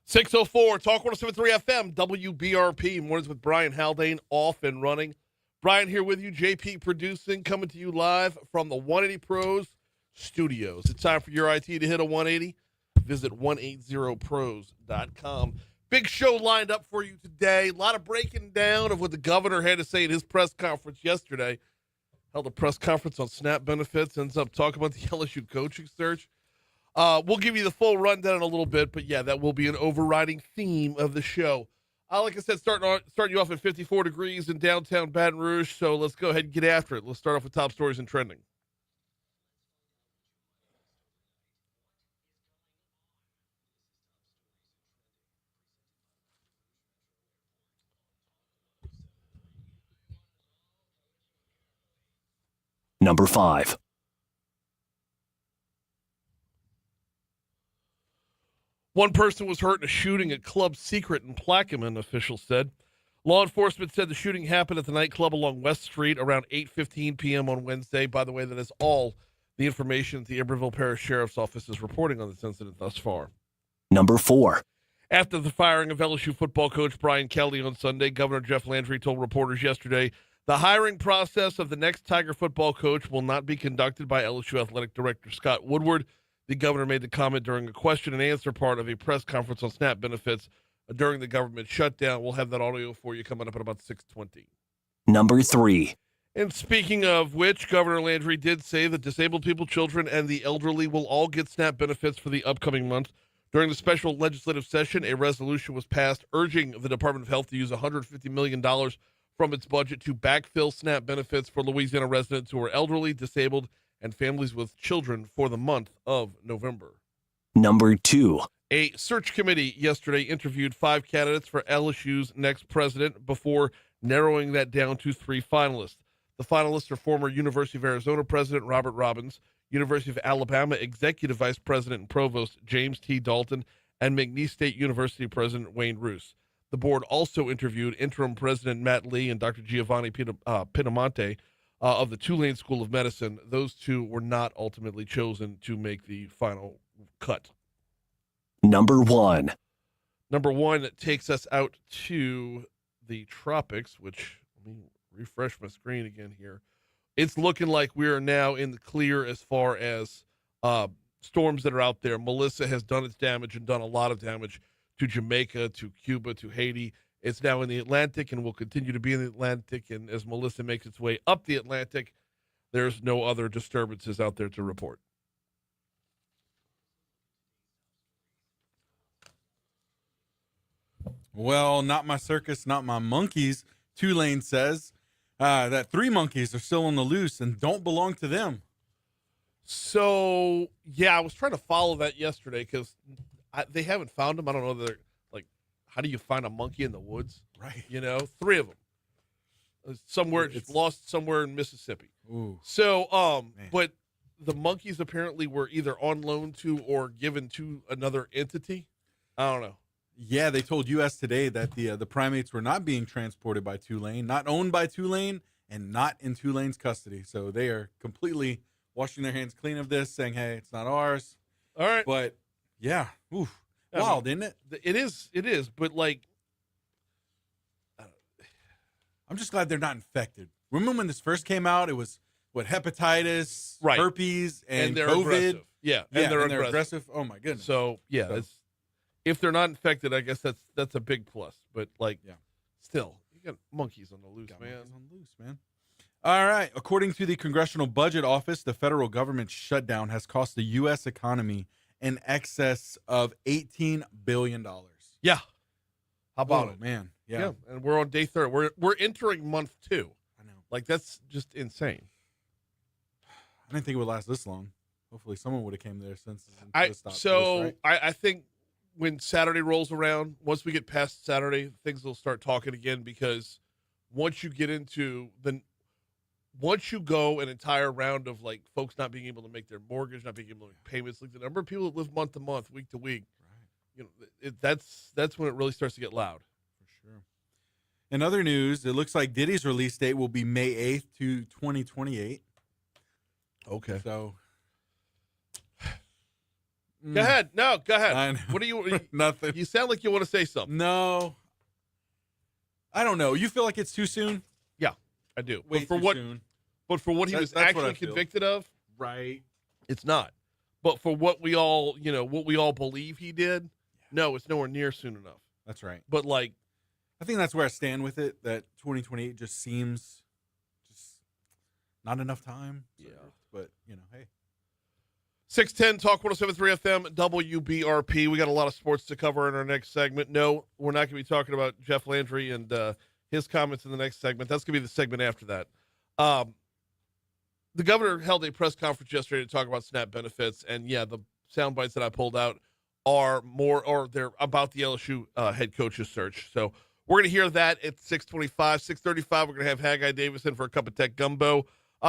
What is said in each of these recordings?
6:04, Talk 107.3 FM, WBRP, Mornings with Brian Haldane, off and running. Brian here with you, JP producing, coming to you live from the 180 Pros studios. It's time for your IT to hit a 180. Visit 180pros.com. Big show lined up for you today. A lot of breaking down of what the governor had to say at his press conference yesterday. Held a press conference on SNAP benefits, ends up talking about the LSU coaching search. We'll give you the full rundown in a little bit, but yeah, that will be an overriding theme of the show. Like I said, starting you off at 54 degrees in downtown Baton Rouge, so let's go ahead and get after it. Let's start off with top stories and trending. Number 5. One person was hurt in a shooting at Club Secret in Plaquemine, officials said. Law enforcement said the shooting happened at the nightclub along West Street around 8:15 p.m. on Wednesday. By the way, that is all the information that the Iberville Parish Sheriff's Office is reporting on this incident thus far. Number 4. After the firing of LSU football coach Brian Kelly on Sunday, Governor Jeff Landry told reporters yesterday the hiring process of the next Tiger football coach will not be conducted by LSU Athletic Director Scott Woodward. The governor made the comment during a question and answer part of a press conference on SNAP benefits during the government shutdown. We'll have that audio for you coming up at about 6:20. Number 3. And speaking of which, Governor Landry did say that disabled people, children, and the elderly will all get SNAP benefits for the upcoming month. During the special legislative session, a resolution was passed urging the Department of Health to use $150 million from its budget to backfill SNAP benefits for Louisiana residents who are elderly, disabled, and families with children for the month of November. Number 2. A search committee yesterday interviewed 5 candidates for LSU's next president before narrowing that down to 3 finalists. The finalists are former University of Arizona President Robert Robbins, University of Alabama Executive Vice President and Provost James T. Dalton, and McNeese State University President Wayne Roos. The board also interviewed interim President Matt Lee and Dr. Giovanni Pinamonte of the Tulane School of Medicine. Those 2 were not ultimately chosen to make the final cut. Number 1. Number 1 takes us out to the tropics, which, let me refresh my screen again here. It's looking like we are now in the clear as far as storms that are out there. Melissa has done its damage and done a lot of damage to Jamaica, to Cuba, to Haiti. It's now in the Atlantic and will continue to be in the Atlantic. And as Melissa makes its way up the Atlantic, there's no other disturbances out there to report. Well, not my circus, not my monkeys. Tulane says that 3 monkeys are still on the loose and don't belong to them. So, yeah, I was trying to follow that yesterday because they haven't found them. I don't know. They're like, how do you find a monkey in the woods? Right. 3 of them. Somewhere, just lost somewhere in Mississippi. Ooh. So, but the monkeys apparently were either on loan to or given to another entity. I don't know. Yeah, they told U.S. Today that the primates were not being transported by Tulane, not owned by Tulane, and not in Tulane's custody. So they are completely washing their hands clean of this, saying, hey, it's not ours. All right. But, yeah, oof, wild, isn't it? It is. But, like, I'm just glad they're not infected. Remember when this first came out, it was, hepatitis, right, herpes, and they're COVID. Aggressive. Yeah, and they're aggressive. Oh, my goodness. So, yeah, if they're not infected, I guess that's a big plus. But, like, still, you got monkeys on the loose, man. All right. According to the Congressional Budget Office, the federal government shutdown has cost the U.S. economy in excess of $18 billion. Yeah. How about it? Man. Yeah. And we're on day 3. We're entering month 2. I know. Like, that's just insane. I didn't think it would last this long. Hopefully someone would have came there since. I think when Saturday rolls around, once we get past Saturday, things will start talking again, because once you go an entire round of like folks not being able to make their mortgage, not being able to make payments, like the number of people that live month to month, week to week, that's when it really starts to get loud. For sure. In other news, it looks like Diddy's release date will be May 8th to 2028. Okay. So Go ahead. No, go ahead. I know. What do you? Nothing. You sound like you want to say something. No. I don't know. You feel like it's too soon? Yeah, I do. Way but for too what? soon. But for what he was That's what I actually feel. convicted of, Right. it's not. But for what we all, what we all believe he did, no, it's nowhere near soon enough. That's right. But like, I think that's where I stand with it. That 2028 just seems just not enough time. Yeah. But hey. 610 Talk 107.3 FM WBRP. We got a lot of sports to cover in our next segment. No, we're not going to be talking about Jeff Landry and his comments in the next segment. That's going to be the segment after that. The governor held a press conference yesterday to talk about SNAP benefits, and the sound bites that I pulled out are they're about the LSU head coach's search. So we're going to hear that at 6:25, 6:35. We're going to have Haggai Davis in for a cup of tech gumbo.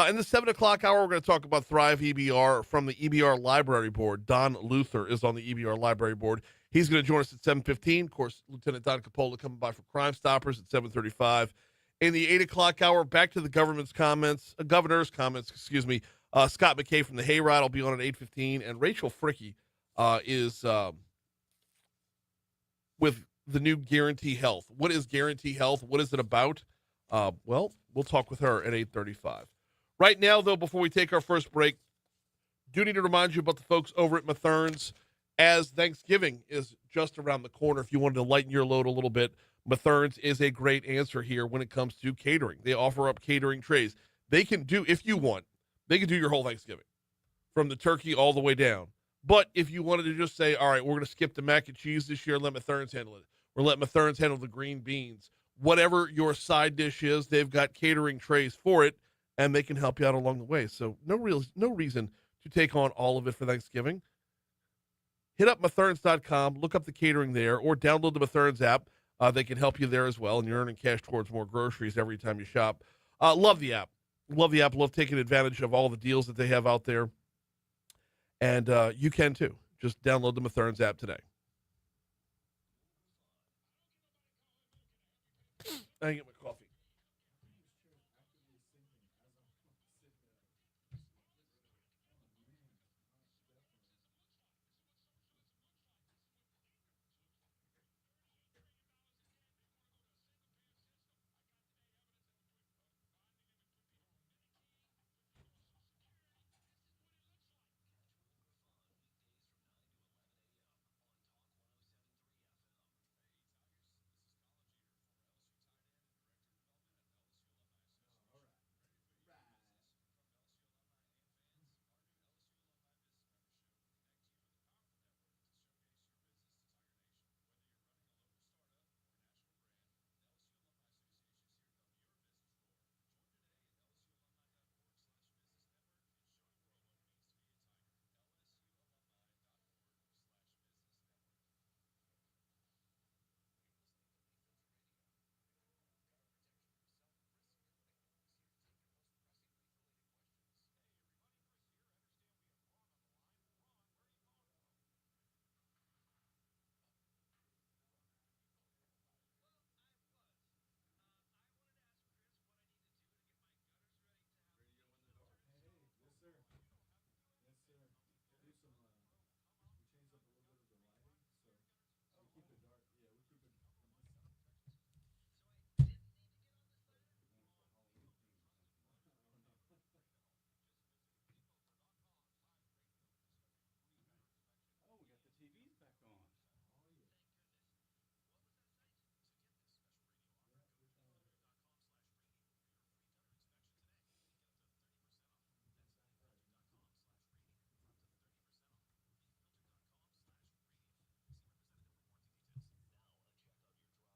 In the 7 o'clock hour, we're going to talk about Thrive EBR from the EBR Library Board. Don Luther is on the EBR Library Board. He's going to join us at 7:15. Of course, Lieutenant Don Capola coming by for Crimestoppers at 7:35. In the 8 o'clock hour, back to the governor's comments. Scott McKay from the Hayride will be on at 8:15, and Rachael Fricke is with the new Guarantee Health. What is Guarantee Health? What is it about? We'll talk with her at 8:35. Right now, though, before we take our first break, do need to remind you about the folks over at Mathern's, as Thanksgiving is just around the corner. If you wanted to lighten your load a little bit, Mathern's is a great answer here when it comes to catering. They offer up catering trays. They can do, if you want, they can do your whole Thanksgiving, from the turkey all the way down. But if you wanted to just say, all right, we're going to skip the mac and cheese this year, let Mathern's handle it. Or let Mathern's handle the green beans. Whatever your side dish is, they've got catering trays for it, and they can help you out along the way. So no reason to take on all of it for Thanksgiving. Hit up Mathern's.com, look up the catering there, or download the Mathern's app. They can help you there as well, and you're earning cash towards more groceries every time you shop. Love the app. Love the app. Love taking advantage of all the deals that they have out there. And you can too. Just download the Mathern's app today. I get my coffee.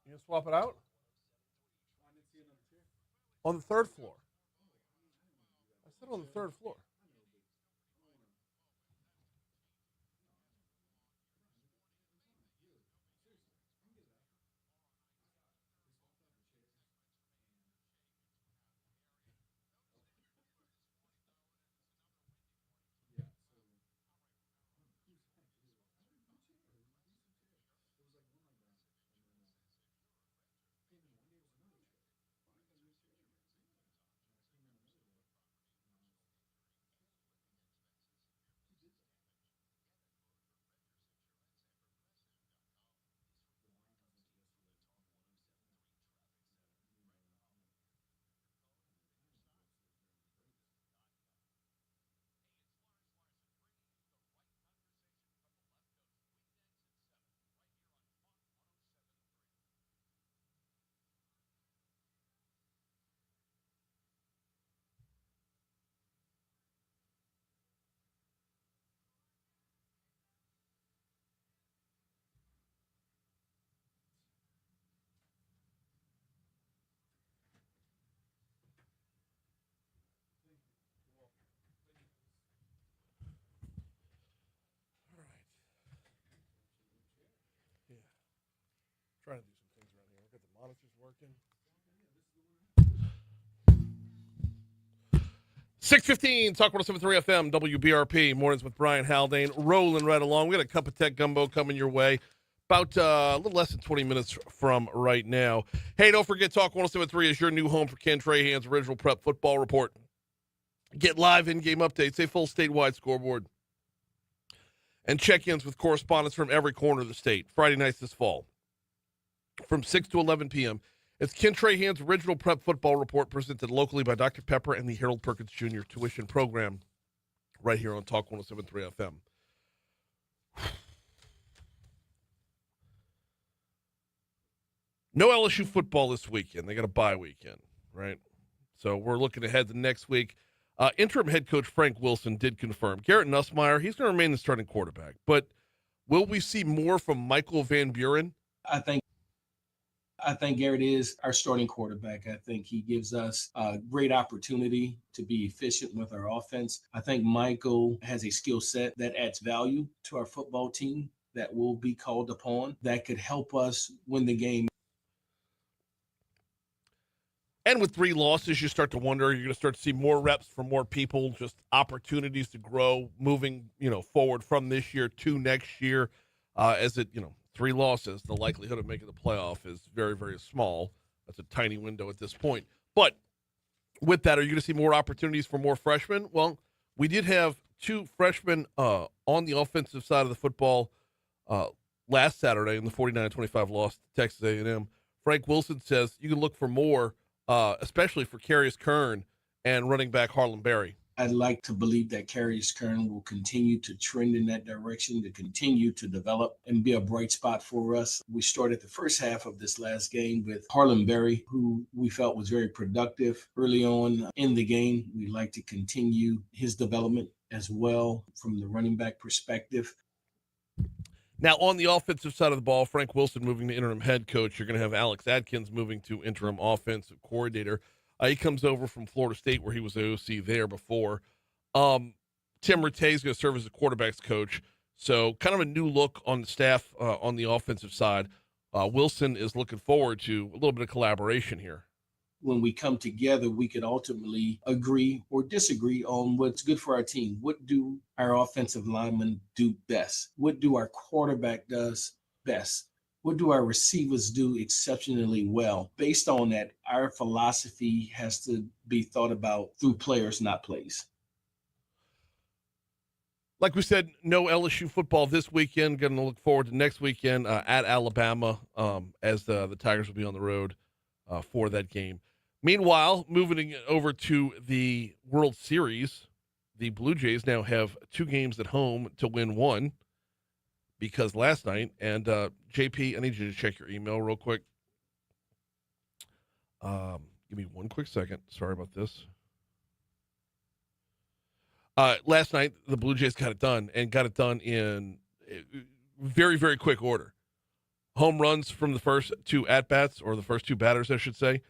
You gonna swap it out? On the third floor. I said on the third floor. Trying to do some things around here. Got the monitors working. 6:15, Talk 107.3 FM, WBRP, Mornings with Brian Haldane, rolling right along. We got a cup of tech gumbo coming your way about a little less than 20 minutes from right now. Hey, don't forget, Talk 107.3 is your new home for Ken Trahan's original prep football report. Get live in-game updates, a full statewide scoreboard, and check-ins with correspondents from every corner of the state. Friday nights this fall from 6 to 11 p.m. It's Ken Trahan's original prep football report presented locally by Dr. Pepper and the Harold Perkins Jr. tuition program right here on Talk 107.3 FM. No LSU football this weekend. They got a bye weekend, right? So we're looking ahead to next week. Interim head coach Frank Wilson did confirm. Garrett Nussmeier, he's going to remain the starting quarterback. But will we see more from Michael Van Buren? I think Garrett is our starting quarterback. I think he gives us a great opportunity to be efficient with our offense. I think Michael has a skill set that adds value to our football team that will be called upon that could help us win the game. And with 3 losses, you start to wonder, you're going to start to see more reps from more people, just opportunities to grow, moving, forward from this year to next year. 3 losses, the likelihood of making the playoff is very, very small. That's a tiny window at this point. But with that, are you going to see more opportunities for more freshmen? Well, we did have 2 freshmen on the offensive side of the football last Saturday in the 49-25 loss to Texas A&M. Frank Wilson says you can look for more, especially for Carius Kern and running back Harlan Berry. I'd like to believe that Carius Kern will continue to trend in that direction, to continue to develop and be a bright spot for us. We started the first half of this last game with Harlan Berry, who we felt was very productive early on in the game. We'd like to continue his development as well from the running back perspective. Now, on the offensive side of the ball, Frank Wilson moving to interim head coach. You're going to have Alex Adkins moving to interim offensive coordinator. He comes over from Florida State, where he was the OC there before. Tim Rattay is going to serve as the quarterback's coach. So kind of a new look on the staff on the offensive side. Wilson is looking forward to a little bit of collaboration here. When we come together, we could ultimately agree or disagree on what's good for our team. What do our offensive linemen do best? What do our quarterback does best? What do our receivers do exceptionally well? Based on that, our philosophy has to be thought about through players, not plays. Like we said, no LSU football this weekend. Going to look forward to next weekend at Alabama as the Tigers will be on the road for that game. Meanwhile, moving over to the World Series, the Blue Jays now have 2 games at home to win 1. Because last night, and JP, I need you to check your email real quick. Give me one quick second. Sorry about this. Last night, the Blue Jays got it done, and got it done in very, very quick order. Home runs from the first 2 at-bats, or the first 2 batters, I should say,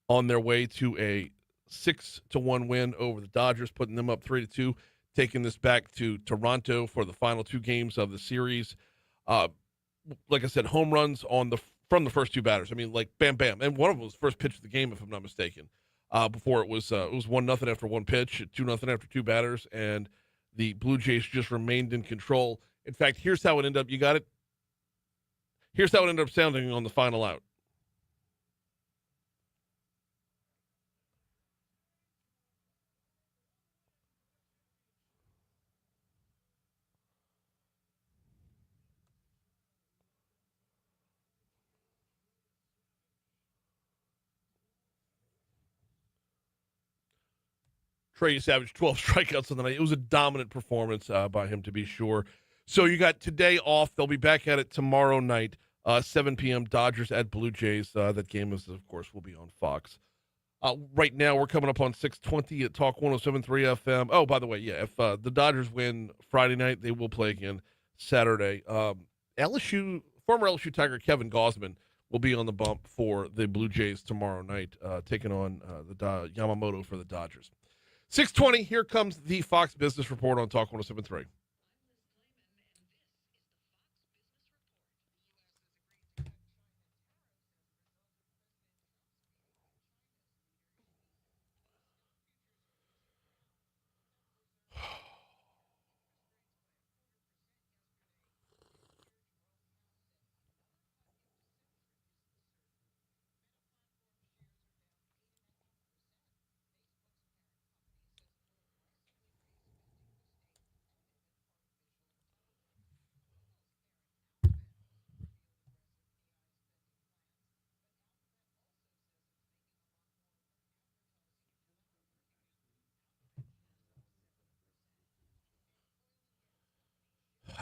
on their way to a 6-1 win over the Dodgers, putting them up 3-2. Taking this back to Toronto for the final 2 games of the series. Like I said, home runs from the first 2 batters. I mean, like bam, bam, and one of them was first pitch of the game, if I'm not mistaken. Before it was 1-0 after 1 pitch, 2-0 after 2 batters, and the Blue Jays just remained in control. In fact, here's how it ended up. You got it. Here's how it ended up sounding on the final out. Trey Savage, 12 strikeouts on the night. It was a dominant performance by him, to be sure. So you got today off. They'll be back at it tomorrow night, 7 p.m. Dodgers at Blue Jays. That game, is, of course, will be on Fox. Right now, we're coming up on 6:20 at Talk 107.3 FM. Oh, by the way, yeah, if the Dodgers win Friday night, they will play again Saturday. Former LSU Tiger Kevin Gausman will be on the bump for the Blue Jays tomorrow night, taking on Yamamoto for the Dodgers. 6:20, here comes the Fox Business Report on Talk 107.3.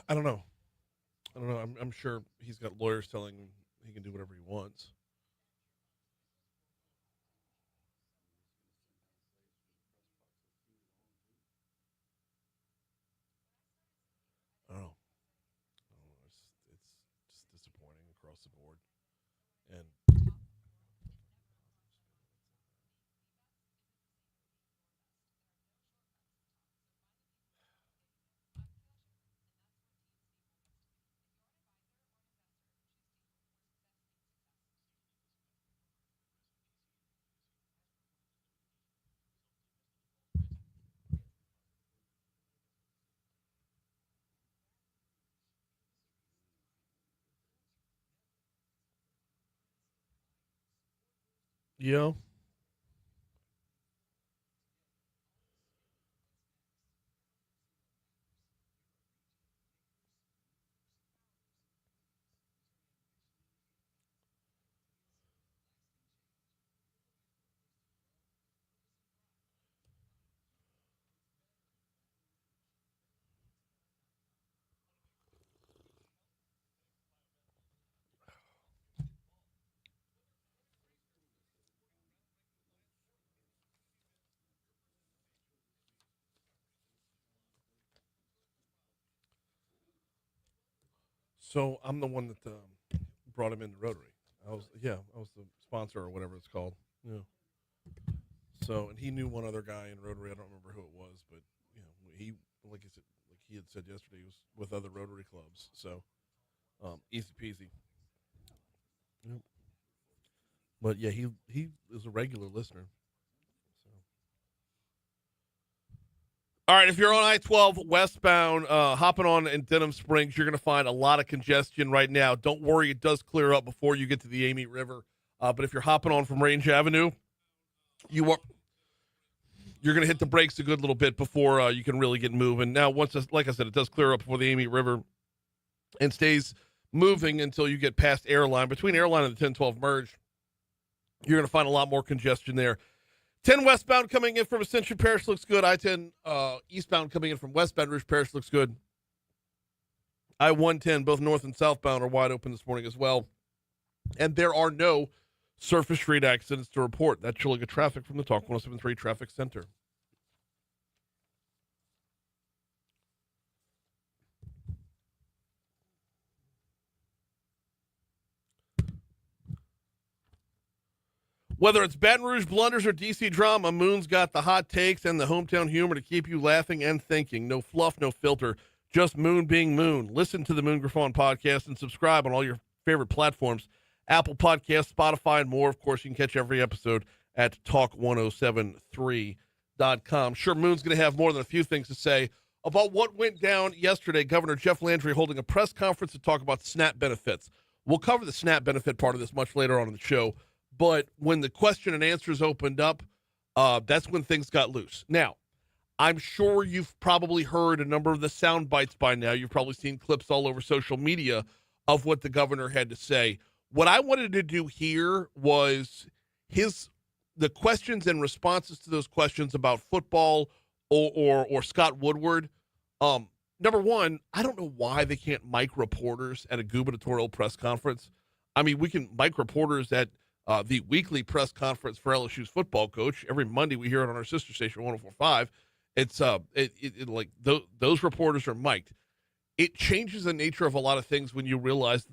I don't know. I'm sure he's got lawyers telling him he can do whatever he wants. I don't know. It's just disappointing across the board. And yeah. So I'm the one that brought him into Rotary. I was the sponsor or whatever it's called. Yeah. So and he knew one other guy in Rotary. I don't remember who it was, but he like I said, like he had said yesterday, he was with other Rotary clubs. So easy peasy. Yep. But yeah, he is a regular listener. So. All right, if you're on I-12 westbound, hopping on in Denham Springs, you're going to find a lot of congestion right now. Don't worry, it does clear up before you get to the Amite River. But if you're hopping on from Range Avenue, you're going to hit the brakes a good little bit before you can really get moving. Now, like I said, it does clear up before the Amite River and stays moving until you get past Airline. Between Airline and the 1012 merge, you're going to find a lot more congestion there. 10 westbound coming in from Ascension Parish looks good. I-10 eastbound coming in from West Baton Rouge Parish looks good. I-110, both north and southbound, are wide open this morning as well. And there are no surface street accidents to report. That's your look at traffic from the Talk 107.3 Traffic Center. Whether it's Baton Rouge blunders or DC drama, Moon's got the hot takes and the hometown humor to keep you laughing and thinking. No fluff, no filter, just Moon being Moon. Listen to the Moon Griffon podcast and subscribe on all your favorite platforms. Apple Podcasts, Spotify, and more. Of course, you can catch every episode at talk1073.com. Sure, Moon's going to have more than a few things to say about what went down yesterday. Governor Jeff Landry holding a press conference to talk about SNAP benefits. We'll cover the SNAP benefit part of this much later on in the show. But when the question and answers opened up, that's when things got loose. Now, I'm sure you've probably heard a number of the sound bites by now. You've probably seen clips all over social media of what the governor had to say. What I wanted to do here was the questions and responses to those questions about football or Scott Woodward. Number one, I don't know why they can't mic reporters at a gubernatorial press conference. I mean, we can mic reporters at the weekly press conference for LSU's football coach. Every Monday we hear it on our sister station, 104.5. It's like those reporters are mic'd. It changes the nature of a lot of things when you realize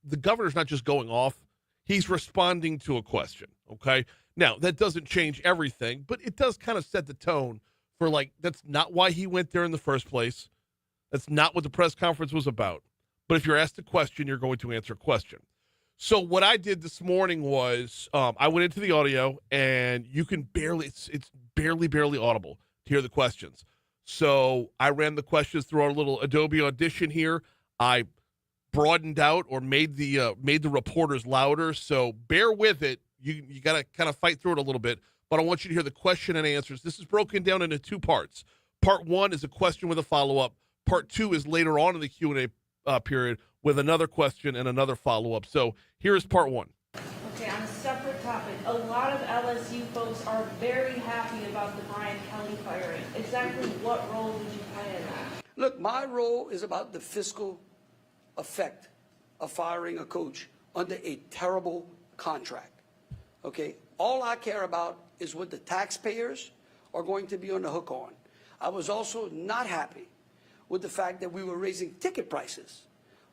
the governor's not just going off. He's responding to a question, okay? Now, that doesn't change everything, but it does kind of set the tone for, like, that's not why he went there in the first place. That's not what the press conference was about. But if you're asked a question, you're going to answer a question. So what I did this morning was I went into the audio, and you can it's barely audible to hear the questions. So I ran the questions through our little Adobe Audition here. I broadened out or made the reporters louder. So bear with it. You got to kind of fight through it a little bit. But I want you to hear the question and answers. This is broken down into two parts. Part one is a question with a follow-up. Part two is later on in the Q&A period with another question and another follow-up. So here is part one. Okay, on a separate topic, a lot of LSU folks are very happy about the Brian Kelly firing. Exactly what role did you play in that? Look, my role is about the fiscal effect of firing a coach under a terrible contract. Okay? All I care about is what the taxpayers are going to be on the hook on. I was also not happy with the fact that we were raising ticket prices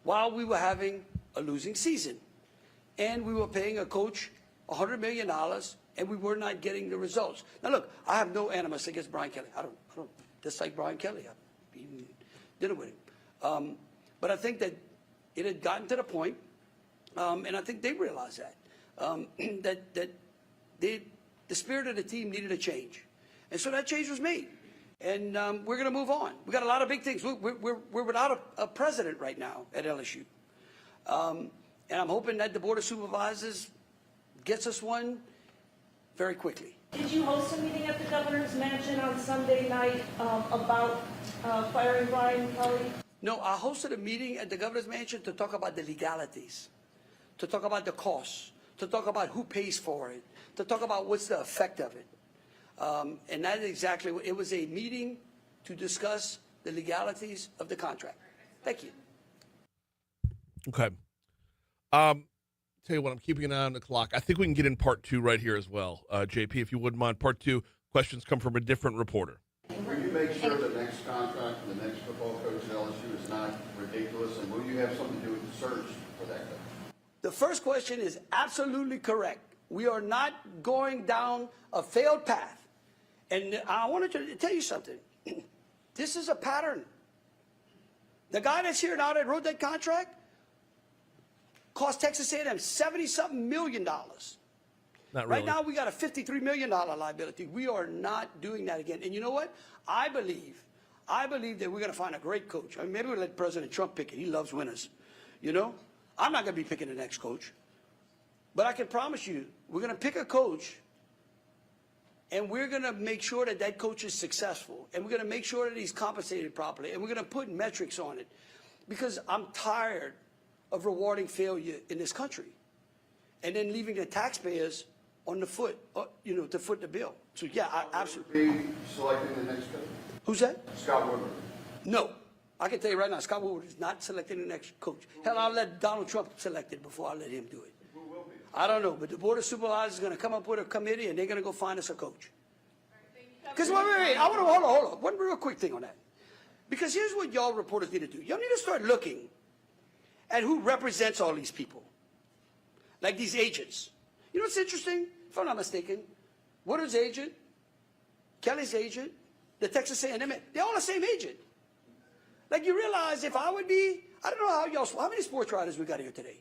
while we were having a losing season. And we were paying a coach $100 million, and we were not getting the results. Now, look, I have no animus against Brian Kelly. I don't dislike Brian Kelly. I've even dinner with him. But I think that it had gotten to the point, and I think they realized that, that the spirit of the team needed a change. And so that change was made. And we're going to move on. We got a lot of big things. We're without a president right now at LSU. And I'm hoping that the Board of Supervisors gets us one very quickly. Did you host a meeting at the governor's mansion on Sunday night about firing Brian Kelly? No, I hosted a meeting at the governor's mansion to talk about the legalities, to talk about the costs, to talk about who pays for it, to talk about what's the effect of it. And that is exactly what it was, a meeting to discuss the legalities of the contract. Thank you. Okay. Tell you what, I'm keeping an eye on the clock. I think we can get in part two right here as well. JP, if you wouldn't mind, part two, questions come from a different reporter. Will you make sure the next contract and the next football coach at LSU is not ridiculous, and will you have something to do with the search for that coach? The first question is absolutely correct. We are not going down a failed path. And I wanted to tell you something. This is a pattern. The guy that's here now that wrote that contract cost Texas A&M $70-something million. Not really. Right now, we got a $53 million liability. We are not doing that again. And you know what? I believe that we're going to find a great coach. I mean, maybe we'll let President Trump pick it. He loves winners. You know? I'm not going to be picking the next coach. But I can promise you, we're going to pick a coach, and we're going to make sure that that coach is successful. And we're going to make sure that he's compensated properly. And we're going to put metrics on it. Because I'm tired of rewarding failure in this country and then leaving the taxpayers on the foot, to foot the bill. So, yeah, I absolutely. Be selecting the next coach? Who's that? Scott Woodward. No. I can tell you right now, Scott Woodward is not selecting the next coach. Hell, I'll let Donald Trump select it before I let him do it. Who will be? I don't know, but the Board of Supervisors is going to come up with a committee, and they're going to go find us a coach. Because, wait, I want to hold on. One real quick thing on that. Because here's what y'all reporters need to do. Y'all need to start looking at who represents all these people, like these agents. You know what's interesting? If I'm not mistaken, Woodard's agent, Kelly's agent, the Texas A&M, they're all the same agent. Like, you realize if I would be, I don't know how many sports writers we got here today?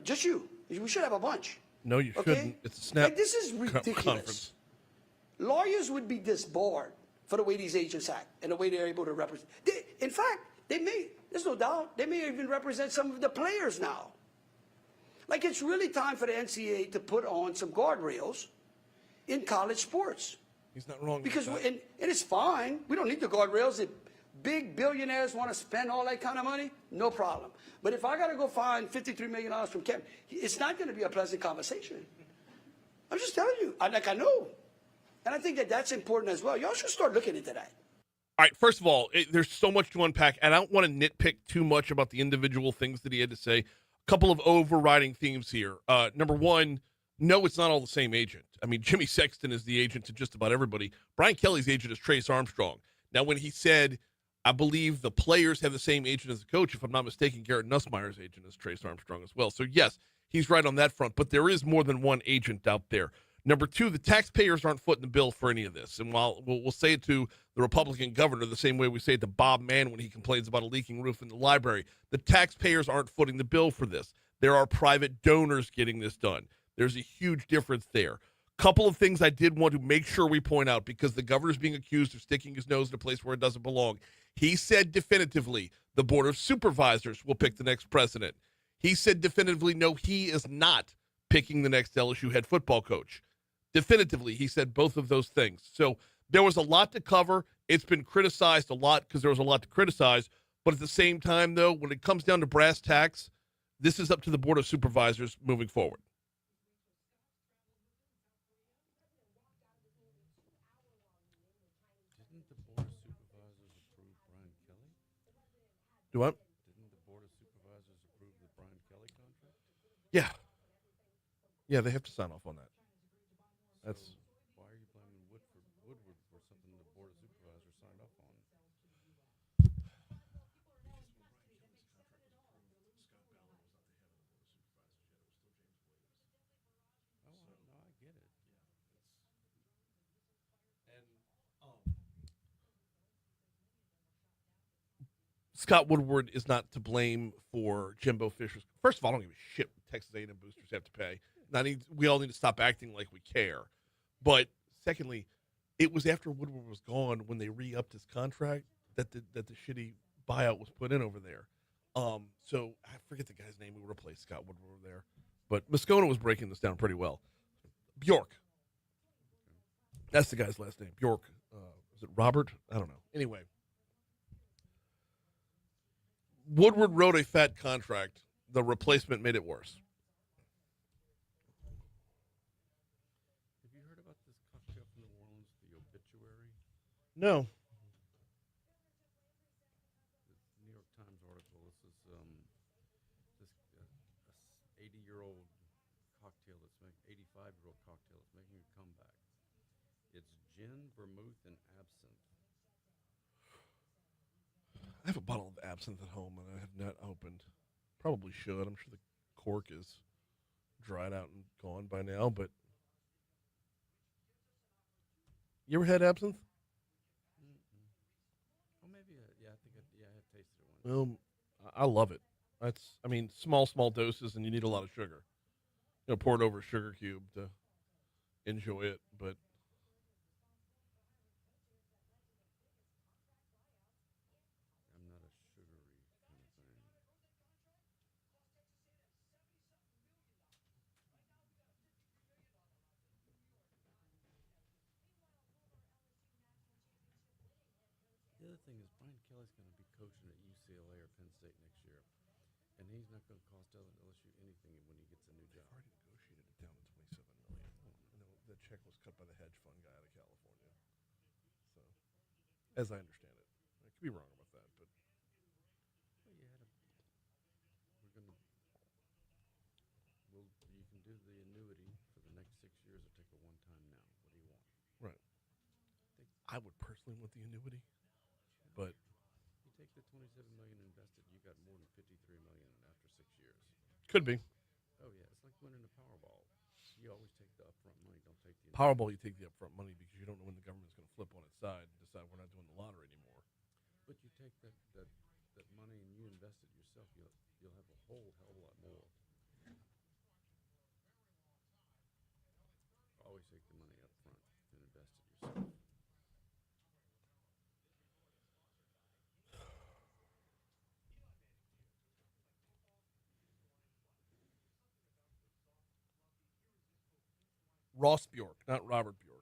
Just you. We should have a bunch. No, you okay? shouldn't. It's a snap. Like, this is ridiculous. Conference. Lawyers would be disbarred for the way these agents act and the way they're able to represent. In fact, there's no doubt, they may even represent some of the players now. Like, it's really time for the NCAA to put on some guardrails in college sports. He's not wrong. Because, and it's fine. We don't need the guardrails. If big billionaires want to spend all that kind of money, no problem. But if I got to go find $53 million from Kevin, it's not going to be a pleasant conversation. I'm just telling you. I know. And I think that that's important as well. Y'all should start looking into that. All right, first of all, there's so much to unpack, and I don't want to nitpick too much about the individual things that he had to say. A couple of overriding themes here. Number one, no, it's not all the same agent. I mean, Jimmy Sexton is the agent to just about everybody. Brian Kelly's agent is Trace Armstrong. Now, when he said, I believe the players have the same agent as the coach, if I'm not mistaken, Garrett Nussmeier's agent is Trace Armstrong as well. So, yes, he's right on that front, but there is more than one agent out there. Number two, the taxpayers aren't footing the bill for any of this. And while we'll say it to the Republican governor the same way we say it to Bob Mann when he complains about a leaking roof in the library, the taxpayers aren't footing the bill for this. There are private donors getting this done. There's a huge difference there. Couple of things I did want to make sure we point out, because the governor's being accused of sticking his nose in a place where it doesn't belong. He said definitively the Board of Supervisors will pick the next president. He said definitively, no, he is not picking the next LSU head football coach. Definitively, he said both of those things. So there was a lot to cover. It's been criticized a lot because there was a lot to criticize. But at the same time, though, when it comes down to brass tacks, this is up to the Board of Supervisors moving forward. Didn't the Board of Supervisors approve Brian Do what? Didn't the Board of Supervisors approve the Brian Kelly contract? Yeah. Yeah, they have to sign off on that. That's So why are you blaming Woodward for something the Board of Supervisors signed off on? Oh, no, I get it. Scott Woodward is not to blame for Jimbo Fisher's. First of all, I don't give a shit what Texas A&M boosters have to pay. We all need to stop acting like we care. But secondly, it was after Woodward was gone when they re-upped his contract that the shitty buyout was put in over there. So I forget the guy's name who replaced Scott Woodward over there, but Moscona was breaking this down pretty well. Bjork, that's the guy's last name. Bjork. Is it Robert? I don't know. Anyway, Woodward wrote a fat contract. The replacement made it worse. Have you heard about this cocktail from New Orleans, the obituary? No. The New York Times article. This is this 80-year-old cocktail that's making 85-year-old cocktail that's making a comeback. It's gin, vermouth, and absinthe. I have a bottle of absinthe at home and I have not opened. Probably should. I'm sure the cork is dried out and gone by now, but you ever had absinthe? Well, maybe. Yeah, I think. I have tasted it once. Well, I love it. Small doses, and you need a lot of sugar. Pour it over a sugar cube to enjoy it, but I'm not a sugary kind of thing. The other thing is Brian Kelly's going to be coaching at UCLA or Penn State next year, and he's not going to cost LSU anything when he gets a new job. already negotiated it down to $27 million. And the check was cut by the hedge fund guy out of California. So, as I understand it, I could be wrong about that, but Well, you can do the annuity for the next 6 years or take a one-time now. What do you want? right. I would personally want the annuity, but You take the $27 million invested, you got more than $53 million after 6 years. could be. Oh yeah, it's like winning the Powerball. You always take the upfront money, don't take the Powerball, you take the upfront money because you don't know when the government's going to flip on its side and decide we're not doing the lottery anymore. But you take that money and you invest it yourself, you'll have a whole hell of a lot more. Always take the money up front and invest it yourself. Ross Bjork, not Robert Bjork.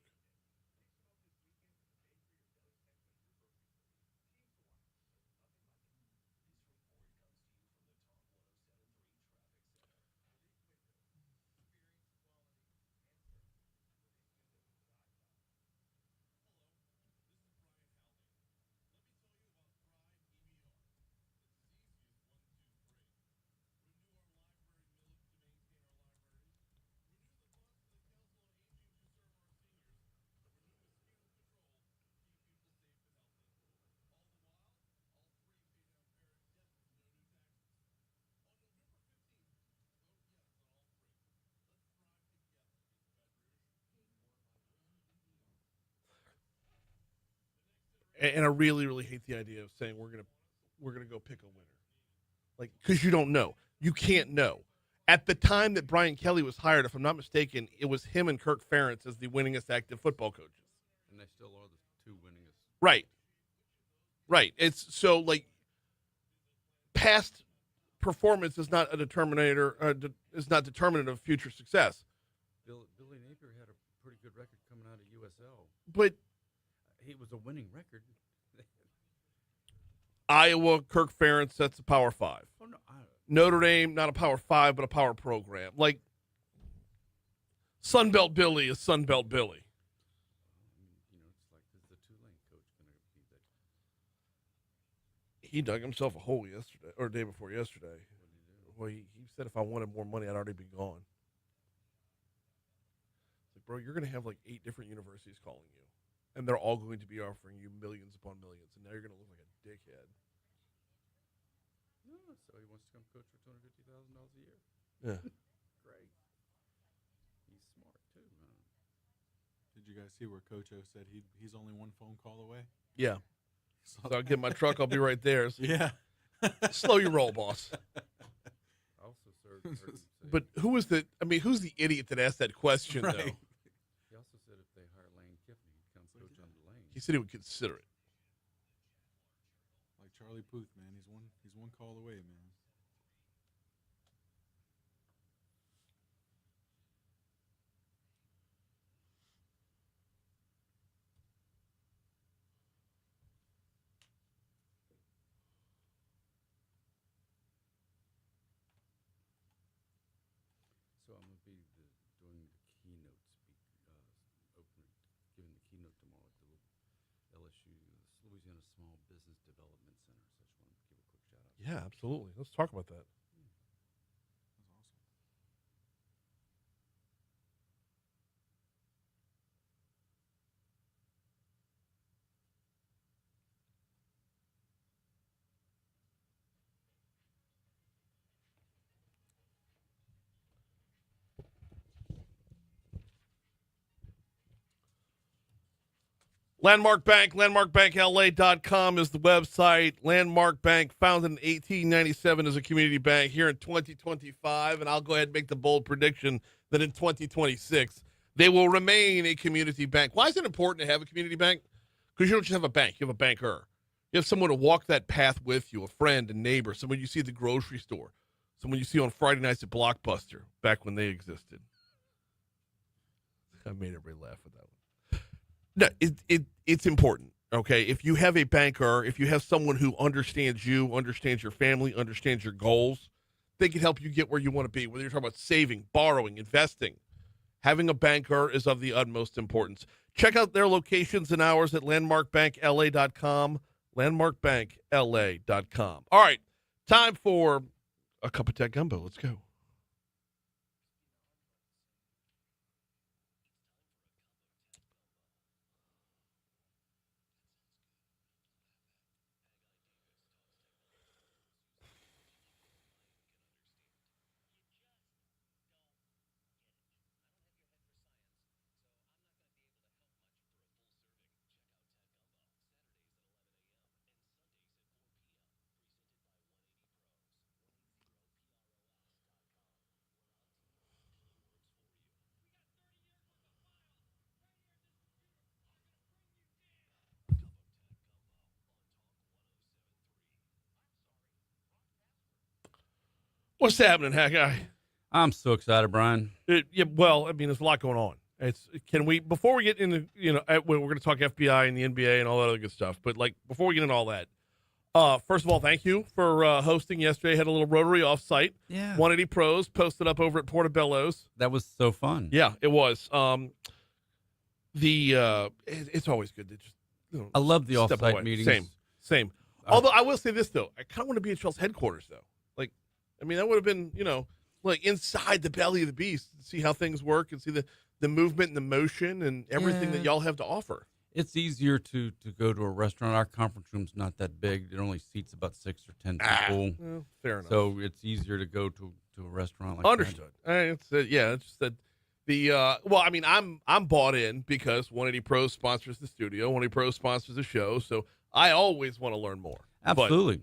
And I really, really hate the idea of saying we're gonna go pick a winner, like because you don't know, you can't know. At the time that Brian Kelly was hired, if I'm not mistaken, it was him and Kirk Ferentz as the winningest active football coaches. And they still are the two winningest. Right. It's so like past performance is not a determinator, is not determinant of future success. Billy Napier had a pretty good record coming out of USL. But He was a winning record. Iowa, Kirk Ferentz, that's a Power 5. Oh no, Notre Dame, not a Power 5, but a Power program. Like Sunbelt Billy is Sunbelt Billy. it's like is the Tulane coach going to be He dug himself a hole yesterday, or day before yesterday. Well, he said if I wanted more money, I'd already be gone. It's like, bro, you're going to have like 8 different universities calling you, and they're all going to be offering you millions upon millions, and now you're going to look like a dickhead. No, so he wants to come coach for $250,000 a year. Yeah. Great. He's smart too, man. Did you guys see where Coach O said he's only one phone call away? Yeah. So I'll get my truck. I'll be right there. Yeah. Slow your roll, boss. I also heard him say, But who's the idiot that asked that question, though? Right. he also said if they hire Lane Kiffin, he'd come coach under Lane. He said he would consider it. Like Charlie Puth, man. He's one call away, man. So I'm gonna be doing the keynote giving the keynote tomorrow at the LSU, Louisiana Small Business Development Center. So I just want to give a quick shout out. Yeah, absolutely. Let's talk about that. That's awesome. Landmark Bank, landmarkbankla.com is the website. Landmark Bank, founded in 1897 as a community bank here in 2025, and I'll go ahead and make the bold prediction that in 2026, they will remain a community bank. Why is it important to have a community bank? Because you don't just have a bank, you have a banker. You have someone to walk that path with you, a friend, a neighbor, someone you see at the grocery store, someone you see on Friday nights at Blockbuster, back when they existed. I made everybody laugh with that one. No, it's important, okay? If you have a banker, if you have someone who understands you, understands your family, understands your goals, they can help you get where you want to be, whether you're talking about saving, borrowing, investing. Having a banker is of the utmost importance. Check out their locations and hours at landmarkbankla.com, landmarkbankla.com. All right, time for a cup of tech gumbo. Let's go. What's happening, Haggai? I'm so excited, Brian. Well, I mean, there's a lot going on. Can we, before we get into, we're going to talk FBI and the NBA and all that other good stuff, but like before we get into all that, first of all, thank you for hosting yesterday. Had a little Rotary offsite. Yeah. 180 Pros posted up over at Portobello's. That was so fun. Yeah, it was. It's always good to just, I love the step offsite away. meetings. Same. Although I will say this though, I kind of want to be at Shell's headquarters though. Like, I mean, that would have been, like inside the belly of the beast, to see how things work and see the movement and the motion and everything that y'all have to offer. It's easier to go to a restaurant. Our conference room's not that big. It only seats about 6 or 10 people. Well, fair enough. So it's easier to go to a restaurant like Understood. It's just that well, I mean, I'm bought in because 180 Pros sponsors the studio, 180 Pros sponsors the show, so I always want to learn more. that. Absolutely.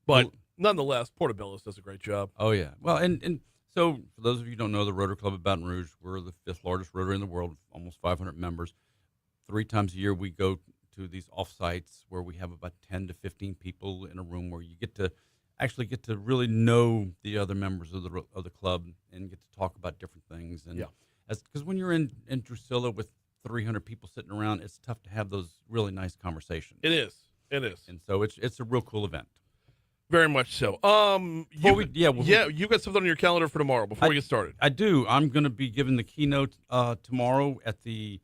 But nonetheless, Portobello's does a great job. Oh, yeah. Well, and so for those of you who don't know, the Rotary Club of Baton Rouge, we're the 5th largest Rotary in the world, almost 500 members. 3 times a year, we go to these off-sites where we have about 10 to 15 people in a room where you get to really know the other members of the club and get to talk about different things. And because when you're in Drusilla with 300 people sitting around, it's tough to have those really nice conversations. It is. And so it's a real cool event. Very much so. You got something on your calendar for tomorrow before we get started. I do. I'm going to be giving the keynote tomorrow at the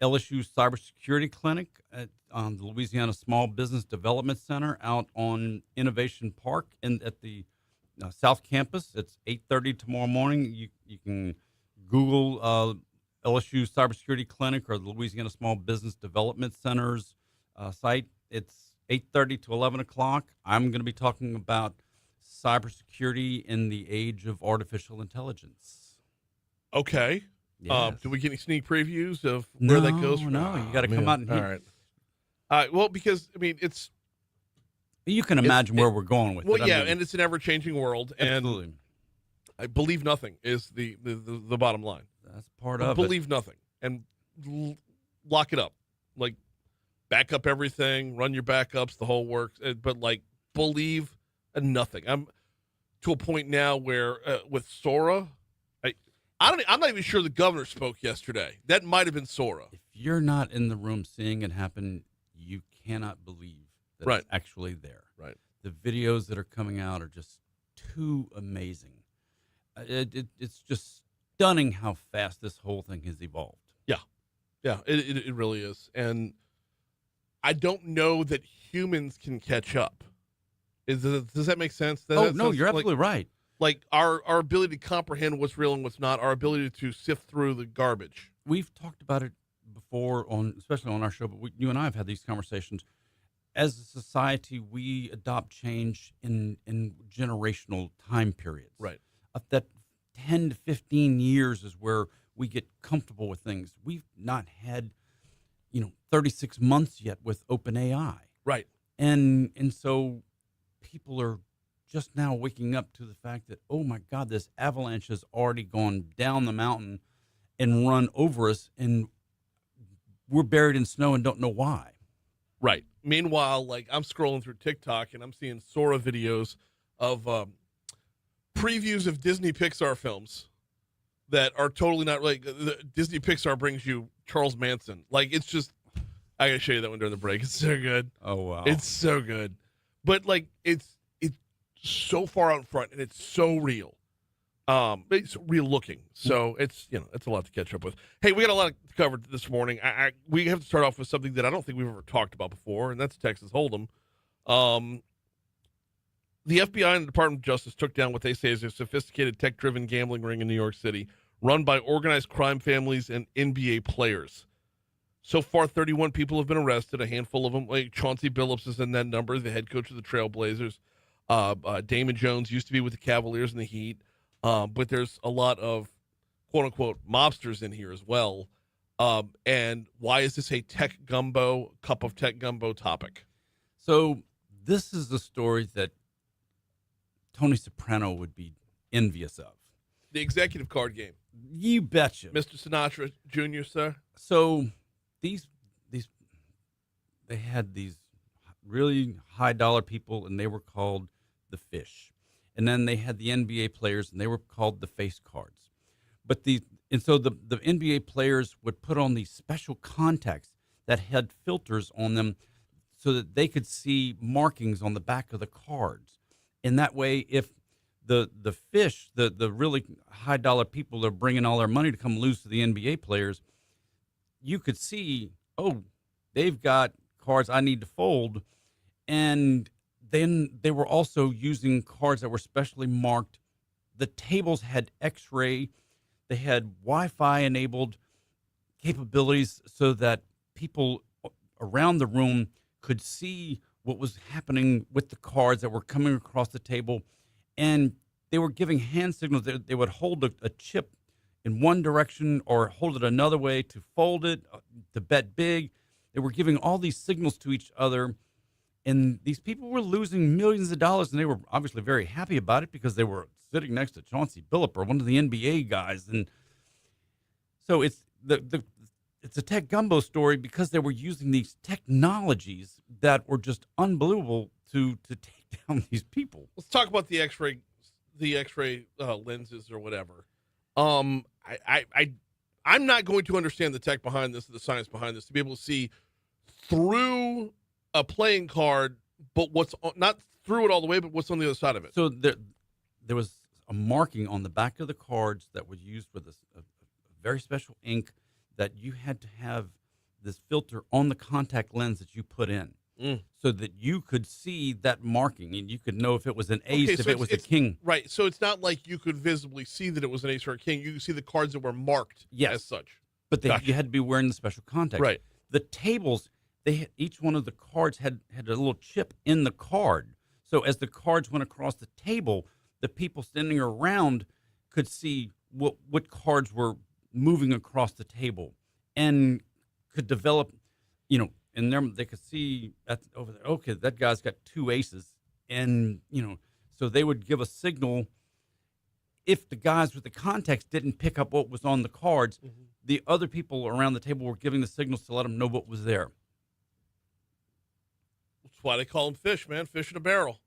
LSU Cybersecurity Clinic at the Louisiana Small Business Development Center out on Innovation Park at the South Campus. It's 8:30 tomorrow morning. You can Google LSU Cybersecurity Clinic or the Louisiana Small Business Development Center's site. It's 8:30 to 11 o'clock. I'm going to be talking about cybersecurity in the age of artificial intelligence. Okay. Yes. Do we get any sneak previews of where that goes? No, you got to come out and all hear. right. Well, because I mean, it's You can imagine where we're going with it. well, yeah, I mean, and it's an ever-changing world, absolutely. and I believe nothing is the bottom line. That's part of it. Believe nothing and lock it up, like back up everything, run your backups, the whole works, but like believe nothing. I'm to a point now where with Sora. I'm not even sure the governor spoke yesterday. That might have been Sora. If you're not in the room seeing it happen, you cannot believe that Right. it's actually there. Right. The videos that are coming out are just too amazing. It's just stunning how fast this whole thing has evolved. Yeah, it really is. And I don't know that humans can catch up. Does that make sense? Oh, no, you're absolutely right. Like our ability to comprehend what's real and what's not, our ability to sift through the garbage. We've talked about it before, especially on our show, but you and I have had these conversations. As a society, we adopt change in generational time periods. Right. That 10 to 15 years is where we get comfortable with things. We've not had, 36 months yet with OpenAI. Right. And so people are just now waking up to the fact that, oh my God, this avalanche has already gone down the mountain and run over us, and we're buried in snow and don't know why. Right. Meanwhile, like I'm scrolling through TikTok and I'm seeing Sora videos of previews of Disney Pixar films that are totally not like Disney Pixar brings you Charles Manson. Like it's just, I gotta show you that one during the break. It's so good. Oh wow, it's so good. But like it's so far out in front and it's so real. It's real looking. So it's it's a lot to catch up with. Hey, we got a lot to cover this morning. We have to start off with something that I don't think we've ever talked about before, and that's Texas Hold'em. The FBI and the Department of Justice took down what they say is a sophisticated tech-driven gambling ring in New York City, run by organized crime families and NBA players. So far, 31 people have been arrested. A handful of them, like Chauncey Billups is in that number, the head coach of the Trailblazers. Damon Jones used to be with the Cavaliers and the Heat. But there's a lot of quote-unquote mobsters in here as well. And why is this a cup of tech gumbo topic? So this is the story that Tony Soprano would be envious of. The executive card game. You betcha. Mr. Sinatra Jr., sir. So they had these really high-dollar people, and they were called the Fish. And then they had the NBA players, and they were called the face cards. So the NBA players would put on these special contacts that had filters on them so that they could see markings on the back of the cards. And that way, if the Fish, the really high-dollar people that are bringing all their money to come lose to the NBA players, you could see, oh, they've got cards I need to fold. And then they were also using cards that were specially marked. The tables had X-ray. They had Wi-Fi enabled capabilities so that people around the room could see what was happening with the cards that were coming across the table. And they were giving hand signals. They would hold a chip in one direction or hold it another way to fold it, to bet big. They were giving all these signals to each other. And these people were losing millions of dollars, and they were obviously very happy about it because they were sitting next to Chauncey Billups, one of the NBA guys. And so it's a tech gumbo story because they were using these technologies that were just unbelievable to take down these people. Let's talk about the X-ray lenses or whatever. I'm not going to understand the tech behind this, the science behind this, to be able to see through a playing card, but not through it all the way, but what's on the other side of it. So there was a marking on the back of the cards that was used with a very special ink that you had to have this filter on the contact lens that you put in, so that you could see that marking and you could know if it was an ace, if it was a king. Right. So it's not like you could visibly see that it was an ace or a king. You could see the cards that were marked as such. But Gotcha. you had to be wearing the special contacts. Right. The tables, each one of the cards had a little chip in the card. So as the cards went across the table, the people standing around could see what cards were moving across the table and could develop, and they could see over there, okay, that guy's got 2 aces. And, so they would give a signal. If the guys with the contacts didn't pick up what was on the cards, the other people around the table were giving the signals to let them know what was there. That's why they call them fish, man. Fish in a barrel.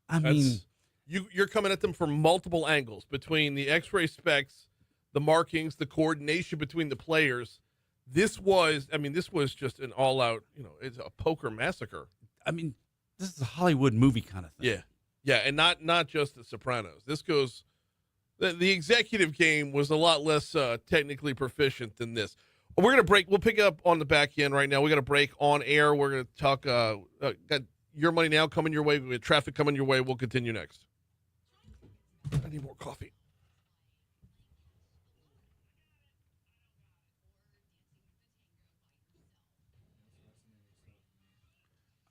I mean, you're coming at them from multiple angles, between the X-ray specs, the markings, the coordination between the players. This was just an all-out, it's a poker massacre. I mean, this is a Hollywood movie kind of thing. Yeah, and not just The Sopranos. This goes. The executive game was a lot less technically proficient than this. We're going to break. We'll pick up on the back end right now. We got a break on air. We're going to talk. Got Your Money Now coming your way. We have traffic coming your way. We'll continue next. I need more coffee.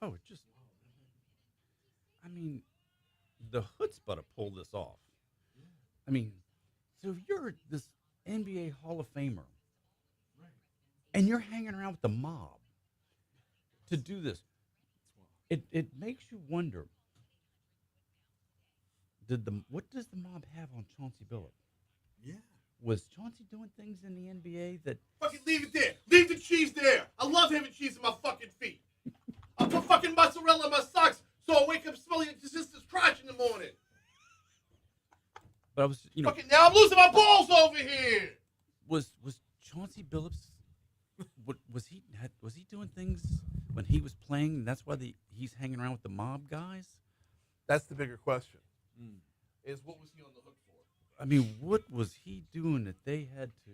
Oh, the chutzpah to pull this off. I mean, so if you're this NBA Hall of Famer, and you're hanging around with the mob to do this, it makes you wonder, what does the mob have on Chauncey Billups? Yeah. Was Chauncey doing things in the NBA that... Fucking leave it there. Leave the cheese there. I love having cheese in my fucking feet. I'll put fucking mozzarella in my socks so I wake up smelling his sister's crotch in the morning. But I was, Fucking now I'm losing my balls over here. Was Chauncey Billups... Was he doing things when he was playing, and that's why he's hanging around with the mob guys? That's the bigger question. Is what was he on the hook for? I mean, what was he doing that they had to...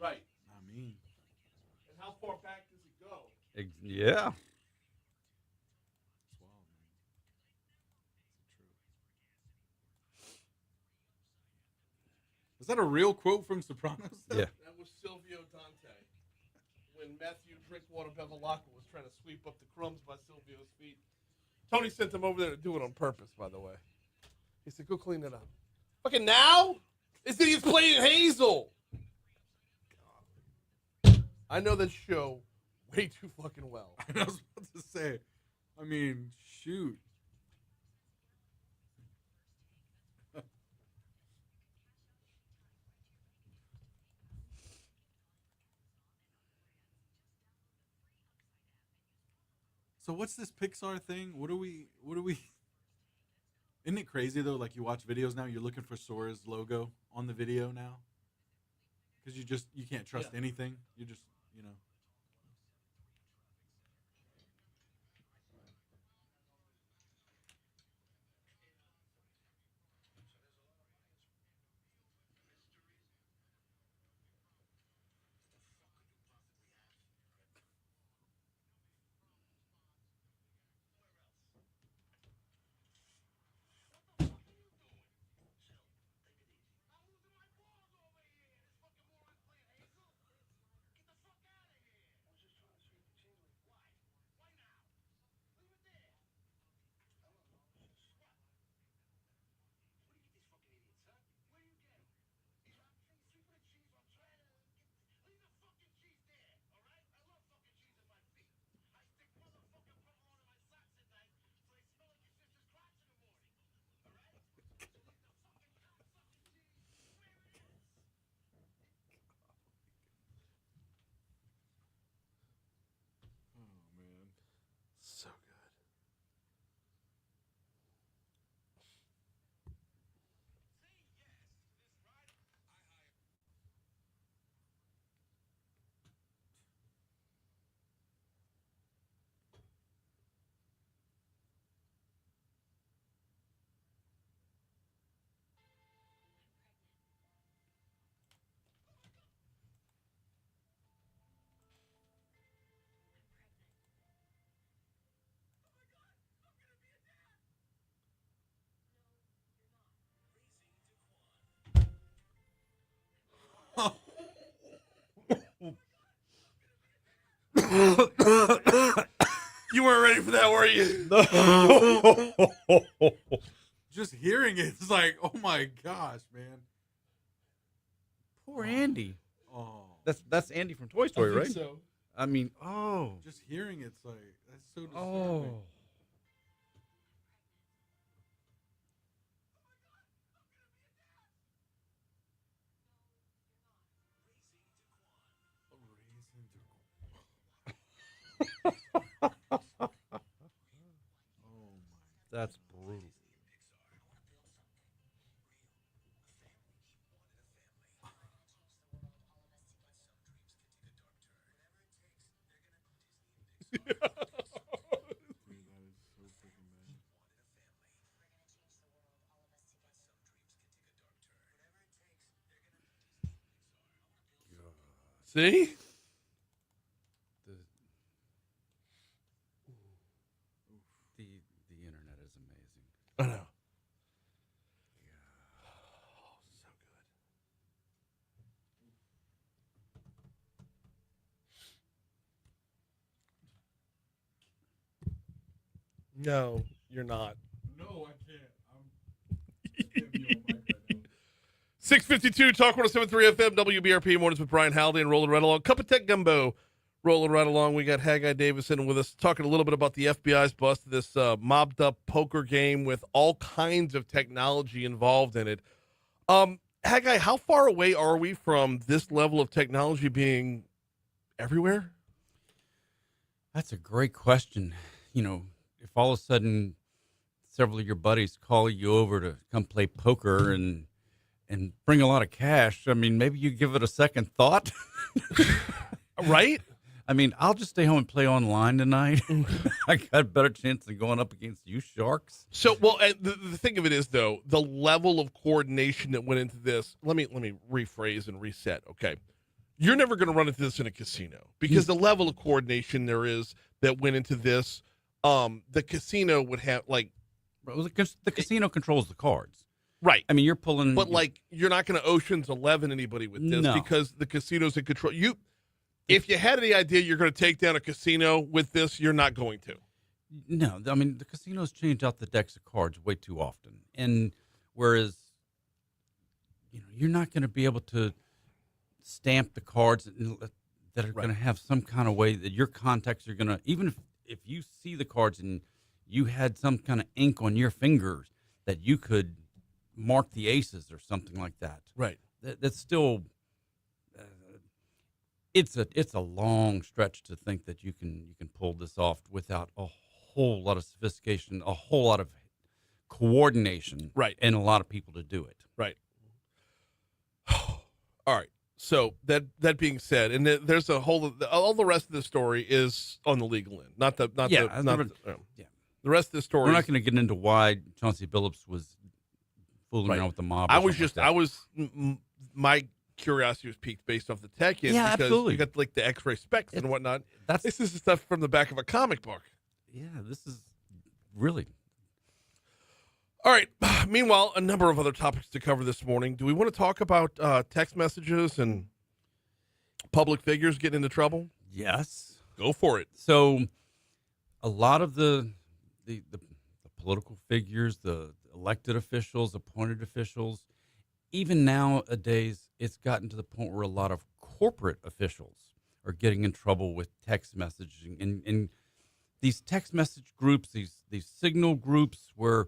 Right. And how far back does it go? Yeah. It's wild, man. Is that a real quote from Sopranos? Yeah. That was Silvio Dante. When Matthew Drinkwater Bevilacqua was trying to sweep up the crumbs by Silvio's feet. Tony sent him over there to do it on purpose, by the way. He said, go clean it up. Fucking now? This idiot's playing Hazel. I know that show way too fucking well. I was about to say, shoot. So what's this Pixar thing? What do we Isn't it crazy though? Like you watch videos now, you're looking for Sora's logo on the video now. Because you can't trust anything. You just, You weren't ready for that, were you? Just hearing it, it's like, oh my gosh, man. Poor Andy. Oh, That's Andy from Toy Story, right? So. I mean, oh. just hearing it's like, that's so disturbing. Oh. That's brutal. See? The internet is amazing. I know. No, you're not. No, I can't. I can't be on mic right now. 652 Talk 107.3 FM WBRP Mornings with Brian Halliday and rolling right along. Cup of Tech Gumbo rolling right along. We got Haggai Davison with us talking a little bit about the FBI's bust of this mobbed up poker game with all kinds of technology involved in it. Haggai, how far away are we from this level of technology being everywhere? That's a great question. You know, if all of a sudden several of your buddies call you over to come play poker and bring a lot of cash, I mean, maybe you give it a second thought. Right? I mean, I'll just stay home and play online tonight. I got a better chance than going up against you sharks. So, well, and the thing of it is, though, the level of coordination that went into this, let me rephrase and reset, okay? You're never going to run into this in a casino because the level of coordination there is that went into this, the casino would have, like... Well, the casino controls the cards. Right. I mean, you're pulling... But, like, you're not going to Ocean's 11 anybody with this because the casino's in control. If you had any idea you're going to take down a casino with this, you're not going to. No, I mean, the casinos change out the decks of cards way too often. And whereas, you know, you're not going to be able to stamp the cards that are going to have some kind of way that your contacts are going to, even if you see the cards and you had some kind of ink on your fingers that you could mark the aces or something like that. Right. That's still... It's a long stretch to think that you can pull this off without a whole lot of sophistication, a whole lot of coordination, right, and a lot of people to do it. Right. All right. So that being said, and there's a whole all the rest of the story is on the legal end, the rest of the story. We're not going to get into why Chauncey Billups was fooling around with the mob. My curiosity was piqued based off the tech end because absolutely. You got like the X-ray specs and whatnot. This is the stuff from the back of a comic book. Yeah, this is really. All right. Meanwhile, a number of other topics to cover this morning. Do we want to talk about text messages and public figures getting into trouble? Yes. Go for it. So a lot of the political figures, the elected officials, appointed officials, even nowadays, it's gotten to the point where a lot of corporate officials are getting in trouble with text messaging and these text message groups, these signal groups where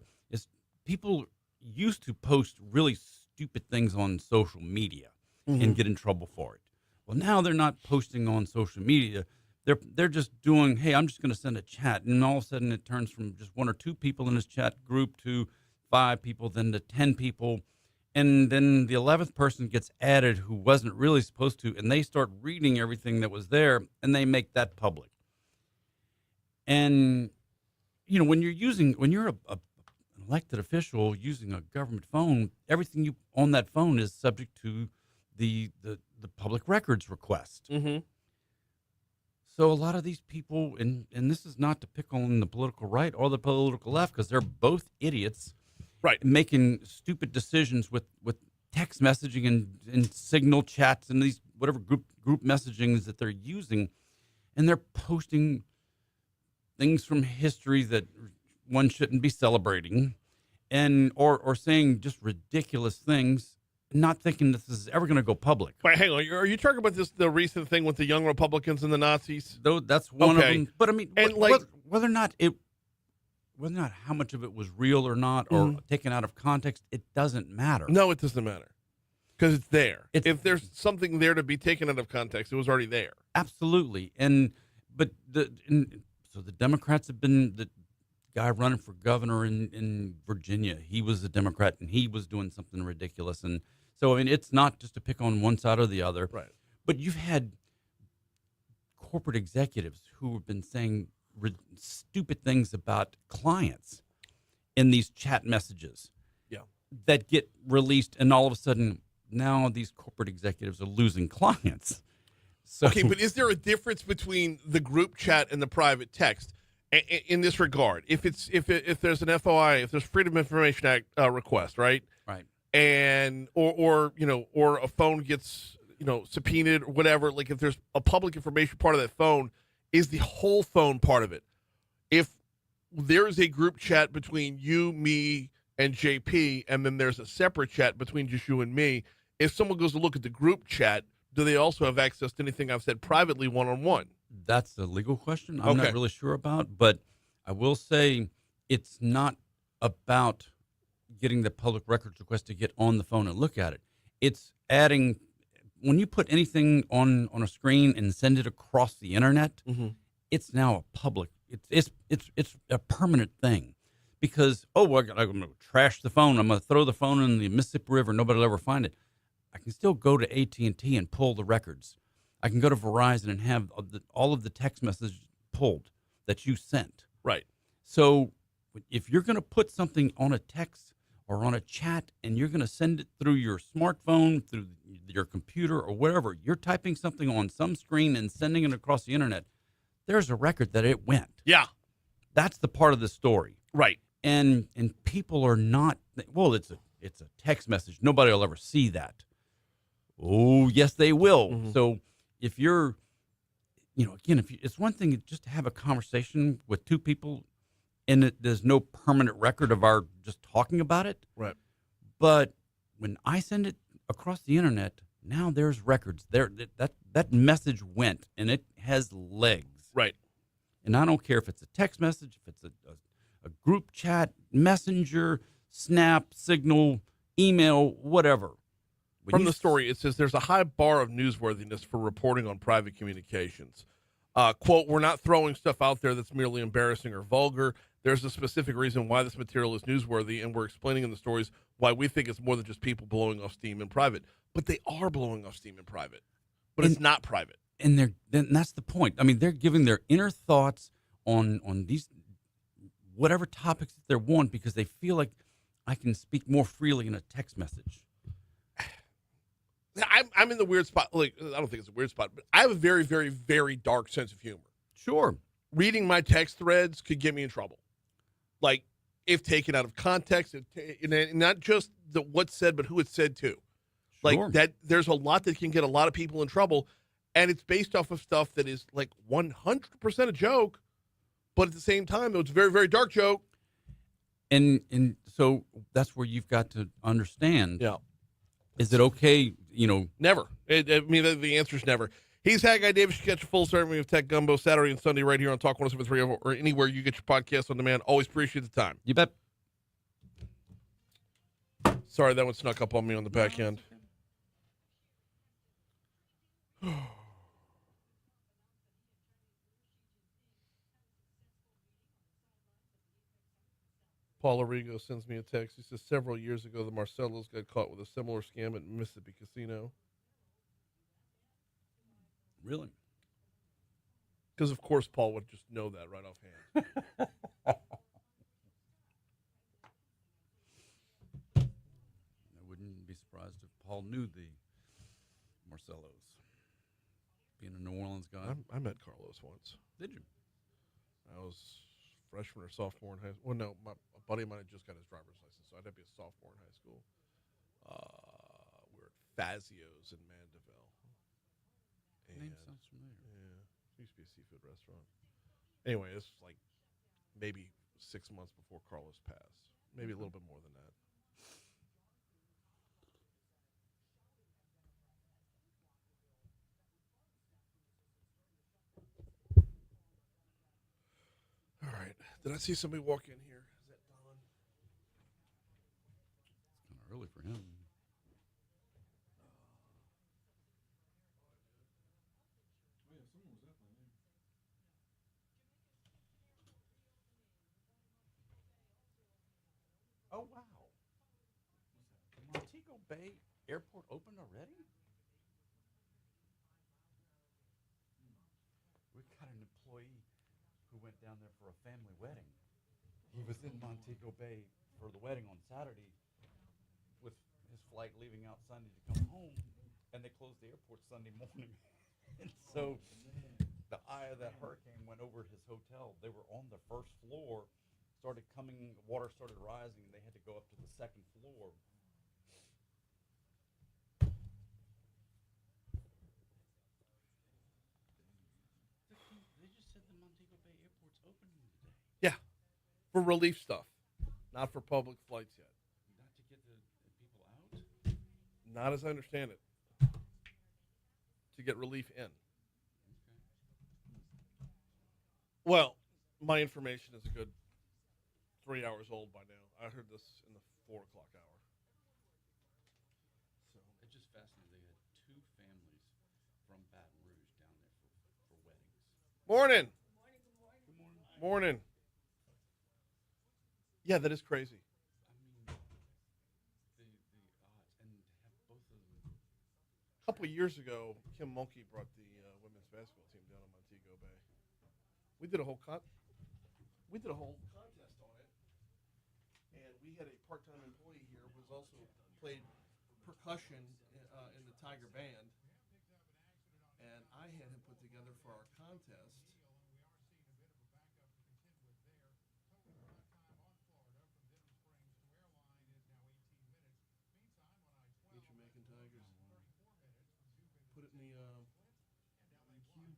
people used to post really stupid things on social media and get in trouble for it. Well, now they're not posting on social media. They're just doing, hey, I'm just going to send a chat, and all of a sudden it turns from just one or two people in this chat group to 5 people, then to 10 people. And then the 11th person gets added who wasn't really supposed to, and they start reading everything that was there, and they make that public. And, you know, when you're an elected official using a government phone, everything you on that phone is subject to the public records request. Mm-hmm. So a lot of these people, and this is not to pick on the political right or the political left, because they're both idiots. Right. Making stupid decisions with text messaging and signal chats and these whatever group messagings that they're using. and they're posting things from history that one shouldn't be celebrating, and or saying just ridiculous things, not thinking that this is ever going to go public. Wait, hang on. Are you talking about the recent thing with the young Republicans and the Nazis? Though that's one of Okay. them. But I mean, And, whether or not how much of it was real or not, or taken out of context, it doesn't matter. No, it doesn't matter because it's there. It's- If there's something there to be taken out of context, it was already there. Absolutely. So the Democrats have been the guy running for governor in Virginia. He was a Democrat, and he was doing something ridiculous. And so, I mean, it's not just to pick on one side or the other. Right. But you've had corporate executives who have been saying stupid things about clients in these chat messages. Yeah. That get released, and all of a sudden, now these corporate executives are losing clients. So, Okay, but is there a difference between the group chat and the private text in this regard? If there's an FOI, if there's Freedom of Information Act request, right? right. And or a phone gets subpoenaed or whatever, like if there's a public information part of that phone, is the whole phone part of it? If there is a group chat between you, me, and JP, and then there's a separate chat between just you and me, if someone goes to look at the group chat, do they also have access to anything I've said privately one-on-one? That's a legal question I'm Okay. not really sure about, but I will say it's not about getting the public records request to get on the phone and look at it. It's adding, when you put anything on a screen and send it across the internet, it's now a public, it's a permanent thing. Because, I'm going to trash the phone, I'm going to throw the phone in the Mississippi River, nobody will ever find it. I can still go to AT&T and pull the records. I can go to Verizon and have all of the text messages pulled that you sent. Right. So if you're going to put something on a text or on a chat and you're going to send it through your smartphone, through your computer or whatever, you're typing something on some screen and sending it across the internet, there's a record that it went. Yeah. That's the part of the story. Right. And people are not, well, it's a text message. Nobody will ever see that. Oh, yes, they will. So if you're, again, it's one thing just to have a conversation with two people and there's no permanent record of our just talking about it. Right. But when I send it across the internet, now there's records there. That message went and it has legs. Right. And I don't care if it's a text message, if it's a group chat, messenger, Snap, Signal, email, whatever. From the story, it says there's a high bar of newsworthiness for reporting on private communications. Quote, we're not throwing stuff out there that's merely embarrassing or vulgar. There's a specific reason why this material is newsworthy, and we're explaining in the stories why we think it's more than just people blowing off steam in private. But they are blowing off steam in private. But it's not private. And that's the point. I mean, they're giving their inner thoughts on these whatever topics that they want because they feel like I can speak more freely in a text message. I'm in the weird spot. Like, I don't think it's a weird spot, but I have a very, very, very dark sense of humor. Sure. Reading my text threads could get me in trouble. Like, if taken out of context, and not just what's said, but who it's said to. Like, Sure. that, there's a lot that can get a lot of people in trouble, and it's based off of stuff that is, like, 100% a joke, but at the same time, it's a very, very dark joke. And so that's where you've got to understand. Yeah. Is it okay, Never. I mean, the answer is never. He's Haggai Davis. You catch a full serving of Tech Gumbo Saturday and Sunday right here on Talk 107.3 or anywhere you get your podcast on demand. Always appreciate the time. You bet. Sorry, that one snuck up on me on the back end. Paul Arrigo sends me a text. He says, several years ago, the Marcellos got caught with a similar scam at Mississippi Casino. Really? Because, of course, Paul would just know that right offhand. I wouldn't be surprised if Paul knew the Marcellos. Being a New Orleans guy. I met Carlos once. Did you? I was freshman or sophomore in high school. Well, no, a buddy of mine had just got his driver's license, so I'd have to be a sophomore in high school. We were at Fazio's in Mandeville. Name sounds familiar. Yeah. Used to be a seafood restaurant. Anyway, it's like maybe 6 months before Carlos passed. Maybe a little bit more than that. All right. Did I see somebody walk in here? Is that Don? It's kind of early for him. Oh, wow. The Montego Bay Airport opened already? We got an employee who went down there for a family wedding. He was in Montego Bay for the wedding on Saturday with his flight leaving out Sunday to come home, and they closed the airport Sunday morning. And so the eye of that hurricane went over his hotel. They were on the first floor, water started rising, and they had to go up to the second floor. They just said the Montego Bay Airport's opening today. Yeah. For relief stuff. Not for public flights yet. Not to get the people out? Not as I understand it. To get relief in. Well, my information is a good 3 hours old by now. I heard this in the 4 o'clock hour. So it's just fascinating. They had two families from Baton Rouge down there for weddings. Morning. Good morning. Morning. Yeah, that is crazy. I mean, the odds, and to have both of them. A couple of years ago, Kim Mulkey brought the women's basketball team down on Montego Bay. We did a whole contest on it, and we had a part-time employee here who was also played percussion in the Tiger Band, and I had him put together for our contest. Jamaican Tigers. Put it in the queue. Nice.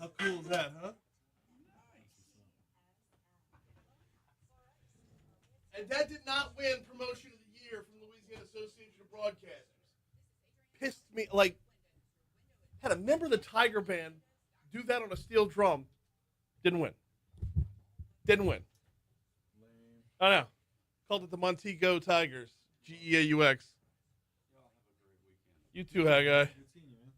How cool is that, huh? And that did not win Promotion of the Year from the Louisiana Association of Broadcasters. Pissed me, like, had a member of the Tiger Band do that on a steel drum. Didn't win. Lame. I know. Called it the Montego Tigers. Geaux. Y'all have a great weekend. You too, Haggai. Good seeing you, man.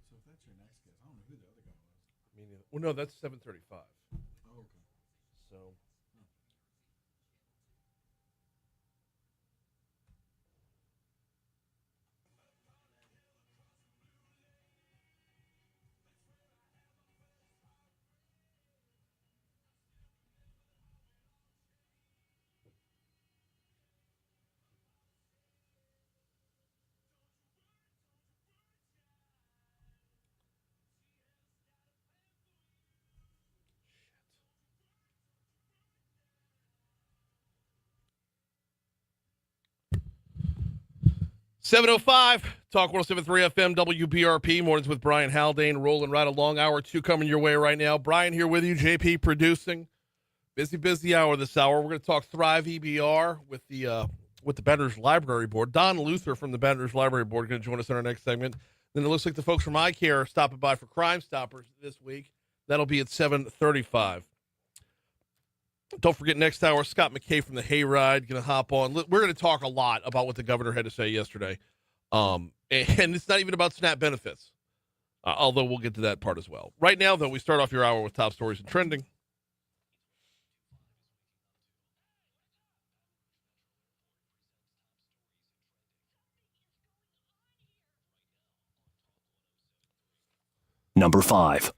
So if that's your next guess, I don't know who the other guy was. Me neither. Well, no, that's 7:35. Oh, okay. So. .705, Talk 107.3 FM, WBRP, Mornings with Brian Haldane, rolling right along. Hour 2 coming your way right now. Brian here with you, JP producing. Busy hour this hour. We're going to talk Thrive EBR with the Baton Rouge Library Board. Don Luther from the Baton Rouge Library Board going to join us in our next segment. Then it looks like the folks from iCare are stopping by for Crimestoppers this week. That'll be at 7:35. Don't forget, next hour, Scott McKay from the Hayride going to hop on. We're going to talk a lot about what the governor had to say yesterday. And it's not even about SNAP benefits, although we'll get to that part as well. Right now, though, we start off your hour with top stories and trending. Number 5.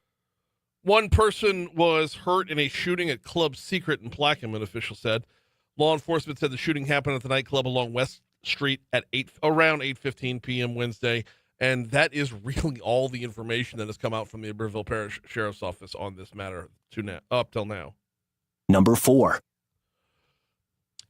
One person was hurt in a shooting at Club Secret in Plaquemine, officials said. Law enforcement said the shooting happened at the nightclub along West Street at around 8:15 p.m. Wednesday, and that is really all the information that has come out from the Iberville Parish Sheriff's Office on this matter up till now. Number 4.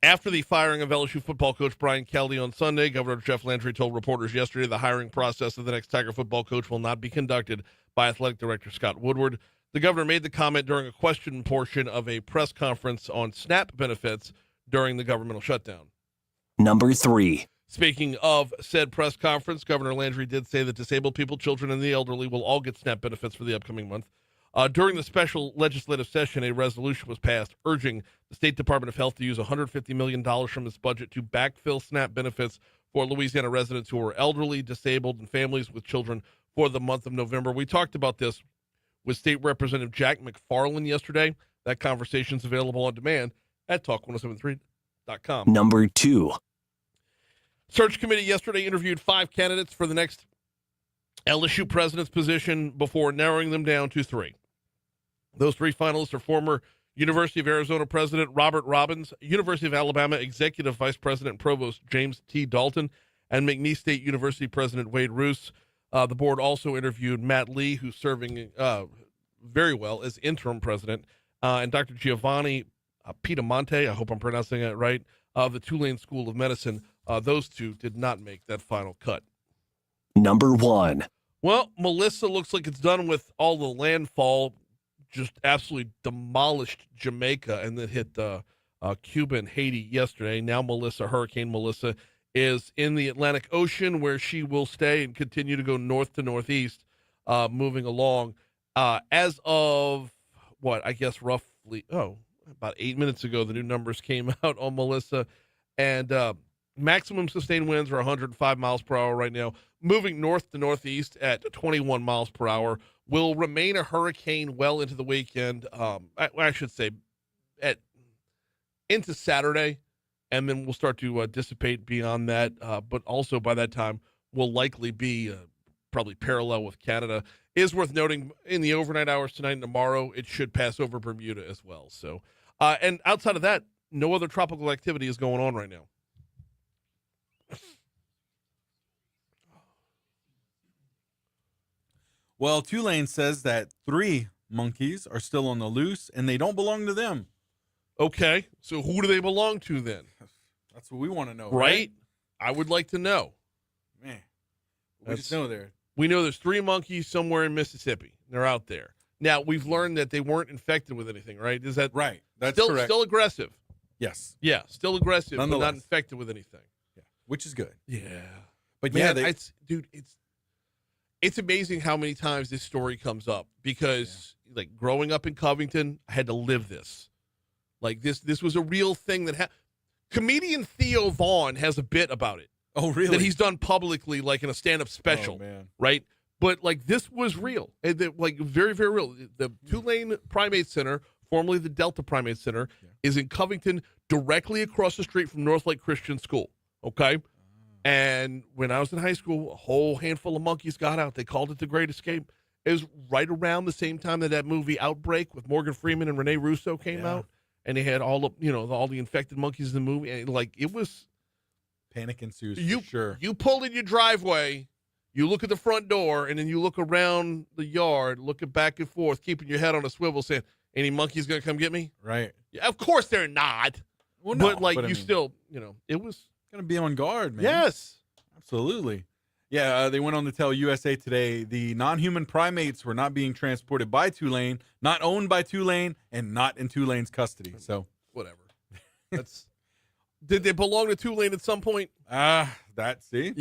After the firing of LSU football coach Brian Kelly on Sunday, Governor Jeff Landry told reporters yesterday the hiring process of the next Tiger football coach will not be conducted by athletic director Scott Woodward. The governor made the comment during a question portion of a press conference on SNAP benefits during the governmental shutdown. Number 3. Speaking of said press conference, Governor Landry did say that disabled people, children, and the elderly will all get SNAP benefits for the upcoming month. During the special legislative session, a resolution was passed urging the State Department of Health to use $150 million from its budget to backfill SNAP benefits for Louisiana residents who are elderly, disabled, and families with children for the month of November. We talked about this with State Representative Jack McFarland yesterday. That conversation is available on demand at talk1073.com. Number 2. Search committee yesterday interviewed 5 candidates for the next LSU president's position before narrowing them down to 3. Those 3 finalists are former University of Arizona President Robert Robbins, University of Alabama Executive Vice President and Provost James T. Dalton, and McNeese State University President Wade Roos. The board also interviewed Matt Lee, who's serving very well as interim president, and Dr. Giovanni Piedamonte, I hope I'm pronouncing that right, of the Tulane School of Medicine. Those 2 did not make that final cut. Number 1. Well, Melissa looks like it's done with all the landfall, just absolutely demolished Jamaica and then hit Cuba and Haiti yesterday. Now Hurricane Melissa, is in the Atlantic Ocean, where she will stay and continue to go north to northeast, moving along. As of, roughly, about 8 minutes ago, the new numbers came out on Melissa, and maximum sustained winds are 105 miles per hour right now, moving north to northeast at 21 miles per hour, will remain a hurricane well into the weekend, I should say into Saturday, and then we'll start to dissipate beyond that, but also by that time will likely be probably parallel with Canada. It is worth noting, in the overnight hours tonight and tomorrow, it should pass over Bermuda as well. So, and outside of that, no other tropical activity is going on right now. Well, Tulane says that 3 monkeys are still on the loose, and they don't belong to them. Okay, so who do they belong to then? That's what we want to know, Right? I would like to know. Man, we just know there. We know there's 3 monkeys somewhere in Mississippi. They're out there. Now, we've learned that they weren't infected with anything, right? Is that right? That's still correct. Still aggressive. Yes. Yeah, still aggressive, but Nonetheless. not infected with anything. Yeah, which is good. Yeah. But Man, yeah, it's amazing how many times this story comes up, because like growing up in Covington, I had to live this. Like this was a real thing that comedian Theo Vaughn has a bit about it. Oh, really? That he's done publicly, like in a stand-up special, man. right? But like this was real, and like very, very real. The Tulane Primate Center, formerly the Delta Primate Center, is in Covington, directly across the street from North Lake Christian School. Okay, and when I was in high school, a whole handful of monkeys got out. They called it the Great Escape. It was right around the same time that movie Outbreak with Morgan Freeman and Rene Russo came out, and they had all the infected monkeys in the movie, and like it was. Panic ensues, for sure. You pull in your driveway, you look at the front door, and then you look around the yard, looking back and forth, keeping your head on a swivel, saying, any monkeys going to come get me? Right. Yeah, of course they're not. Well, no, but, I mean, still, it was. Going to be on guard, man. Yes. Absolutely. Yeah, they went on to tell USA Today the non-human primates were not being transported by Tulane, not owned by Tulane, and not in Tulane's custody. So whatever. Did they belong to Tulane at some point? That's what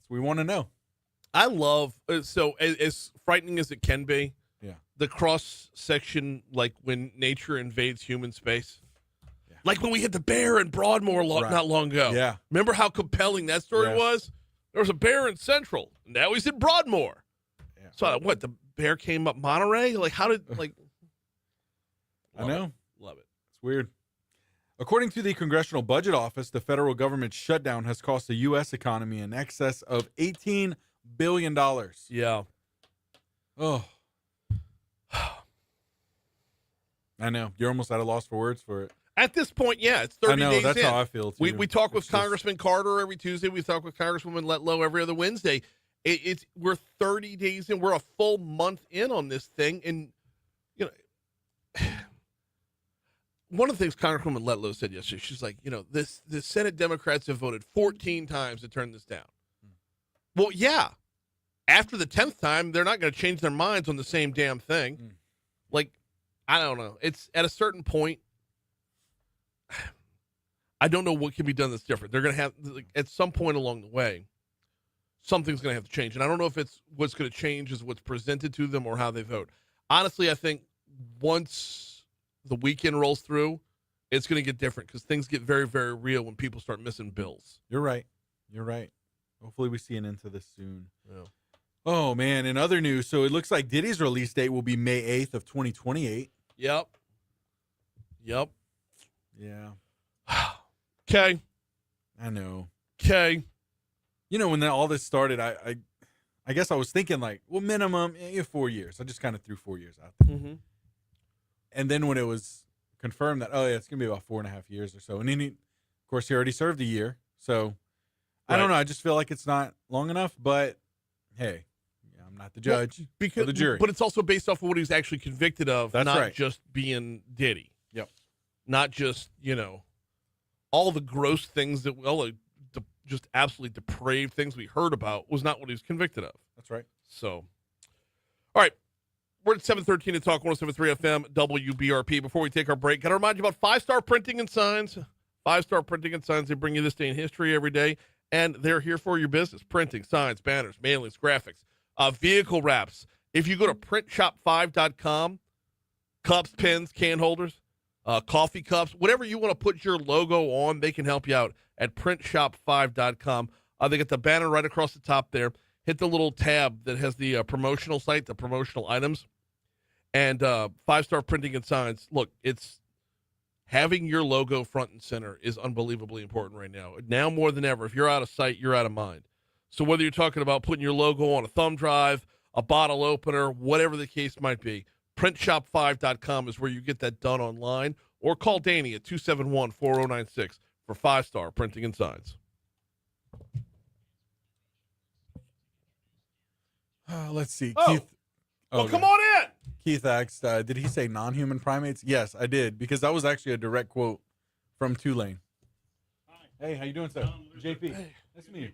we want to know. I love, so as frightening as it can be, the cross section, like when nature invades human space. Yeah. Like when we hit the bear in Broadmoor not long ago. Yeah. Remember how compelling that story was? There was a bear in Central. Now he's in Broadmoor. Yeah. So the bear came up Monterey? Like how did, I know. Love it. It's weird. According to the Congressional Budget Office, the federal government shutdown has cost the U.S. economy in excess of $18 billion. Yeah. Oh. I know. You're almost at a loss for words for it. At this point, yeah, it's 30 I know. days That's in. how I feel, too. We talk with It's just- Congressman Carter every Tuesday. We talk with Congresswoman Letlow every other Wednesday. We're 30 days in. We're a full month in on this thing. And, you know, one of the things Congresswoman Letlow said yesterday, she's like, the Senate Democrats have voted 14 times to turn this down. Well, yeah. After the 10th time, they're not going to change their minds on the same damn thing. Like, I don't know. It's at a certain point, I don't know what can be done that's different. They're going to have, at some point along the way, something's going to have to change. And I don't know if it's what's going to change is what's presented to them or how they vote. Honestly, I think once the weekend rolls through, it's going to get different because things get very, very real when people start missing bills. You're right. Hopefully we see an end to this soon. Yeah. Oh, man. In other news, so it looks like Diddy's release date will be May 8th of 2028. Yep. Yeah. Okay. I know. Okay. When all this started, I guess I was thinking like, well, minimum 4 years. I just kind of threw 4 years out there. Mm-hmm. And then when it was confirmed that, oh, yeah, it's going to be about 4.5 years or so. And then, of course, he already served a year. So I don't know. I just feel like it's not long enough. But, hey, I'm not the judge or the jury. But it's also based off of what he was actually convicted of, That's not right. just being Diddy. Yep. Not just, all the gross things that, just absolutely depraved things we heard about was not what he was convicted of. That's right. So, all right. We're at 713 to talk 107.3 FM WBRP. Before we take our break, got to remind you about 5-Star Printing and Signs. 5-Star Printing and Signs, they bring you this day in history every day, and they're here for your business. Printing, signs, banners, mailings, graphics, vehicle wraps. If you go to printshop5.com, cups, pens, can holders, coffee cups, whatever you want to put your logo on, they can help you out at printshop5.com. They got the banner right across the top there. Hit the little tab that has the promotional site, the promotional items, and 5-Star Printing and Signs. Look, it's having your logo front and center is unbelievably important right now. Now more than ever, if you're out of sight, you're out of mind. So whether you're talking about putting your logo on a thumb drive, a bottle opener, whatever the case might be, printshop5.com is where you get that done online, or call Danny at 271-4096 for 5-Star Printing and Signs. Let's see. Oh. Keith. Well, come yeah. on in. Keith asked, did he say non-human primates? Yes, I did, because that was actually a direct quote from Tulane. Hi. Hey, how you doing, sir? JP. Hey. Nice to meet you.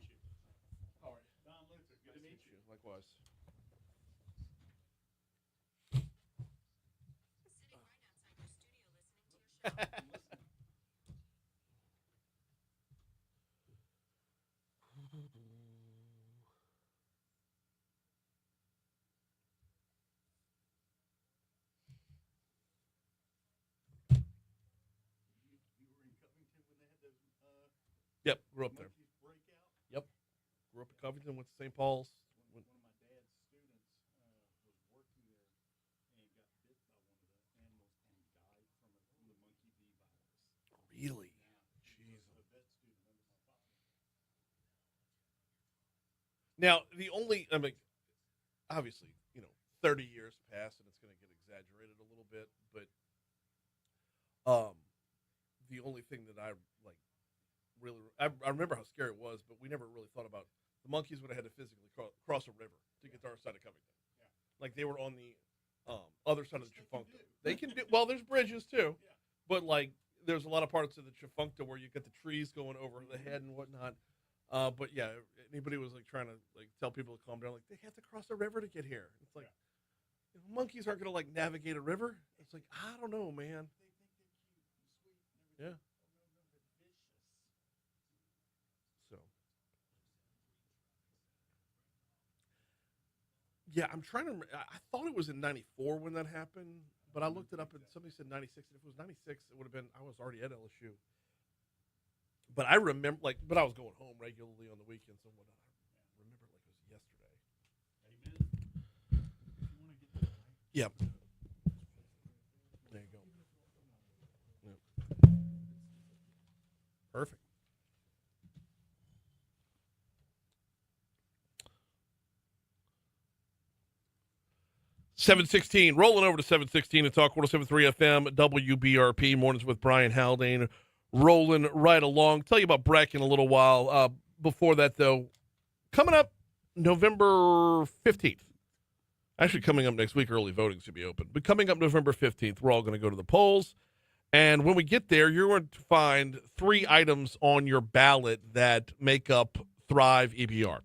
How are you? Don Luther, good to meet you. Likewise. Yep, grew up there. Yep, grew up in Covington, went to St. Paul's. One of my dad's students was working there and got bit by one of the animals and died from the monkey bee virus. Really? He was a vet student under my father. Now, obviously, 30 years pass and it's going to get exaggerated a little bit, but the only thing that I remember how scary it was, but we never really thought about the monkeys would have had to physically cross a river to get to our side of Covington. Yeah. Like they were on the other side of the Chifuncta. They can do, well, there's bridges too, Yeah. but like there's a lot of parts of the Chifuncta where you get the trees going over the head and whatnot. But yeah, anybody was like trying to like tell people to calm down, like they have to cross a river to get here. It's like monkeys aren't gonna like navigate a river. It's like I don't know, man. Yeah. So. Yeah, I'm trying to remember. I thought it was in '94 when that happened, but I looked it up and somebody said '96. If it was '96, it would have been I was already at LSU. But I remember, but I was going home regularly on the weekends and whatnot. I remember like it was yesterday. Amen. If you want to get this right. Yep. There you go. Yep. Perfect. 716, rolling over to 716 and talk 107.3 FM, WBRP, mornings with Brian Haldane, rolling right along. Tell you about Breck in a little while. Before that, though, coming up November 15th. Actually, coming up next week, early voting should be open. But coming up November 15th, we're all going to go to the polls. And when we get there, you're going to find 3 items on your ballot that make up Thrive EBR.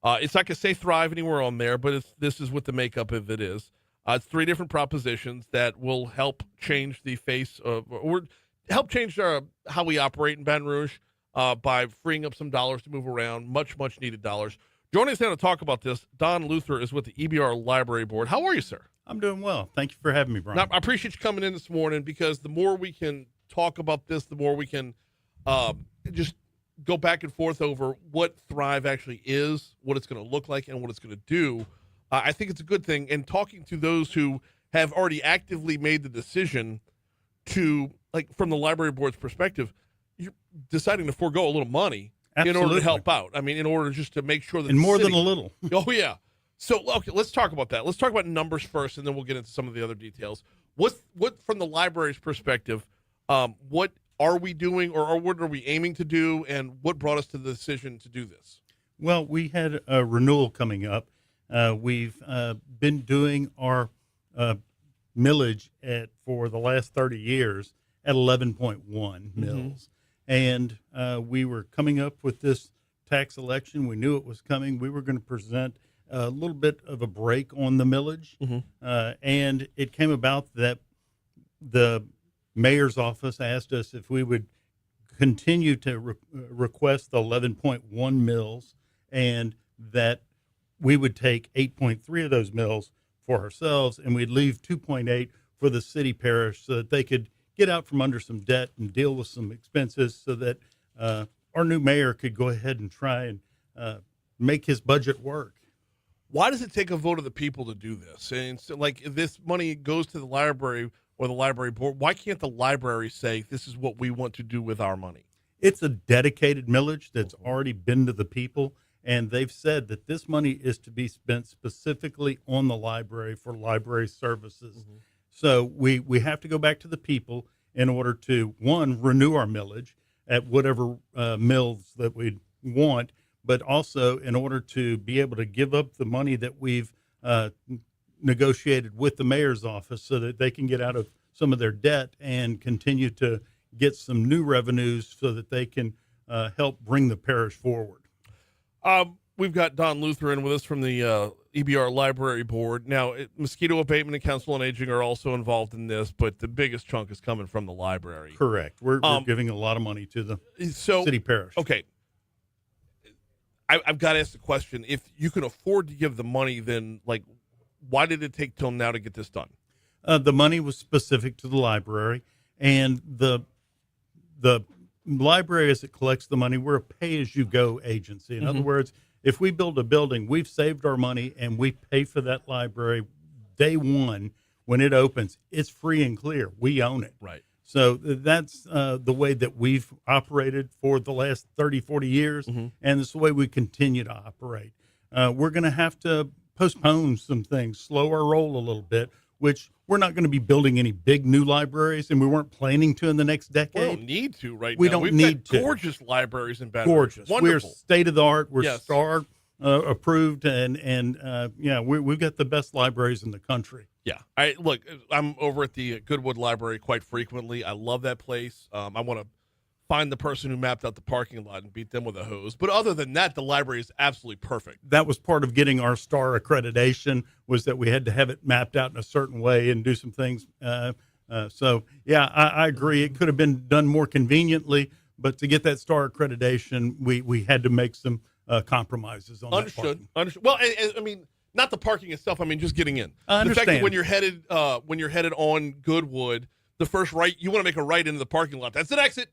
It's not going to say Thrive anywhere on there, but this is what the makeup of it is. It's 3 different propositions that will help change the face of, or help change how we operate in Baton Rouge by freeing up some dollars to move around, much needed dollars. Joining us now to talk about this, Don Luther is with the EBR Library Board. How are you, sir? I'm doing well. Thank you for having me, Brian. Now, I appreciate you coming in this morning, because the more we can talk about this, the more we can just go back and forth over what Thrive actually is, what it's going to look like, and what it's going to do. I think it's a good thing. And talking to those who have already actively made the decision to, like, from the library board's perspective, you're deciding to forego a little money in order to help out. I mean, in order just to make sure that and more than a little. Oh, yeah. So, okay, let's talk about that. Let's talk about numbers first, and then we'll get into some of the other details. What from the library's perspective, what are we doing, or what are we aiming to do, and what brought us to the decision to do this? Well, we had a renewal coming up. We've been doing our millage for the last 30 years at 11.1 mills. And we were coming up with this tax election. We knew it was coming. We were going to present a little bit of a break on the millage. And it came about that the mayor's office asked us if we would continue to request the 11.1 mills, and that we would take 8.3 of those mills for ourselves, and we'd leave 2.8 for the city parish, so that they could get out from under some debt and deal with some expenses, so that our new mayor could go ahead and try and make his budget work. Why does it take a vote of the people to do this? And so, like, if this money goes to the library or the library board, why can't the library say, this is what we want to do with our money? It's a dedicated millage that's already been to the people, and they've said that this money is to be spent specifically on the library for library services. So we have to go back to the people in order to, one, renew our millage at whatever mills that we want, but also in order to be able to give up the money that we've negotiated with the mayor's office, so that they can get out of some of their debt and continue to get some new revenues, so that they can help bring the parish forward. We've got Don Luther in with us from the EBR Library Board. Now, mosquito abatement and council on aging are also involved in this, but the biggest chunk is coming from the library. Correct. We're giving a lot of money to the city parish. Okay. I've got to ask the question. If you can afford to give the money, then, like, why did it take till now to get this done? The money was specific to the library, and the library, as it collects the money, we're a pay-as-you-go agency. In other words, if we build a building, we've saved our money, and we pay for that library day one when it opens. It's free and clear. We own it. Right. So that's the way that we've operated for the last 30, 40 years, and it's the way we continue to operate. We're going to have to postpone some things, slow our roll a little bit, which we're not going to be building any big new libraries, and we weren't planning to in the next decade. We don't need to right we now. Don't We've need got to. Gorgeous libraries in Baton Rouge. Gorgeous. Wonderful. We're state of the art. We're Yes. STAR approved, and we've got the best libraries in the country. Yeah. I'm over at the Goodwood Library quite frequently. I love that place. I want to find the person who mapped out the parking lot and beat them with a hose. But other than that, the library is absolutely perfect. That was part of getting our STAR accreditation, was that we had to have it mapped out in a certain way and do some things. I agree. It could have been done more conveniently, but to get that STAR accreditation, we had to make some compromises on that parking. Understood. Well, I mean, not the parking itself. I mean, just getting in. I understand. The fact that when you're headed on Goodwood, the first right, you want to make a right into the parking lot. That's an exit.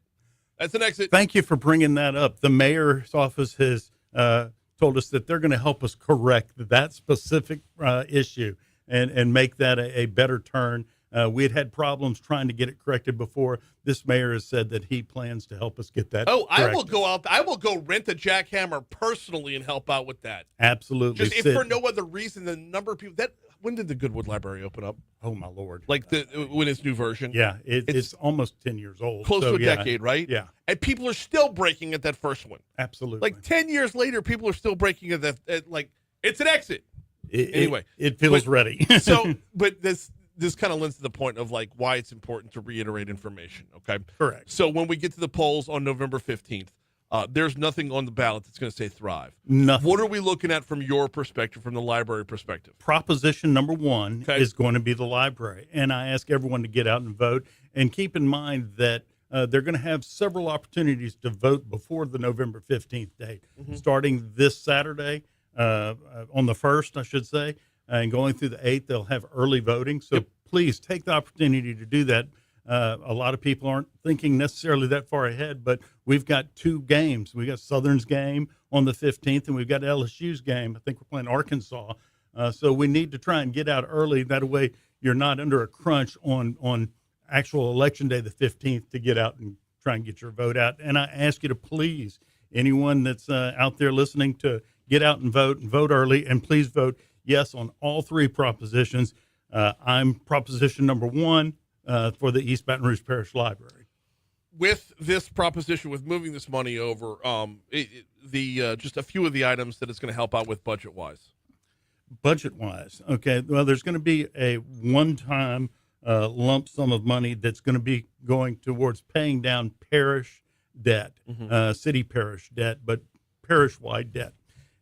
Thank you for bringing that up. The mayor's office has told us that they're going to help us correct that specific issue and make that a better turn. We had problems trying to get it corrected before. This mayor has said that he plans to help us get that corrected. I will go out. I will go rent a jackhammer personally and help out with that. Absolutely. Just if for no other reason than the number of people. when did the Goodwood Library open up? Oh my Lord! Like when its new version? Yeah, it's almost 10 years old. Close so, to a decade, right? Yeah, and people are still breaking at that first one. absolutely. Like 10 years later, people are still breaking at that. Like it's an exit. Anyway, it feels ready. So, but this kind of lends to the point of like why it's important to reiterate information. Okay, Correct. So when we get to the polls on November 15th, there's nothing on the ballot that's going to say Thrive. Nothing. What are we looking at from your perspective, from the library perspective? Proposition number one Okay. is going to be the library. And I ask everyone to get out and vote. And keep in mind that they're going to have several opportunities to vote before the November 15th date, starting this Saturday, on the 1st, I should say, and going through the 8th, they'll have early voting. So please take the opportunity to do that. A lot of people aren't thinking necessarily that far ahead, but we've got 2 games. We got Southern's game on the 15th, and we've got LSU's game. I think we're playing Arkansas. So we need to try and get out early. That way you're not under a crunch on actual election day, the 15th, to get out and try and get your vote out. And I ask you to please, anyone that's out there listening, to get out and vote early, and please vote yes on all 3 propositions. I'm proposition number 1. For the East Baton Rouge Parish Library. With this proposition, with moving this money over, just a few of the items that it's going to help out with budget-wise. Budget-wise, okay. Well, there's going to be a one-time lump sum of money that's going to be going towards paying down parish debt, city parish debt, but parish-wide debt.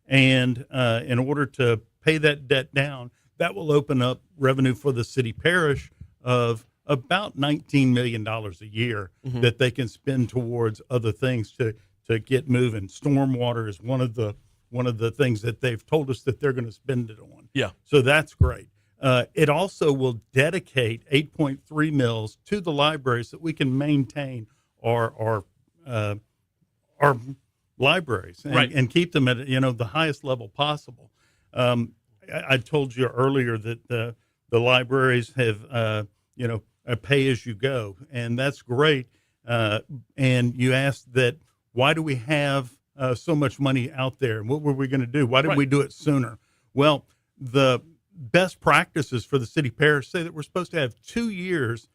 And in order to pay that debt down, that will open up revenue for the city parish of about $19 million a year that they can spend towards other things to get moving. Stormwater is one of the things that they've told us that they're going to spend it on. Yeah. So that's great. It also will dedicate 8.3 mils to the library so that we can maintain our libraries and keep them at the highest level possible. I told you earlier that the libraries have a pay as you go, and that's great. And you asked that, why do we have so much money out there? And what were we going to do? Why didn't we do it sooner? Well, the best practices for the city parish say that we're supposed to have 2 years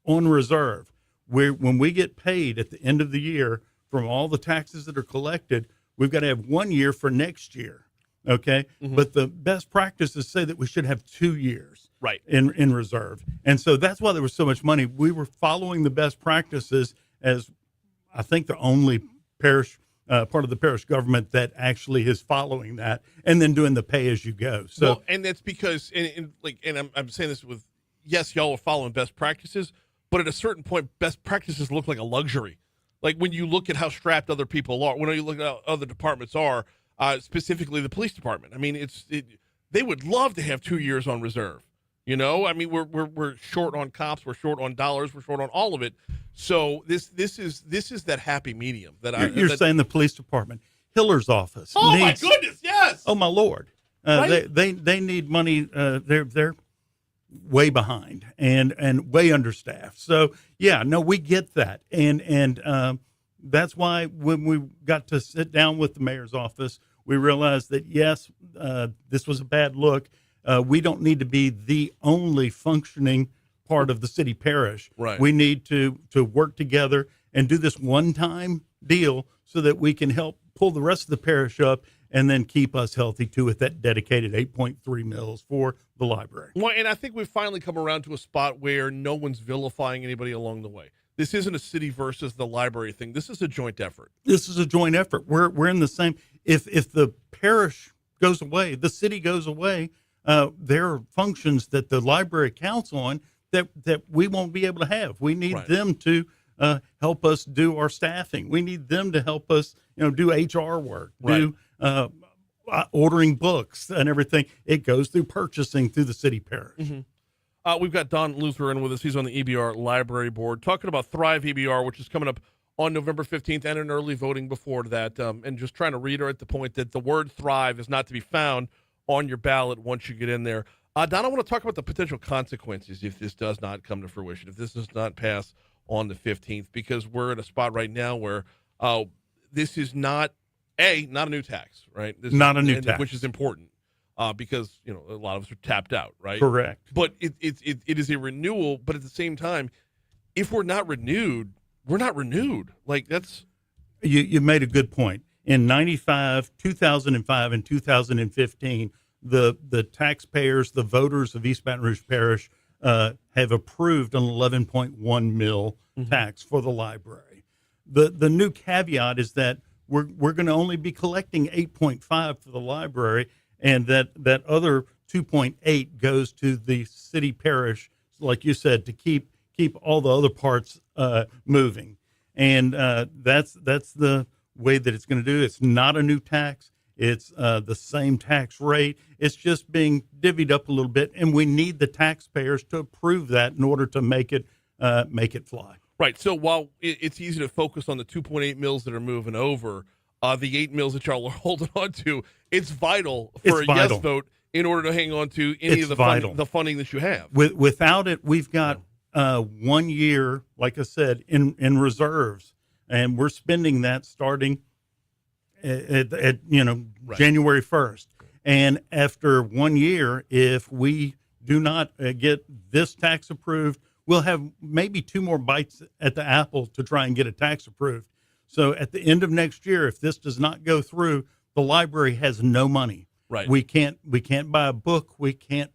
on reserve, where when we get paid at the end of the year from all the taxes that are collected, we've got to have 1 year for next year. Okay. But the best practices say that we should have 2 years in reserve. And so that's why there was so much money. We were following the best practices as, I think, the only parish, part of the parish government that actually is following that and then doing the pay as you go. So, well, and that's because, and I'm saying this with, yes, y'all are following best practices, but at a certain point, best practices look like a luxury. Like when you look at how strapped other people are, when you look at how other departments are, specifically the police department. I mean, they would love to have 2 years on reserve. I mean, we're short on cops, we're short on dollars, we're short on all of it. So this is that happy medium that you're saying the police department, Hiller's office. Oh my goodness, yes. Oh my Lord, they need money. They're way behind and way understaffed. So yeah, no, we get that, and that's why when we got to sit down with the mayor's office, we realized that yes, this was a bad look. We don't need to be the only functioning part of the city parish. Right. We need to work together and do this one-time deal so that we can help pull the rest of the parish up and then keep us healthy too with that dedicated 8.3 mils for the library. Well, and I think we've finally come around to a spot where no one's vilifying anybody along the way. This isn't a city versus the library thing. This is a joint effort. This is a joint effort. We're in the same. If the parish goes away, the city goes away, there are functions that the library counts on that we won't be able to have. We need them to help us do our staffing. We need them to help us, do HR work, do ordering books and everything. It goes through purchasing through the city parish. We've got Don Lutheran with us. He's on the EBR Library Board, talking about Thrive EBR, which is coming up on November 15th, and an early voting before that. And just trying to reiterate the point that the word Thrive is not to be found on your ballot once you get in there. Don, I want to talk about the potential consequences if this does not come to fruition, if this does not pass on the 15th, because we're in a spot right now where this is not a new tax, right? Not a new tax. Which is important. because a lot of us are tapped out, right? Correct. But it is a renewal. But at the same time, if we're not renewed, we're not renewed. Like that's You made a good point. In 95, 2005, and 2015, the taxpayers, the voters of East Baton Rouge Parish have approved an 11.1 mil tax for the library. The new caveat is that we're going to only be collecting 8.5 for the library, and that other 2.8 goes to the city parish, like you said, to keep all the other parts moving. And that's the way that it's going to do. It's not a new tax. It's the same tax rate. It's just being divvied up a little bit, and we need the taxpayers to approve that in order to make it fly. right. So while it's easy to focus on the 2.8 mils that are moving over, the 8 mils that y'all are holding on to, it's vital for yes vote in order to hang on to any of the funding that you have. Without it, we've got 1 year, like I said, in reserves, and we're spending that starting at January 1st. And after 1 year, if we do not get this tax approved, we'll have maybe 2 more bites at the apple to try and get a tax approved. So at the end of next year, if this does not go through, the library has no money. Right. We can't buy a book. We can't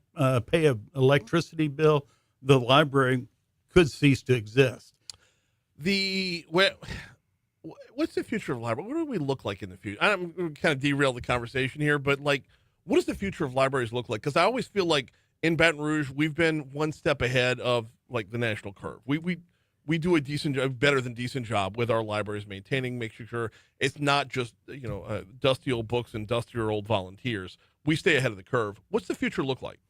pay an electricity bill. The library could cease to exist. What's the future of library? What do we look like in the future? I'm going to kind of derail the conversation here, but like, what does the future of libraries look like? Because I always feel like in Baton Rouge, we've been one step ahead of like the national curve. We do a better than decent job with our libraries, making sure it's not just dusty old books and dusty old volunteers. We stay ahead of the curve. What's the future look like?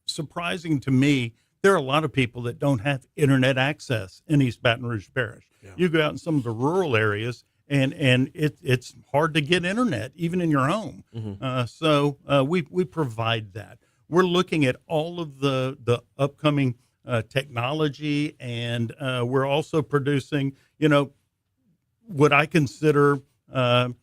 Surprising to me, there are a lot of people that don't have internet access in East Baton Rouge Parish. Yeah. You go out in some of the rural areas, and it's hard to get internet even in your home. Mm-hmm. So we provide that. We're looking at all of the upcoming technology, and we're also producing what I consider from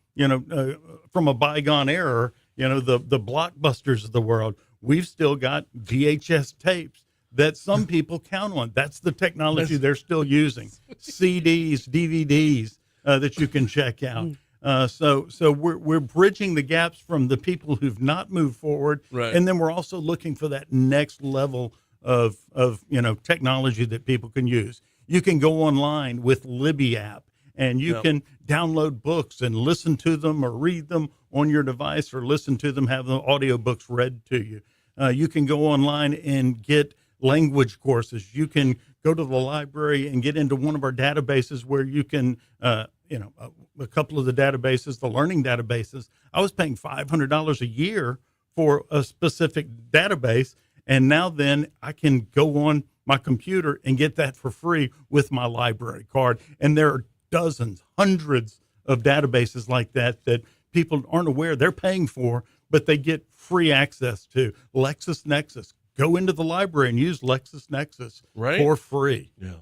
a bygone era, the blockbusters of the world. We've still got VHS tapes that some people count on. That's the technology they're still using. CDs, DVDs that you can check out. So we're bridging the gaps from the people who've not moved forward, right. And then we're also looking for that next level of technology that people can use. You can go online with Libby app, and you can download books and listen to them or read them on your device, or listen to them, have the audiobooks read to you. You can go online and get language courses. You can go to the library and get into one of our databases where you can, a couple of the databases, the learning databases. I was paying $500 a year for a specific database, and now then I can go on my computer and get that for free with my library card. And there are dozens, hundreds of databases like that people aren't aware they're paying for, but they get free access to. LexisNexis. Go into the library and use LexisNexis for free. Yeah.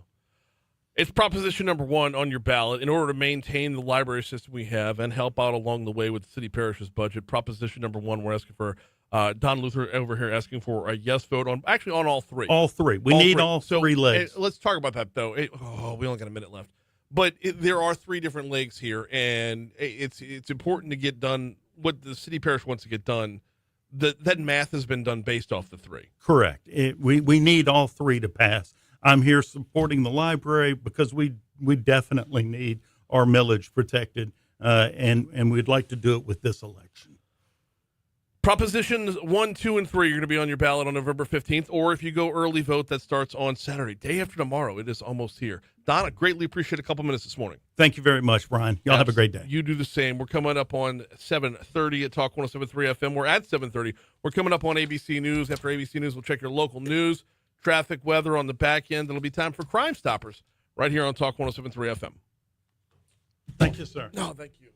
It's proposition number 1 on your ballot. In order to maintain the library system we have and help out along the way with the city parish's budget, proposition number 1, we're asking for Don Luther over here asking for a yes vote on all 3. All 3. We need all 3 legs. Let's talk about that, though. We only got a minute left. But there are 3 different legs here, and it's important to get done what the city parish wants to get done. That math has been done based off the 3. Correct. We need all 3 to pass. I'm here supporting the library because we definitely need our millage protected, and we'd like to do it with this election. Propositions 1, 2, and 3 are going to be on your ballot on November 15th, or if you go early vote, that starts on Saturday, day after tomorrow. It is almost here. Don, I greatly appreciate a couple minutes this morning. Thank you very much, Brian. Y'all have a great day. You do the same. We're coming up on 7:30 at Talk 107.3 FM. We're at 7:30. We're coming up on ABC News. After ABC News, we'll check your local news, traffic, weather on the back end. It'll be time for Crimestoppers right here on Talk 107.3 FM. Thank you, sir. No, thank you.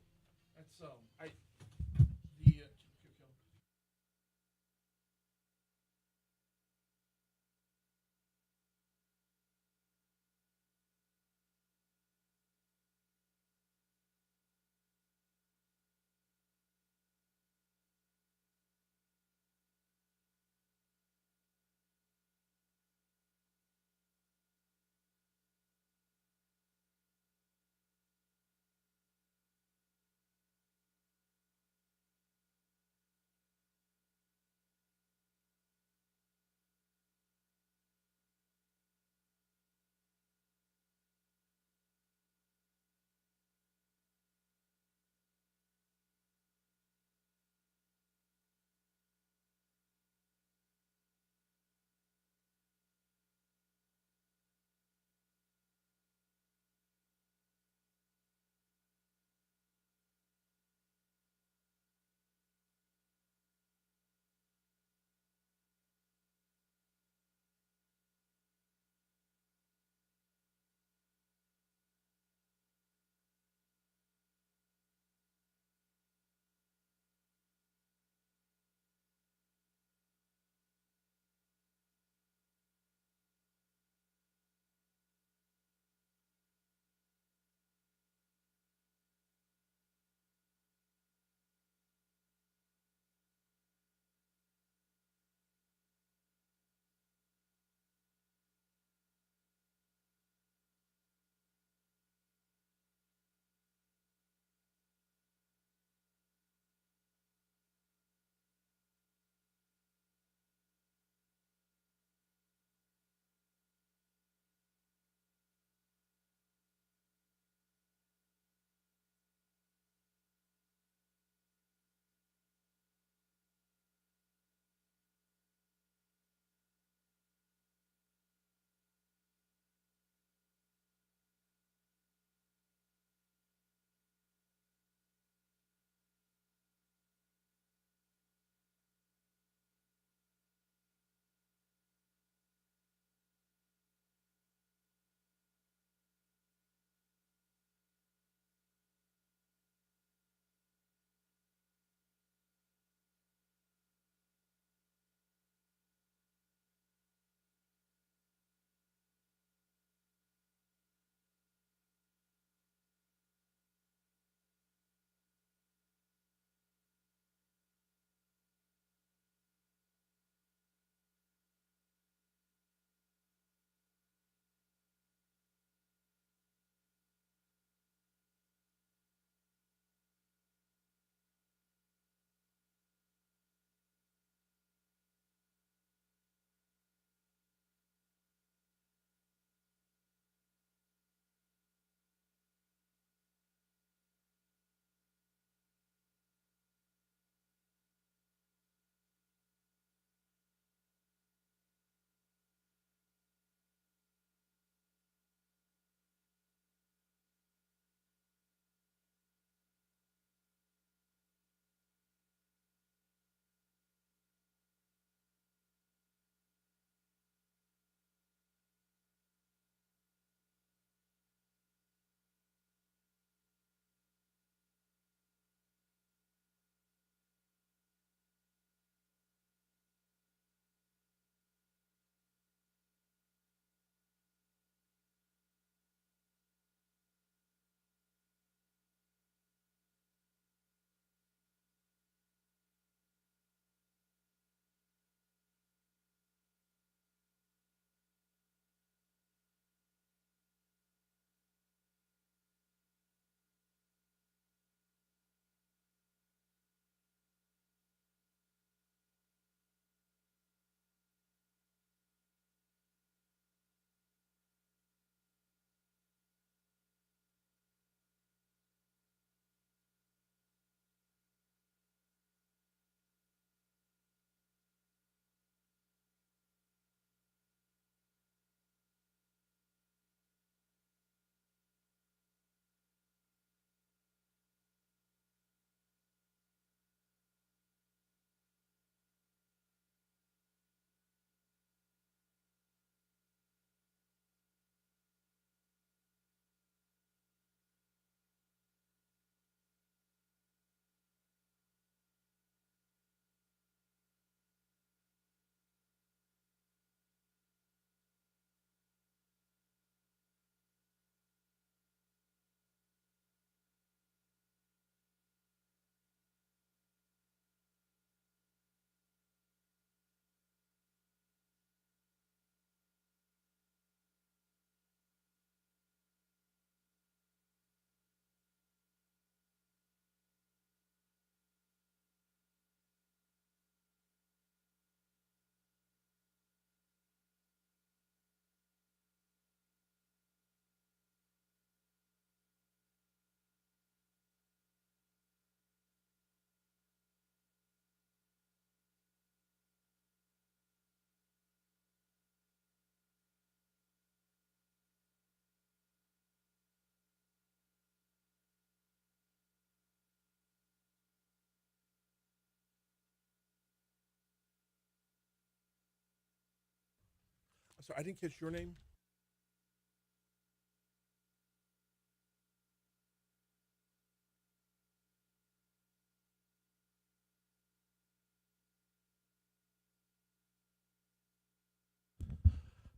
sorry, I didn't catch your name.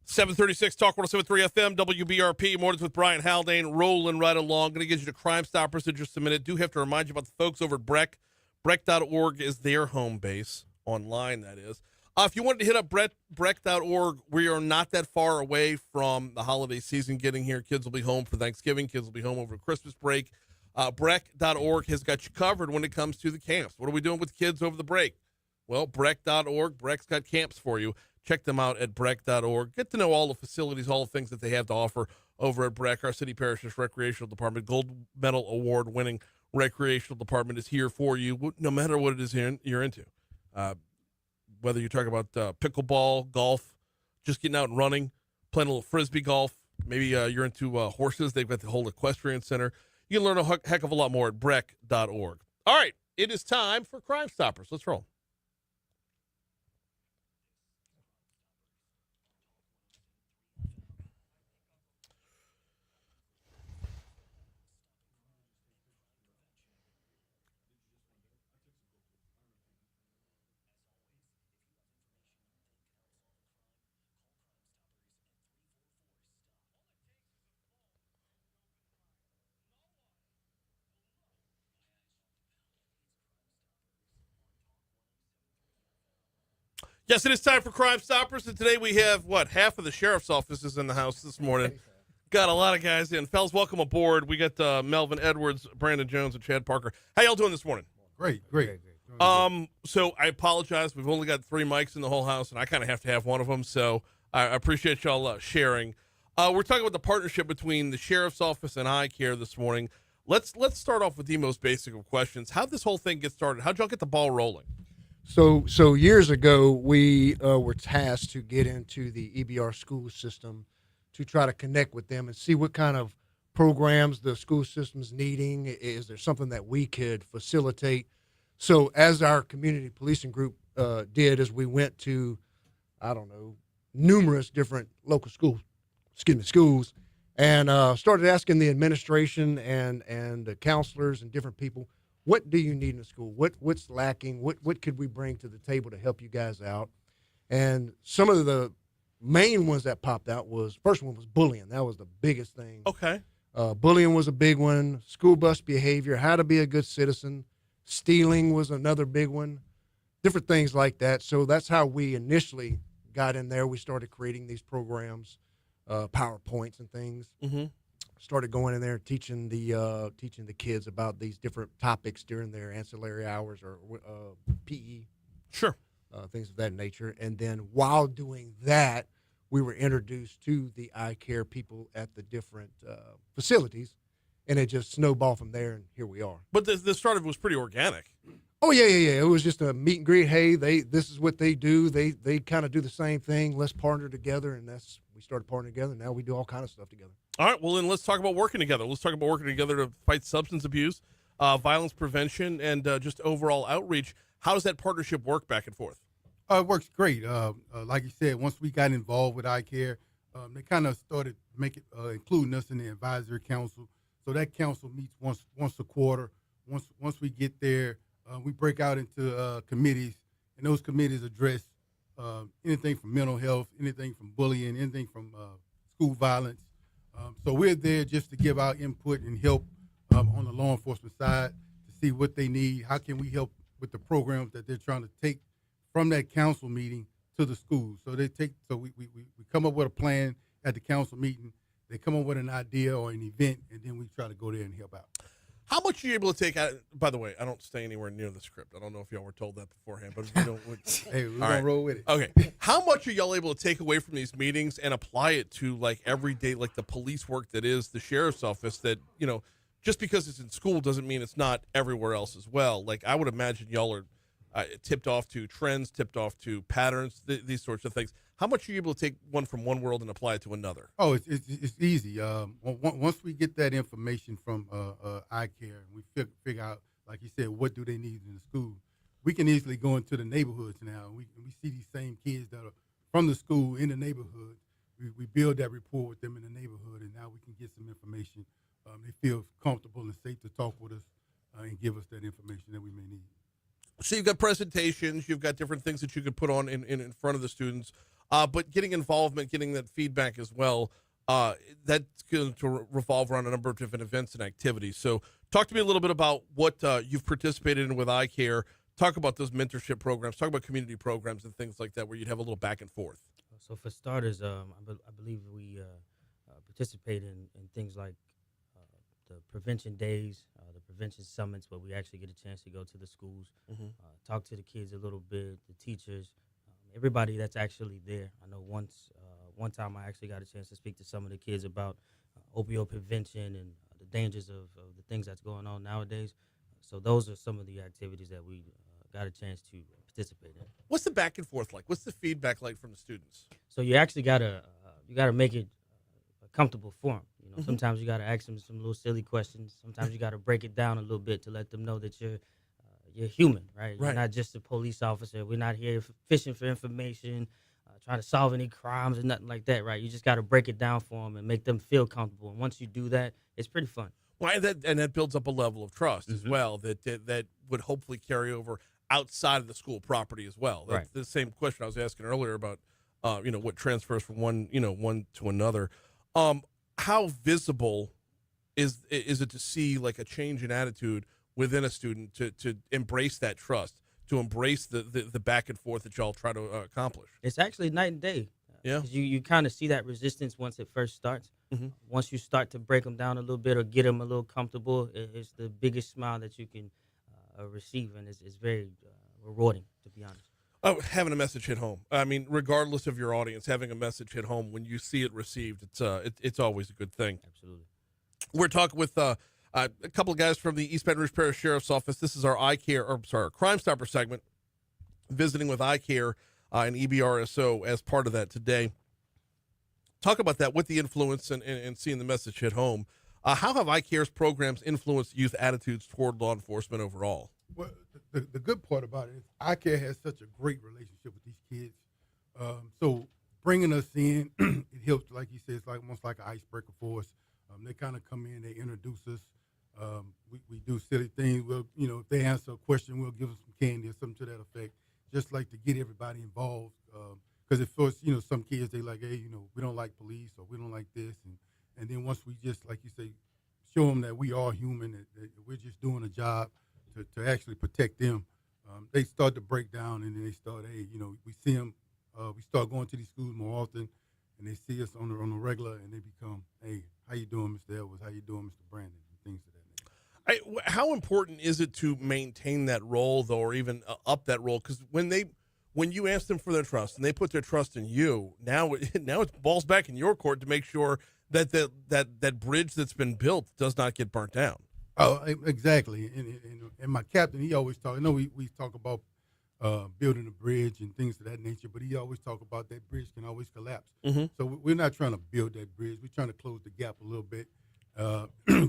.736 Talk 107.3 FM, WBRP, Mornings with Brian Haldane, rolling right along. Going to get you to Crimestoppers in just a minute. Do have to remind you about the folks over at Breck. Breck.org is their home base, online that is. If you wanted to hit up Breck.org, we are not that far away from the holiday season getting here. Kids will be home for Thanksgiving. Kids will be home over Christmas break. Breck.org has got you covered when it comes to the camps. What are we doing with kids over the break? Well, Breck.org, Breck's got camps for you. Check them out at Breck.org. Get to know all the facilities, all the things that they have to offer over at Breck. Our city parish's recreational department, gold medal award-winning recreational department is here for you, no matter what it is you're into. Whether you're talking about pickleball, golf, just getting out and running, playing a little Frisbee golf, maybe you're into horses. They've got the whole equestrian center. You can learn a heck of a lot more at Breck.org. All right, it is time for Crimestoppers. Let's roll. Yes, it is time for Crimestoppers, and today we have, half of the sheriff's office is in the house this morning. Got a lot of guys in. Fellas, welcome aboard. We got Melvin Edwards, Brandon Jones, and Chad Parker. How y'all doing this morning? Great. So I apologize. We've only got 3 mics in the whole house, and I kind of have to have one of them, so I appreciate y'all sharing. We're talking about the partnership between the sheriff's office and eye care this morning. Let's start off with the most basic of questions. How'd this whole thing get started? How'd y'all get the ball rolling? So years ago, we were tasked to get into the EBR school system to try to connect with them and see what kind of programs the school system's needing. Is there something that we could facilitate? So as our community policing group did, as we went to, numerous different local schools, and started asking the administration and the counselors and different people, what do you need in a school? What's lacking? What could we bring to the table to help you guys out? And some of the main ones that popped out first one was bullying. That was the biggest thing. Okay. Bullying was a big one. School bus behavior, how to be a good citizen. Stealing was another big one. Different things like that. So that's how we initially got in there. We started creating these programs, PowerPoints and things. Mm-hmm. Started going in there and teaching the kids about these different topics during their ancillary hours or PE. Sure. Things of that nature. And then while doing that, we were introduced to the eye care people at the different facilities, and it just snowballed from there, and here we are. But the start of it was pretty organic. Oh, yeah. It was just a meet and greet. Hey, this is what they do. They kind of do the same thing. Let's partner together, and we started partnering together. Now we do all kind of stuff together. All right, well, then let's talk about working together. Let's talk about working together to fight substance abuse, violence prevention, and just overall outreach. How does that partnership work back and forth? It works great. Like you said, once we got involved with eye care, they kind of started including us in the advisory council. So that council meets once a quarter. Once we get there, we break out into committees, and those committees address anything from mental health, anything from bullying, anything from school violence. So we're there just to give our input and help on the law enforcement side to see what they need. How can we help with the programs that they're trying to take from that council meeting to the schools? So we come up with a plan at the council meeting. They come up with an idea or an event, and then we try to go there and help out. How much are you able to take out? By the way, I don't stay anywhere near the script. I don't know if y'all were told that beforehand, but if you don't, hey, we're going to roll with it. Okay. How much are y'all able to take away from these meetings and apply it to like everyday, like the police work that is the sheriff's office that, just because it's in school doesn't mean it's not everywhere else as well. Like I would imagine y'all are tipped off to trends, tipped off to patterns, these sorts of things. How much are you able to take one from one world and apply it to another? Oh, it's easy. Once we get that information from eye care, and we figure out, like you said, what do they need in the school, we can easily go into the neighborhoods now. We see these same kids that are from the school in the neighborhood. we build that rapport with them in the neighborhood, and now we can get some information. They feel comfortable and safe to talk with us and give us that information that we may need. So you've got presentations, you've got different things that you could put on in front of the students, but getting involvement, getting that feedback as well, that's going to revolve around a number of different events and activities. So talk to me a little bit about what you've participated in with iCare. Talk about those mentorship programs, talk about community programs and things like that where you'd have a little back and forth. So for starters, I believe we participate in things like the prevention days, the prevention summits, where we actually get a chance to go to the schools, talk to the kids a little bit, the teachers, everybody that's actually there. I know one time I actually got a chance to speak to some of the kids about opioid prevention and the dangers of the things that's going on nowadays. So those are some of the activities that we got a chance to participate in. What's the back and forth like? What's the feedback like from the students? So you actually gotta make it comfortable for them. You know, sometimes you gotta ask them some little silly questions. Sometimes you gotta break it down a little bit to let them know that you're human, right? You're not just a police officer. We're not here fishing for information, trying to solve any crimes or nothing like that, right? You just gotta break it down for them and make them feel comfortable. And once you do that, it's pretty fun. Well, that builds up a level of trust as well that would hopefully carry over outside of the school property as well. That's the same question I was asking earlier about, what transfers from one to another. How visible is it to see like a change in attitude within a student to embrace that trust, to embrace the back and forth that y'all try to accomplish? It's actually night and day. Yeah. You kind of see that resistance once it first starts. Once you start to break them down a little bit or get them a little comfortable, it's the biggest smile that you can receive, and it's very rewarding, to be honest. Oh, having a message hit home. I mean, regardless of your audience, having a message hit home when you see it received, it's always a good thing. Absolutely. We're talking with a couple of guys from the East Baton Rouge Parish Sheriff's Office. This is our Crimestoppers segment, visiting with iCare and EBRSO as part of that today. Talk about that with the influence and seeing the message hit home. How have iCare's programs influenced youth attitudes toward law enforcement overall? Well, the good part about it is iCare has such a great relationship with these kids. So bringing us in, it helps, like you said, it's like almost like an icebreaker for us. They kind of come in, they introduce us. We do silly things. We'll, if they answer a question, we'll give them some candy or something to that effect, just like to get everybody involved. Because at first, some kids, they like, hey, we don't like police or we don't like this. And then once we just, like you say, show them that we are human, that we're just doing a job to actually protect them, they start to break down, and then they start, hey, we see them, we start going to these schools more often, and they see us on the regular, and they become, hey, how you doing, Mr. Edwards? How you doing, Mr. Brandon? And things of that nature. How important is it to maintain that role, though, or even up that role? Because when you ask them for their trust and they put their trust in you, now it's balls back in your court to make sure that that bridge that's been built does not get burnt down. Oh, exactly. And my captain, he always talk. I know we talk about building a bridge and things of that nature, but he always talk about that bridge can always collapse. So we're not trying to build that bridge. We're trying to close the gap a little bit,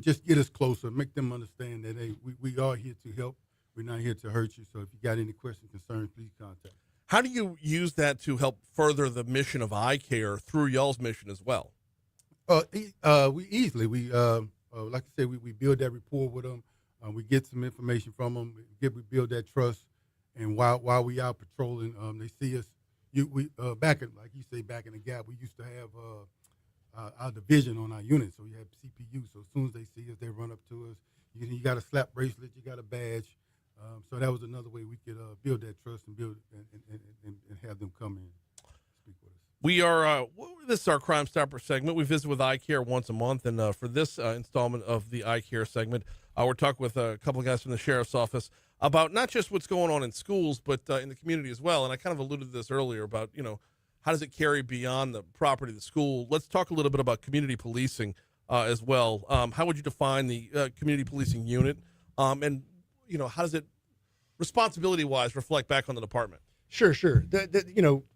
just get us closer, make them understand that, hey, we are here to help. We're not here to hurt you. So if you got any questions, concerns, please contact. How do you use that to help further the mission of iCare through y'all's mission as well? We easily, like I said, we build that rapport with them. We get some information from them. We build that trust. And while we out patrolling, they see us. Back in the gap, we used to have our division on our unit. So we have CPU. So as soon as they see us, they run up to us. You got a slap bracelet. You got a badge. So that was another way we could build that trust and build and have them come in and speak with us. We are this is our Crimestoppers segment. We visit with iCare once a month, and for this installment of the iCare segment, we're talking with a couple of guys from the sheriff's office about not just what's going on in schools, but in the community as well. And I kind of alluded to this earlier about how does it carry beyond the property of the school. Let's talk a little bit about community policing as well. How would you define the community policing unit, and how does it responsibility-wise reflect back on the department? Sure.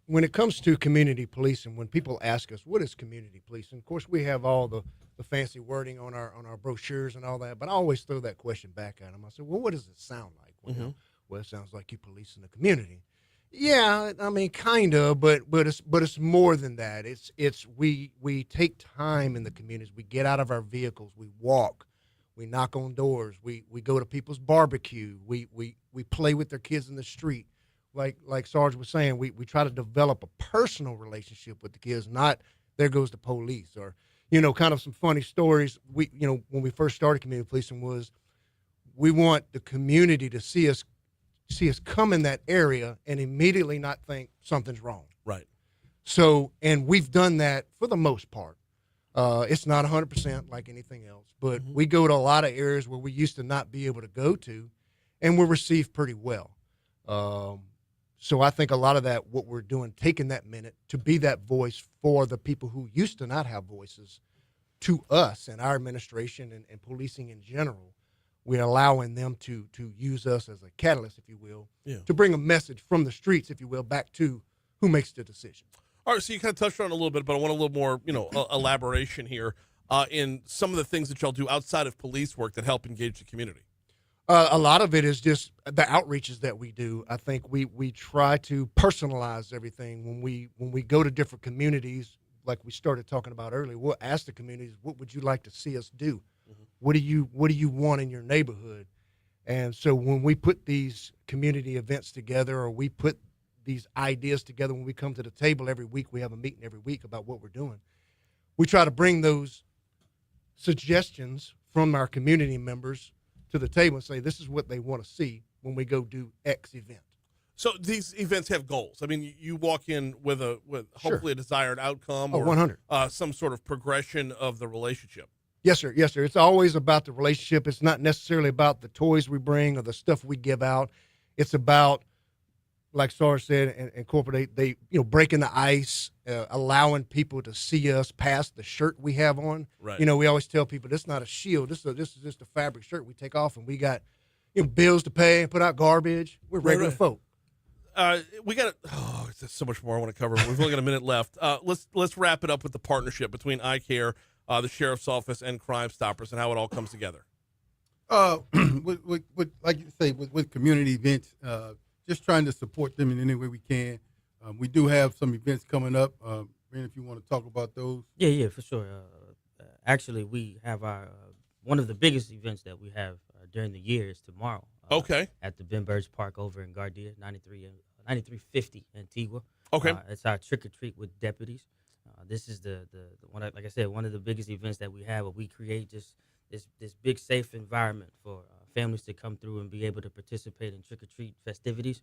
When it comes to community policing, when people ask us, what is community policing? Of course, we have all the fancy wording on our brochures and all that, but I always throw that question back at them. I said, well, what does it sound like? Well, it sounds like you police in the community. Yeah, I mean, kind of, but it's more than that. It's we take time in the communities. We get out of our vehicles. We walk. We knock on doors. We go to people's barbecue. We play with their kids in the street. Like Sarge was saying, we try to develop a personal relationship with the kids. Not there goes the police, or kind of some funny stories. When we first started community policing was we want the community to see us come in that area and immediately not think something's wrong. Right. So, and we've done that for the most part. It's not 100% like anything else, but we go to a lot of areas where we used to not be able to go to, and we're received pretty well. So I think a lot of that, what we're doing, taking that minute to be that voice for the people who used to not have voices to us and our administration and policing in general, we're allowing them to use us as a catalyst, if you will, to bring a message from the streets, if you will, back to who makes the decision. All right, so you kind of touched on it a little bit, but I want a little more, elaboration here in some of the things that y'all do outside of police work that help engage the community. A lot of it is just the outreaches that we do. I think we try to personalize everything when we go to different communities, like we started talking about earlier. We'll ask the communities, what would you like to see us do? What do you want in your neighborhood? And so when we put these community events together, or we put these ideas together, when we come to the table every week, we have a meeting every week about what we're doing. We try to bring those suggestions from our community members to the table and say, this is what they want to see when we go do X event. So these events have goals. I mean, you walk in with hopefully a desired outcome, or 100. Some sort of progression of the relationship. Yes, sir. Yes, sir. It's always about the relationship. It's not necessarily about the toys we bring or the stuff we give out. It's about, like Sarge said, and corporate, they breaking the ice, allowing people to see us past the shirt we have on. Right. We always tell people this is not a shield. This is just a fabric shirt we take off, and we got bills to pay and put out garbage. We're regular folk. We got there's so much more I want to cover. We've only got a minute left. Let's wrap it up with the partnership between iCare, the Sheriff's Office, and Crimestoppers, and how it all comes together. With like you say, with community events, just trying to support them in any way we can. We do have some events coming up. Brandon, if you want to talk about those. Yeah, for sure. Actually, we have our one of the biggest events that we have during the year is tomorrow. Okay. At the Ben Burge Park over in Gardia, 9350 Antigua. Okay. It's our trick or treat with deputies. This is the one, like I said, one of the biggest events that we have, where we create just this big safe environment for families to come through and be able to participate in trick or treat festivities,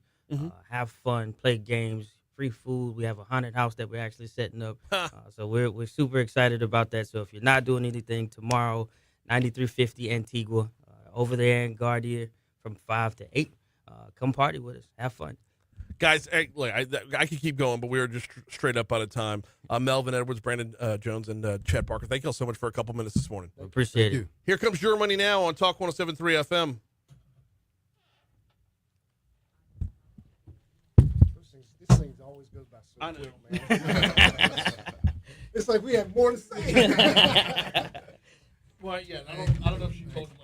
have fun, play games, free food. We have a haunted house that we're actually setting up, so we're super excited about that. So if you're not doing anything tomorrow, 9350 Antigua, over there in Gardia from 5 to 8, come party with us, have fun. Guys, I could keep going, but we are just straight up out of time. Melvin Edwards, Brandon Jones, and Chad Parker, thank you all so much for a couple minutes this morning. Appreciate it. Here comes Your Money Now on Talk 107.3 FM. This thing always goes by so I know, quick, man. It's like we have more to say. Well, yeah, I don't know if she told you.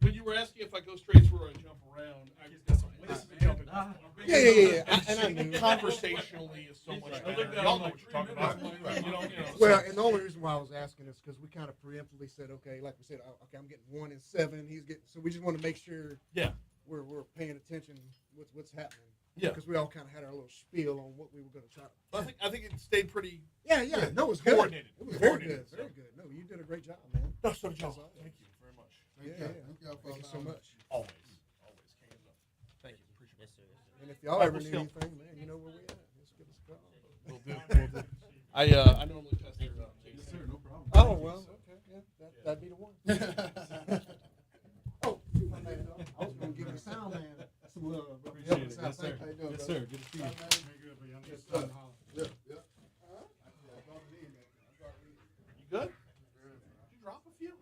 When you were asking if I go straight through or I jump around, I just got some ways to jump in. Yeah. And I knew. Conversationally is so much better. Y'all know what you're talking about. Well, and the only reason why I was asking is because we kind of preemptively said, okay, like we said, okay, I'm getting 1 and 7. He's getting, so we just want to make sure we're paying attention what's happening. Yeah. Because we all kind of had our little spiel on what we were going to try. I think it stayed pretty. Yeah. No, it was good. Coordinated. It was very good. Very good. No, you did a great job, man. No, so did y'all. Thank you very much. Thank you so much. Always. Hands up. Thank you. Appreciate it. Yes, sir. And if y'all ever need anything, man, you know where we at. Just give us a call. Will do. I normally test your Yes, sir. No problem. Oh, well, okay. Yeah, that'd be the one. Oh, my man, I was going to give you a sound man some love. Appreciate it. Yes, sir. Yes, sir. Good to see you. Yeah. You good? Did you drop a few?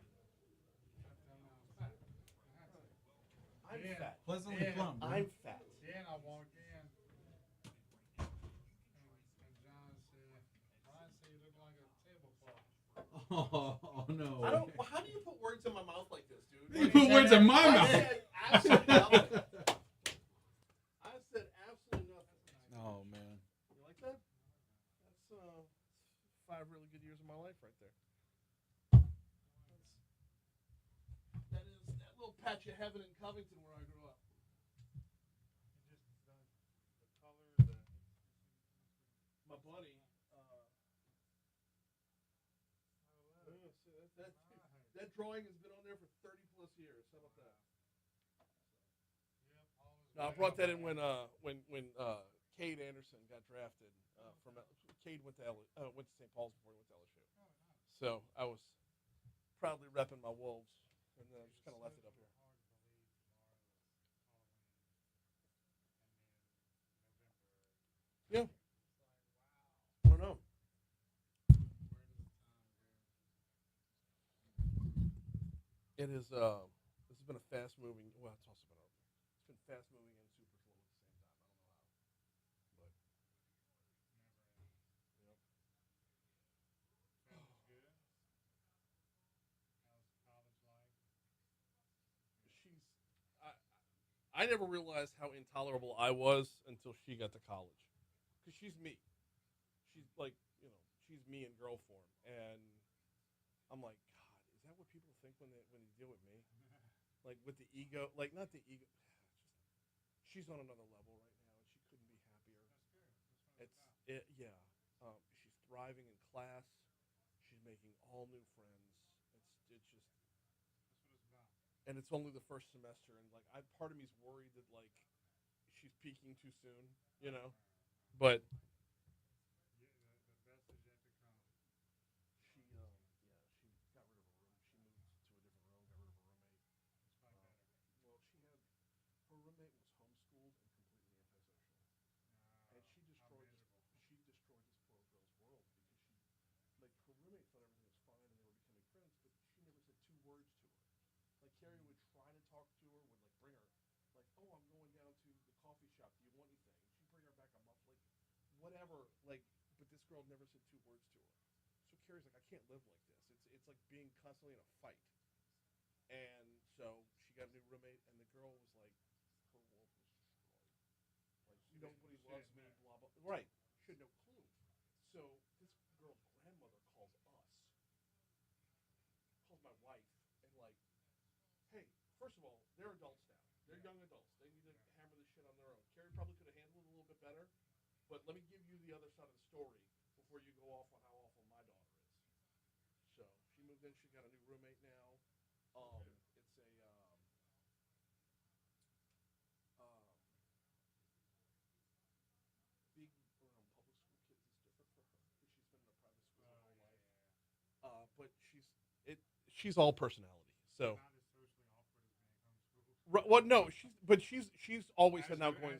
I'm fat. Pleasantly plump. I'm fat. Then I walked in, and John said, Brian said you look like a tablecloth. Oh no. How do you put words in my mouth like this, dude? You put words in my mouth. I said absolutely. patch of heaven in Covington where I grew up. My buddy. That drawing has been on there for 30 plus years. How about that? No, I brought that in when Cade Anderson got drafted from Cade went to St. Paul's before he went to LSU. So I was proudly repping my Wolves, and then I just kind of left it up here. Yeah. I don't know. It is. This has been a fast moving. Well, it's also been. It's been fast moving and super slow at the same time. I don't know how, but she's. I never realized how intolerable I was until she got to college, because she's me. She's like, she's me in girl form, and I'm like, God, is that what people think when you deal with me? Like with the ego, like not the ego. She's on another level right now, and she couldn't be happier. Yeah. She's thriving in class. She's making all new friends. It's just, and it's only the first semester, and like, part of me's worried that like she's peaking too soon, but. She got rid of her room. She moved to a different room, got rid of her roommate. Well, her roommate was homeschooled and completely antisocial, and she destroyed this poor girl's world, because her roommate thought everything was fine and they were becoming friends, but she never said two words to her. Like, Carrie would try to talk to her, would like bring her, like, oh, I'm going down to the coffee shop. Do you want anything? She'd bring her back a muff, like whatever. Like, but this girl never said two words to her. So Carrie's like, I can't live like this. It's like being constantly in a fight. And so she got a new roommate, and the girl was like, her world was destroyed. Like, nobody loves me, blah, blah. Right. She had no clue. So this girl's grandmother calls my wife, and like, hey, first of all, they're adults now. They're young adults. They need to hammer this shit on their own. Carrie probably could have handled it a little bit better, but let me give you the other side of the story before you go off on how awful my daughter is. So she moved in. She got a new roommate now. It's a being around public school kids is different for her, because she's been in a private school her whole life. But she's all personality. So. Well, no, she's always had an outgoing.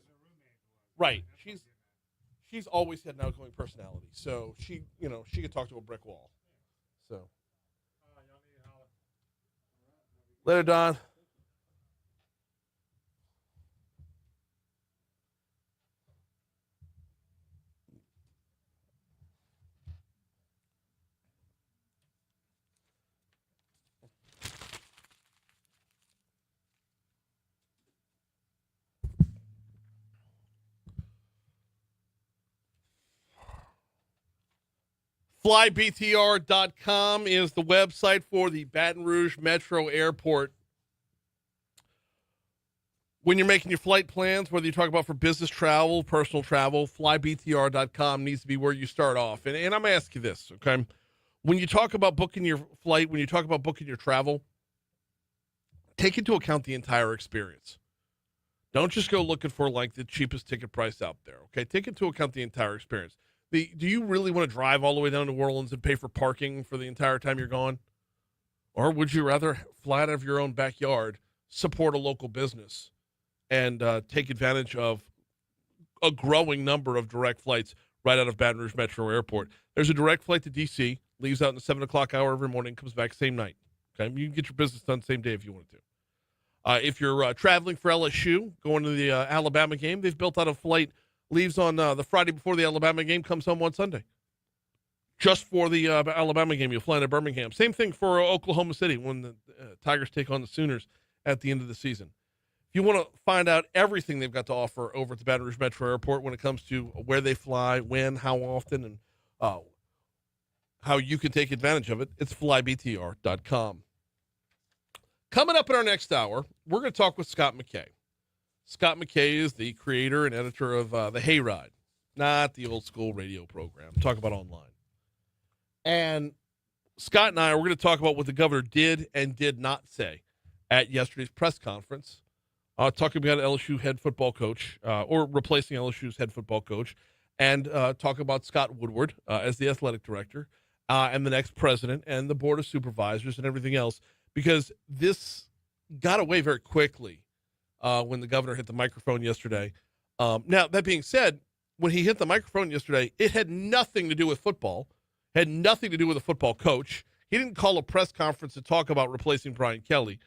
Right, she's always had an outgoing personality. So she could talk to a brick wall. So. Later, Don. FlyBTR.com is the website for the Baton Rouge Metro Airport. When you're making your flight plans, whether you talk about for business travel, personal travel, FlyBTR.com needs to be where you start off. And I'm going to ask you this, okay? When you talk about booking your flight, when you talk about booking your travel, take into account the entire experience. Don't just go looking for like the cheapest ticket price out there, okay? Take into account the entire experience. Do you really want to drive all the way down to New Orleans and pay for parking for the entire time you're gone? Or would you rather fly out of your own backyard, support a local business, and take advantage of a growing number of direct flights right out of Baton Rouge Metro Airport? There's a direct flight to D.C., leaves out in the 7 o'clock hour every morning, comes back same night. Okay, you can get your business done same day if you wanted to. If you're traveling for LSU, going to the Alabama game, they've built out a flight, leaves on the Friday before the Alabama game, comes home on Sunday. Just for the Alabama game, you'll fly into Birmingham. Same thing for Oklahoma City when the Tigers take on the Sooners at the end of the season. If you want to find out everything they've got to offer over at the Baton Rouge Metro Airport when it comes to where they fly, when, how often, and how you can take advantage of it, it's flybtr.com. Coming up in our next hour, we're going to talk with Scott McKay. Scott McKay is the creator and editor of the Hayride, not the old school radio program. Talk about online. And Scott and I are going to talk about what the governor did and did not say at yesterday's press conference, talking about LSU head football coach or replacing LSU's head football coach, and talk about Scott Woodward as the athletic director and the next president and the board of supervisors and everything else, because this got away very quickly when the governor hit the microphone yesterday. Now, that being said, when he hit the microphone yesterday, it had nothing to do with football, had nothing to do with a football coach. He didn't call a press conference to talk about replacing Brian Kelly.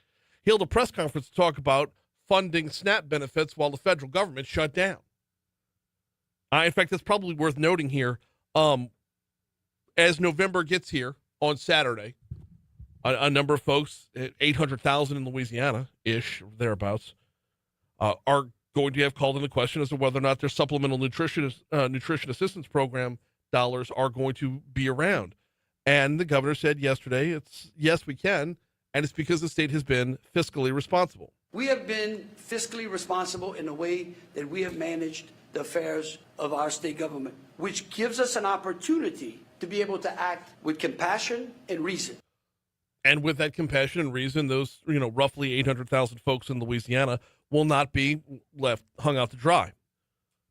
He held a press conference to talk about funding SNAP benefits while the federal government shut down. In fact, that's probably worth noting here. As November gets here on Saturday, a number of folks, 800,000 in Louisiana-ish, thereabouts, are going to have called in the question as to whether or not their supplemental nutrition assistance program dollars are going to be around. And the governor said yesterday, yes, we can, and it's because the state has been fiscally responsible. We have been fiscally responsible in the way that we have managed the affairs of our state government, which gives us an opportunity to be able to act with compassion and reason. And with that compassion and reason, those roughly 800,000 folks in Louisiana will not be left hung out to dry.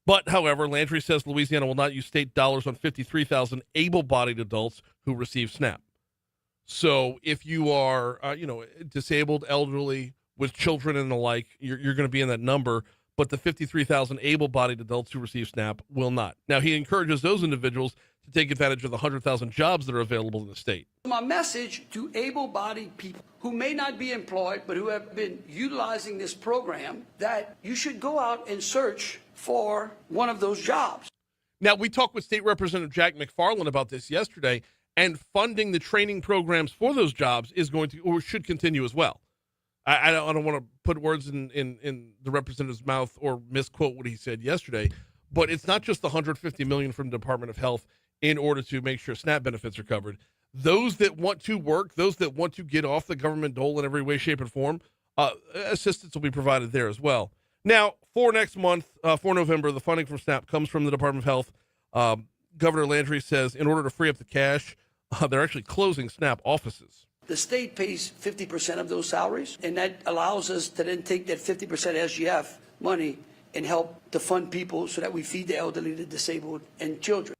But, however, Landry says Louisiana will not use state dollars on 53,000 able-bodied adults who receive SNAP. So if you are, disabled, elderly, with children and the like, you're going to be in that number. But the 53,000 able-bodied adults who receive SNAP will not. Now, he encourages those individuals to take advantage of the 100,000 jobs that are available in the state. My message to able-bodied people who may not be employed but who have been utilizing this program, that you should go out and search for one of those jobs. Now, we talked with State Representative Jack McFarland about this yesterday, and funding the training programs for those jobs is going to, or should continue as well. I don't want to put words in the representative's mouth or misquote what he said yesterday, but it's not just the $150 million from the Department of Health in order to make sure SNAP benefits are covered. Those that want to work, those that want to get off the government dole in every way, shape, and form, assistance will be provided there as well. Now, for next month, for November, the funding from SNAP comes from the Department of Health. Governor Landry says in order to free up the cash, they're actually closing SNAP offices. The state pays 50% of those salaries, and that allows us to then take that 50% SGF money and help to fund people so that we feed the elderly, the disabled, and children.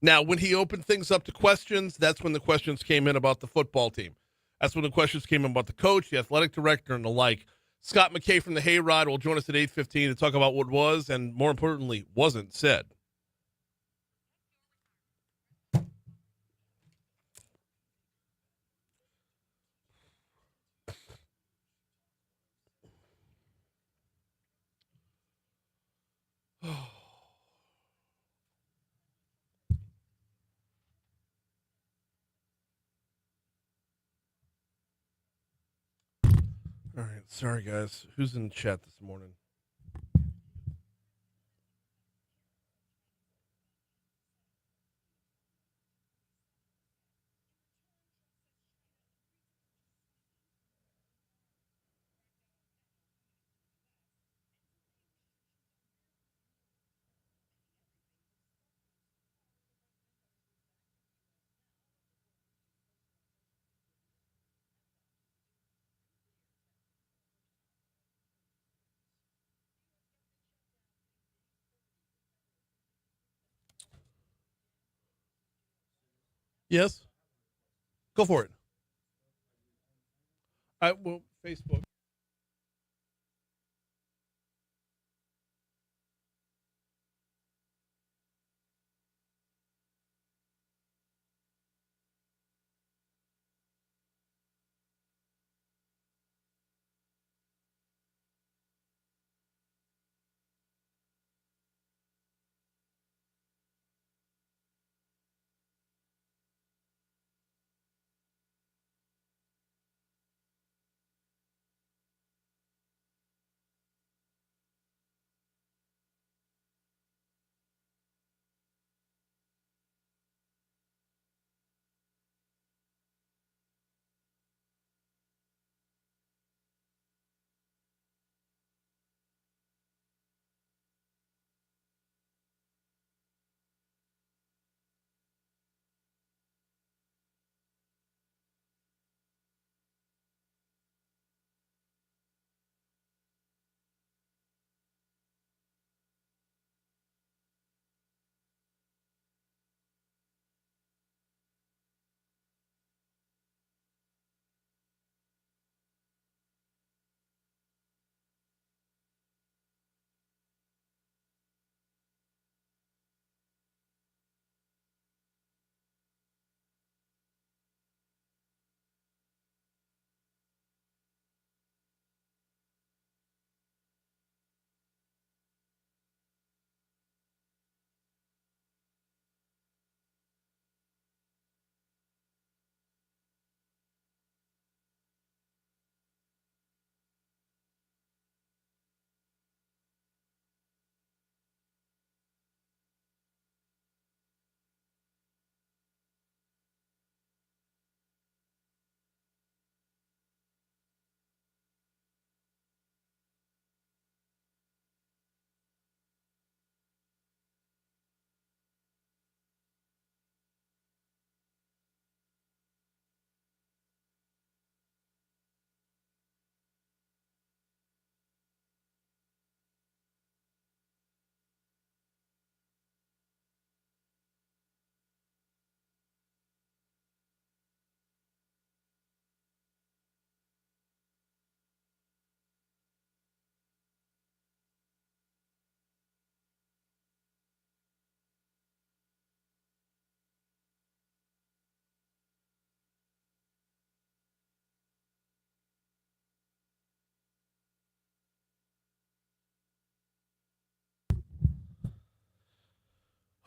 Now, when he opened things up to questions, that's when the questions came in about the football team. That's when the questions came in about the coach, the athletic director, and the like. Scott McKay from the Hayride will join us at 8:15 to talk about what was and, more importantly, wasn't said. All right, sorry guys. Who's in the chat this morning? Yes? Go for it. Well, Facebook.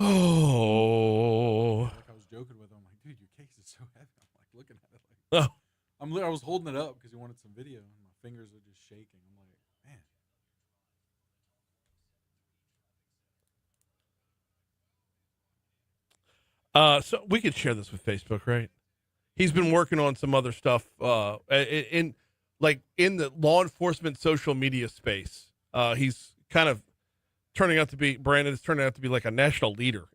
Oh. Like I was joking with him. I'm like, dude, your case is so heavy. I'm like looking at it. Like, Oh. I was holding it up because he wanted some video, and my fingers are just shaking. I'm like, man. So we could share this with Facebook, right? He's been working on some other stuff in the law enforcement social media space. He's kind of turning out to be like a national leader.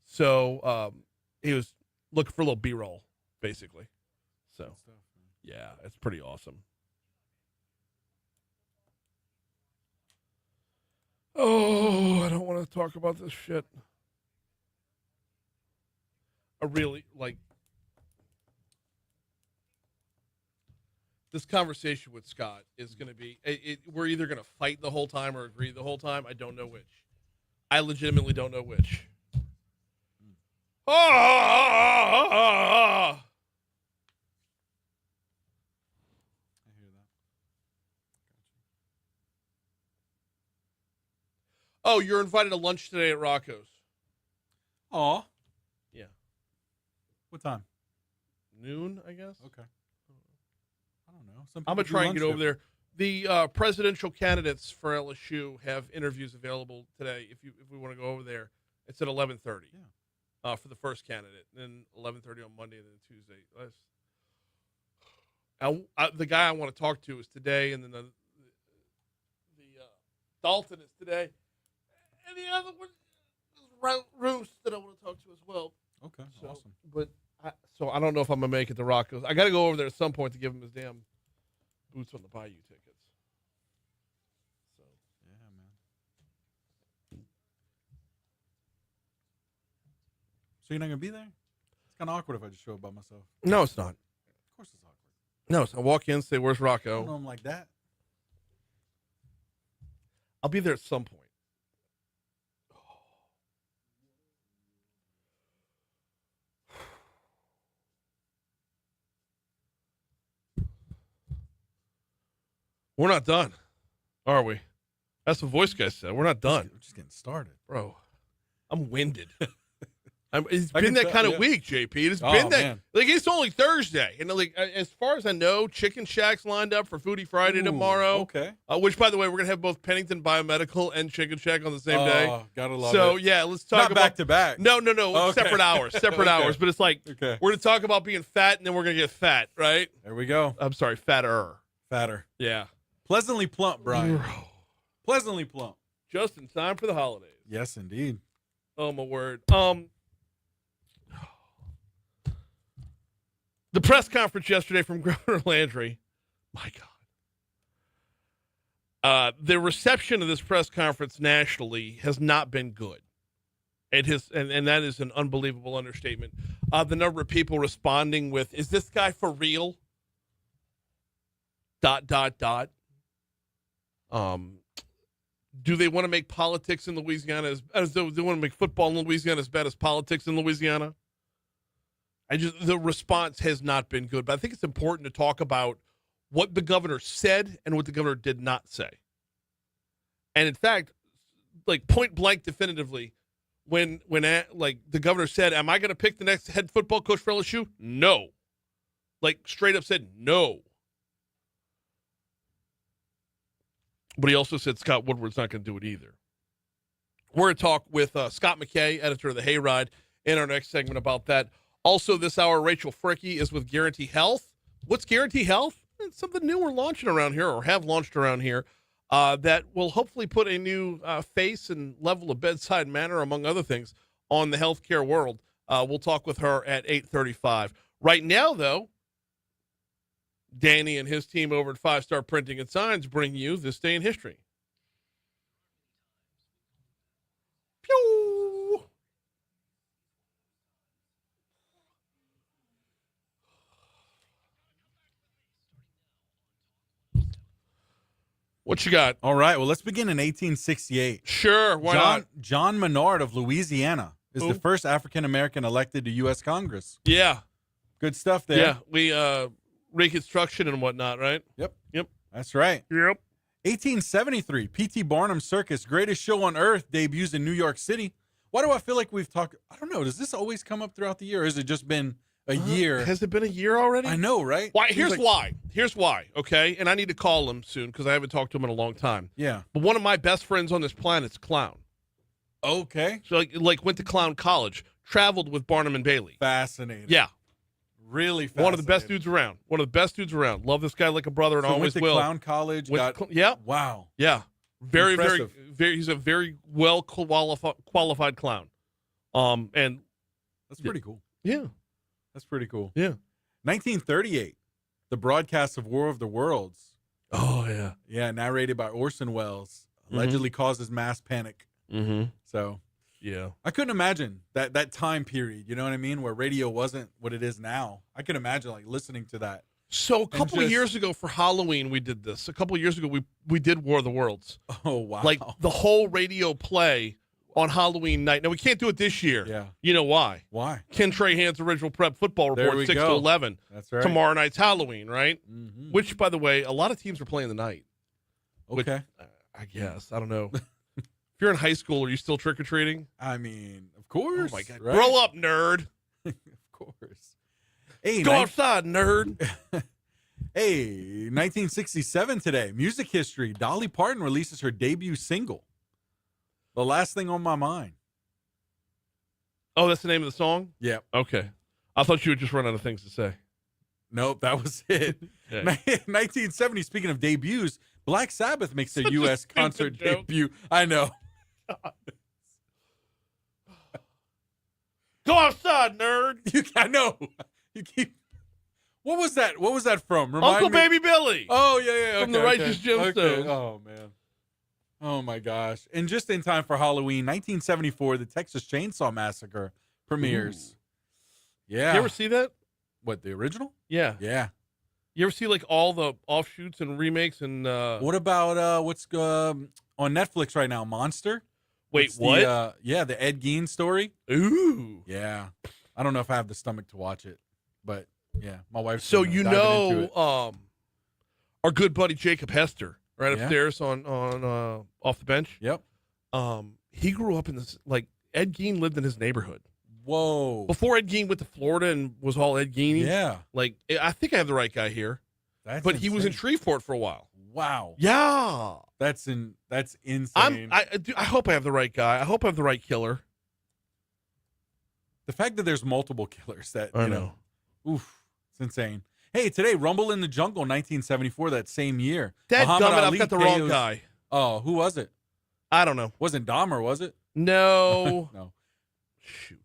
So he was looking for a little B-roll, basically. So yeah, it's pretty awesome. Oh, I don't want to talk about this shit. I really this conversation with Scott is going to be, we're either going to fight the whole time or agree the whole time. I don't know which. I legitimately don't know which. Ah! I hear that. Oh, you're invited to lunch today at Rocco's. Aw. Yeah. What time? Noon, I guess. Okay. I don't know. Some I'm going to people try do and get lunch over there. The presidential candidates for LSU have interviews available today. If we want to go over there, it's at 11:30. Yeah. For the first candidate, then 11:30 on Monday, and then Tuesday. The guy I want to talk to is today, and then the Dalton is today, and the other one is Roos that I want to talk to as well. Okay, so, awesome. But I don't know if I'm gonna make it to Rocco's. I got to go over there at some point to give him his damn boots on the Bayou tickets. So Yeah, man. So you're not gonna be there? It's kind of awkward if I just show up by myself. no, it's not. Of course, it's awkward. No, so I walk in, say, "Where's I don't know Rocco?" him like that. I'll be there at some point. We're not done, are we? That's what voice guy said. We're not done, We're just getting started. bro. I'm winded. It's I been can that tell, kind of yeah. week, JP. It's Oh, been that. man. Like, it's only Thursday, and as far as I know, Chicken Shack's lined up for Foodie Friday Ooh, tomorrow. Okay. Which, by the way, we're gonna have both Pennington Biomedical and Chicken Shack on the same day. Oh, gotta love So it. yeah, let's talk Not about back to back. No, Okay. separate hours, separate Okay. hours. But it's like Okay. we're gonna talk about being fat, and then we're gonna get fat, right? There we go. I'm sorry, fatter. Fatter. Yeah, Pleasantly plump, Brian. Bro. Pleasantly plump. Just in time for the holidays. Yes, indeed. Oh my word. The press conference yesterday from Governor Landry. My God. The reception of this press conference nationally has not been good. It has, and that is an unbelievable understatement. The number of people responding with, "Is this guy for real?" ... Do they want to make politics in Louisiana as though they want to make football in Louisiana as bad as politics in Louisiana? The response has not been good, but I think it's important to talk about what the governor said and what the governor did not say. And in fact, like point blank definitively, when the governor said, "Am I going to pick the next head football coach for LSU?" No. Like straight up said no. But he also said Scott Woodward's not going to do it either. We're going to talk with Scott McKay, editor of the Hayride, in our next segment about that. Also this hour, Rachael Fricke is with Guarantee Health. What's Guarantee Health? It's something new we're launching around here, or have launched around here, that will hopefully put a new face and level of bedside manner, among other things, on the healthcare world. We'll talk with her at 8:35. Right now, though, Danny and his team over at 5 Star Printing and Signs bring you This Day in History. Pew! What you got? All right. Well, let's begin in 1868. Sure, why not? John Menard of Louisiana is the first African-American elected to U.S. Congress. Yeah. Good stuff there. Yeah, we Reconstruction and whatnot, right? Yep. Yep. That's right. Yep. 1873, P.T. Barnum's Circus, Greatest Show on Earth, debuts in New York City. Why do I feel like we've talked? I don't know. Does this always come up throughout the year, or has it just been a year? Has it been a year already? I know, right? Why? Seems Here's like- why. Here's why. Okay, and I need to call him soon because I haven't talked to him in a long time. Yeah. But one of my best friends on this planet's a clown. Okay. So like went to clown college, traveled with Barnum and Bailey. Fascinating. Yeah, Really fascinating. one of the best dudes around. One of the best dudes around. Love this guy like a brother, and So always went to will. clown college. Went Got, to yeah, wow. yeah. Very, Impressive. very. He's a very well qualified clown. And That's pretty cool. yeah, That's pretty cool. yeah. 1938, the broadcast of War of the Worlds. Oh yeah. Yeah, narrated by Orson Welles, allegedly causes mass panic. Mm-hmm. So Yeah. I couldn't imagine that time period. You know what I mean? Where radio wasn't what it is now. I can imagine like listening to that. So a couple of just- years ago for Halloween, we did this. A couple of years ago, we did War of the Worlds. Oh wow! Like the whole radio play on Halloween night. Now we can't do it this year. Yeah. You know why? Why? Ken Trahan's original prep football There report, we 6 go. to 11. That's right. Tomorrow night's Halloween, right? Mhm. Which, by the way, a lot of teams are playing the night. Which, Okay. I guess. I don't know. If you're in high school, are you still trick or treating? I mean, of course. Oh my God! right? Grow up, nerd. Of course. Hey, Go outside, nerd. Hey, 1967 today. Music history. Dolly Parton releases her debut single. The Last Thing on My Mind. Oh, that's the name of the song? Yep. Okay. I thought you would just run out of things to say. Nope, that was it. Okay. 1970, speaking of debuts, Black Sabbath makes their Such a U.S. stupid concert joke. debut. I know. Go outside, nerd. I know. You keep. What was that? What was that from? Remind Uncle me. Baby Billy. Oh yeah. From the okay, Righteous okay. Gemstones. Oh man. Oh my gosh! And just in time for Halloween, 1974, the Texas Chainsaw Massacre premieres. Yeah. You ever see that? What, the original? Yeah. Yeah. You ever see like all the offshoots and remakes and What about what's on Netflix right now? Monster. wait, It's what? the Ed Gein story. Ooh. Yeah. I don't know if I have the stomach to watch it, but yeah, my wife's So been you diving into know it. our good buddy Jacob Hester, right Yeah. upstairs on off the bench. Yep. He grew up in this like Ed Gein lived in his neighborhood. Whoa. Before Ed Gein went to Florida and was all Ed Gein. Yeah. Like I think I have the right guy here. That's But he was in insane. Shreveport for a while. Wow. Yeah. That's insane. I hope I have the right guy. I hope I have the right killer. The fact that there's multiple killers that I you know. Oof. It's insane. Hey, today, Rumble in the Jungle, 1974, that same year. Dadgummit, Muhammad I've Ali got the wrong KOs guy. Oh, who was it? I don't know. Wasn't Dahmer, was it? No. No. Shoot.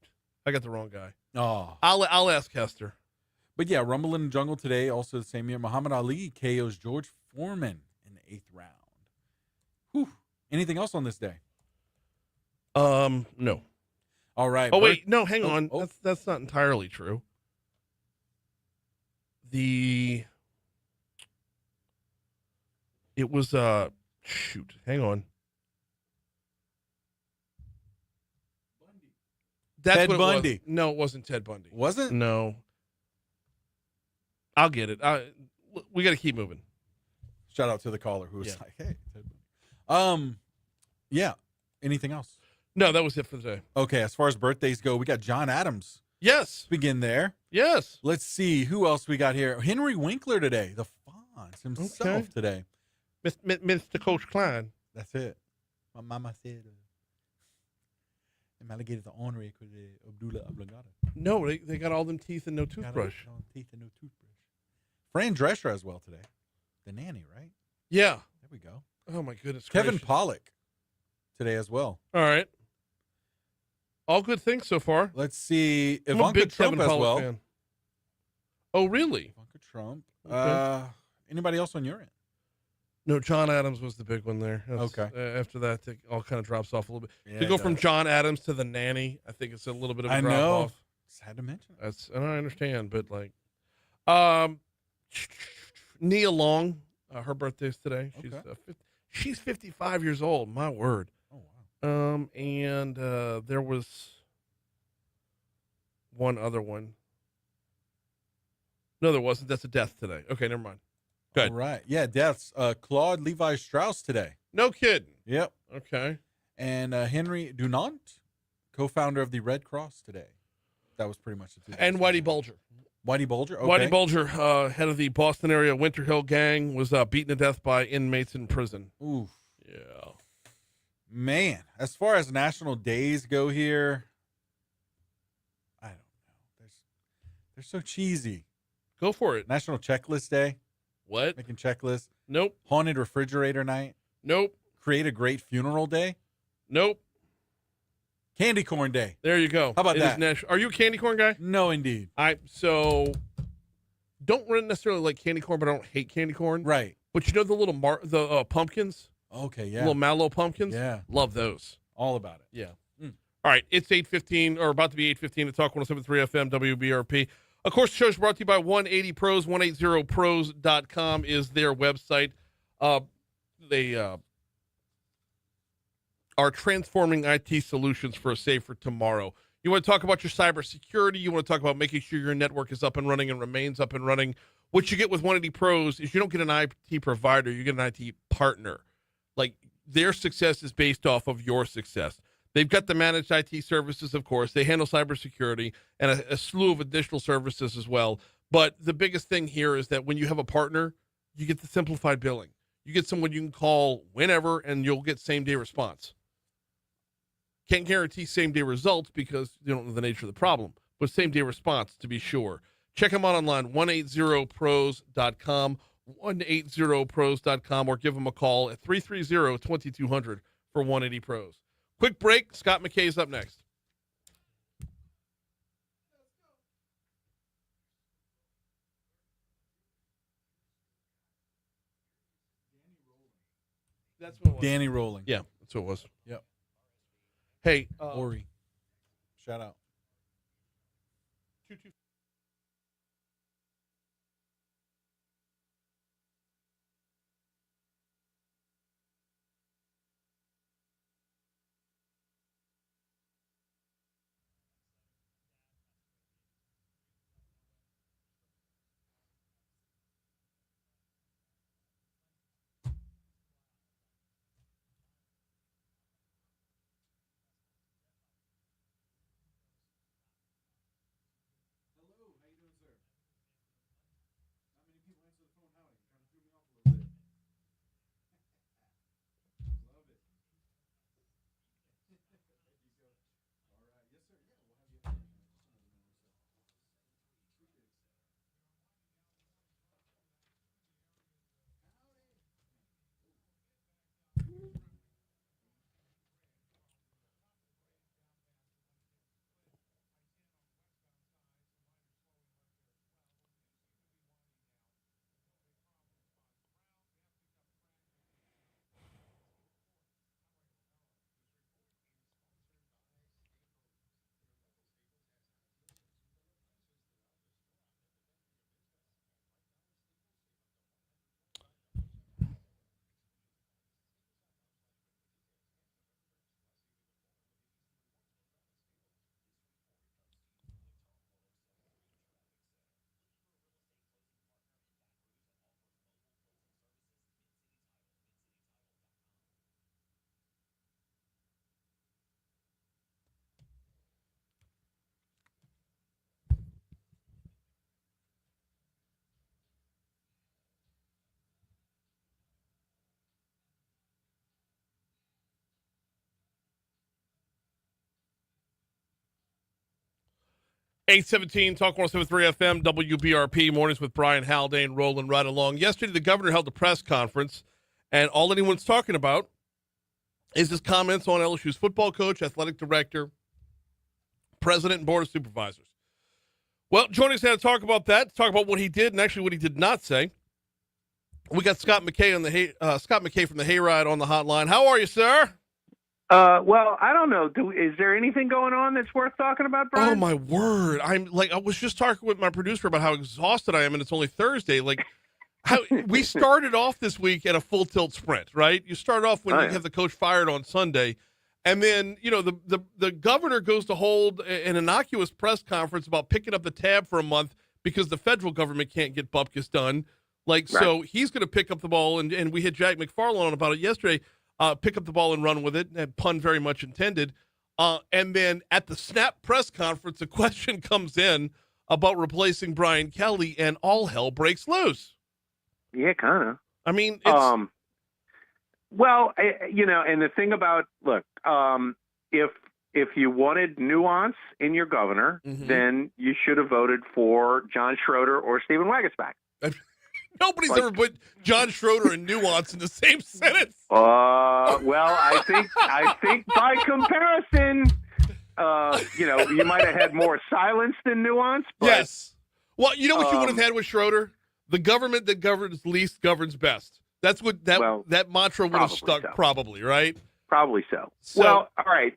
I got the wrong guy. Oh. I'll ask Hester. But yeah, Rumble in the Jungle today, also the same year. Muhammad Ali KOs George Foreman in the 8th round. Whew. Anything else on this day? No. All right. Oh wait, no, hang Oh, on. oh. That's not entirely true. It was shoot, hang on. That's Ted what it was. Bundy. No, it wasn't Ted Bundy. Wasn't? No. I'll get it. We got to keep moving. Shout out to the caller who was Yeah. like, hey, Ted Bundy. Yeah. Anything else? No, that was it for the day. Okay, as far as birthdays go, we got John Adams. Yes. Begin there. Yes. Let's see who else we got here. Henry Winkler today, the Fonz himself Okay. today. Mr. Coach Klein. That's it. My mama said, alligator the ornery could Abdullah Oblongata. No, they got all them teeth and no toothbrush. Teeth and no toothbrush. Fran Drescher as well today. The nanny, right? Yeah. There we go. Oh my goodness. Kevin gracious. Pollak today as well. All right. All good things so far. Let's see. I'm a Ivanka big Trump Kevin as Pollak well. fan. Oh, really? Ivanka Trump. Okay. Anybody else on your end? No, John Adams was the big one there. Okay. After that, it all kind of drops off a little bit. Yeah, to go it from does. John Adams to the nanny, I think it's a little bit of a I drop know. off. Just had to mention it. That's and I understand, but like, Nia Long, her birthday's today. She's 55 years old. My word. Oh wow. And there was one other one. No, there wasn't. That's a death today. Okay, never mind. Good. All right. Yeah, deaths. Claude Levi Strauss today. No kidding. Yep. Okay. And Henry Dunant co-founder of the Red Cross today. That was pretty much the two. And Whitey Bulger. Whitey Bulger? Okay. Whitey Bulger, head of the Boston area Winter Hill gang, was beaten to death by inmates in prison. Ooh. Yeah. Man, as far as national days go here, I don't know. They're so cheesy. Go for it. National Checklist Day. What? Making checklists. Nope. Haunted Refrigerator Night. Nope. Create a Great Funeral Day. Nope. Candy Corn Day. There you go. How about It is that? Are you a candy corn guy? No, indeed. So don't really necessarily like candy corn, but I don't hate candy corn. Right. But you know the little pumpkins? Okay, yeah. Little mallow pumpkins? Yeah. Love those. All about it. Yeah. Mm. All right. It's 8:15 or about to be 8:15 to Talk 107.3 FM WBRP. Of course, the show is brought to you by 180pros. 180pros.com is their website. They are transforming IT solutions for a safer tomorrow. You want to talk about your cybersecurity. You want to talk about making sure your network is up and running and remains up and running. What you get with 180 Pros is you don't get an IT provider. You get an IT partner. Like, their success is based off of your success. They've got the managed IT services, of course. They handle cybersecurity and a slew of additional services as well. But the biggest thing here is that when you have a partner, you get the simplified billing. You get someone you can call whenever, and you'll get same-day response. Can't guarantee same-day results because you don't know the nature of the problem, but same-day response to be sure. Check them out online, 180pros.com, 180pros.com, or give them a call at 330-2200 for 180 Pros. Quick break. Scott McKay is up next. That's what it was. Danny Rolling. Yeah, that's what it was. Yep. Hey, Ori. Shout out. Eight 817 Talk 107.3 FM, WBRP, mornings with Brian Haldane, rolling right along. Yesterday, the governor held a press conference, and all anyone's talking about is his comments on LSU's football coach, athletic director, president, and board of supervisors. Well, joining us now to talk about that, to talk about what he did and actually what he did not say, we got Scott McKay Scott McKay from the Hayride on the hotline. How are you, sir? Well, I don't know. Is there anything going on that's worth talking about, Brian? Oh my word! I was just talking with my producer about how exhausted I am, and it's only Thursday. Like, we started off this week at a full tilt sprint, right? You start off when you have the coach fired on Sunday, and then the governor goes to hold an innocuous press conference about picking up the tab for a month because the federal government can't get bupkis done. So he's going to pick up the ball, and we had Jack McFarland on about it yesterday. Pick up the ball and run with it, and pun very much intended. And then at the snap press conference, a question comes in about replacing Brian Kelly, and all hell breaks loose. Yeah, kind of. I mean, it's well, and the thing about if you wanted nuance in your governor, then you should have voted for John Schroeder or Stephen Waguespack. Nobody's ever put John Schroeder and nuance in the same sentence. Well, I think by comparison, you might have had more silence than nuance. But, yes. Well, you know what you would have had with Schroeder? The government that governs least governs best. That's what that mantra would have stuck, probably, right? Probably so. Well, all right.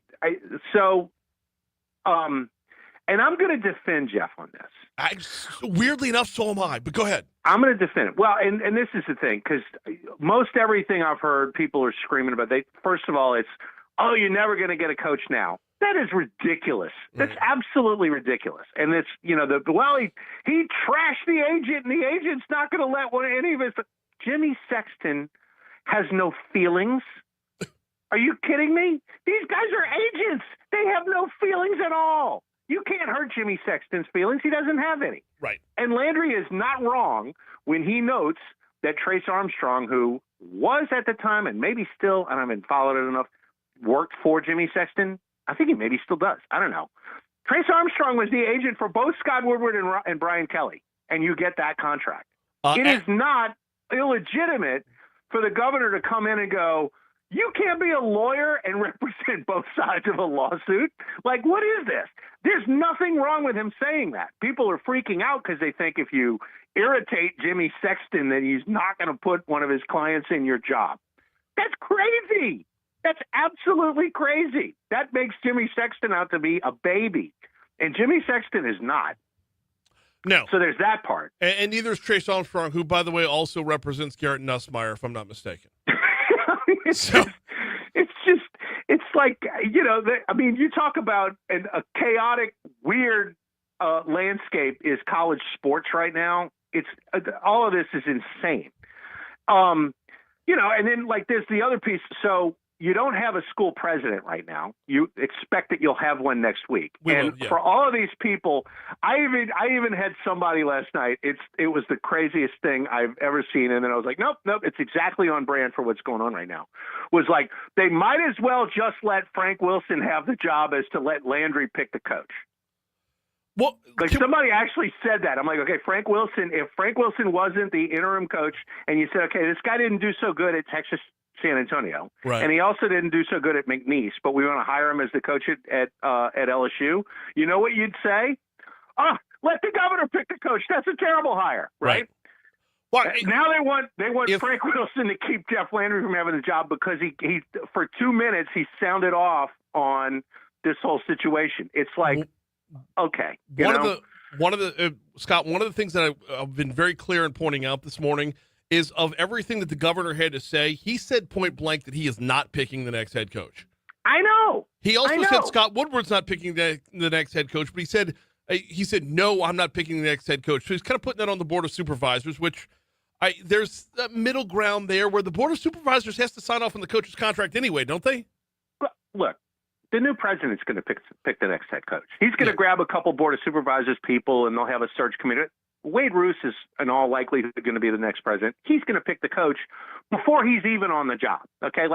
And I'm going to defend Jeff on this. Weirdly enough, so am I. But go ahead. I'm going to defend it. Well, and this is the thing, because most everything I've heard, people are screaming about. First of all, it's, oh, you're never going to get a coach now. That is ridiculous. That's absolutely ridiculous. And it's, he trashed the agent, and the agent's not going to let any of his. Jimmy Sexton has no feelings. Are you kidding me? These guys are agents. They have no feelings at all. You can't hurt Jimmy Sexton's feelings. He doesn't have any. Right. And Landry is not wrong when he notes that Trace Armstrong, who was at the time and maybe still, and I haven't followed it enough, worked for Jimmy Sexton. I think he maybe still does. I don't know. Trace Armstrong was the agent for both Scott Woodward and Brian Kelly, and you get that contract. It is not illegitimate for the governor to come in and go, you can't be a lawyer and represent both sides of a lawsuit. Like, what is this? There's nothing wrong with him saying that. People are freaking out because they think if you irritate Jimmy Sexton, that he's not going to put one of his clients in your job. That's crazy. That's absolutely crazy. That makes Jimmy Sexton out to be a baby. And Jimmy Sexton is not. No. So there's that part. And neither is Trace Armstrong, who, by the way, also represents Garrett Nussmeier, if I'm not mistaken. It's like, you talk about a chaotic, weird landscape is college sports right now. It's all of this is insane. And then there's the other piece. So you don't have a school president right now. You expect that you'll have one next week. For all of these people, I even had somebody last night. It was the craziest thing I've ever seen. And then I was like, nope, it's exactly on brand for what's going on right now. Was like, they might as well just let Frank Wilson have the job as to let Landry pick the coach. Well, somebody actually said that. I'm like, okay, Frank Wilson, if Frank Wilson wasn't the interim coach and you said, okay, this guy didn't do so good at Texas San Antonio, right, and he also didn't do so good at McNeese, but we want to hire him as the coach at LSU. You know what you'd say? Let the governor pick the coach. That's a terrible hire, right? Well, now they want Frank Wilson to keep Jeff Landry from having the job because he for 2 minutes he sounded off on this whole situation. It's like, okay, one of the Scott, one of the things that I've been very clear in pointing out this morning is of everything that the governor had to say, he said point blank that he is not picking the next head coach. I know. He also said Scott Woodward's not picking the next head coach, but he said, no, I'm not picking the next head coach. So he's kind of putting that on the Board of Supervisors, which there's a middle ground there where the Board of Supervisors has to sign off on the coach's contract anyway, don't they? Look, the new president's going to pick the next head coach. He's going to grab a couple Board of Supervisors people, and they'll have a search committee. Wade Roos is in all likelihood going to be the next president. He's going to pick the coach before he's even on the job. Okay.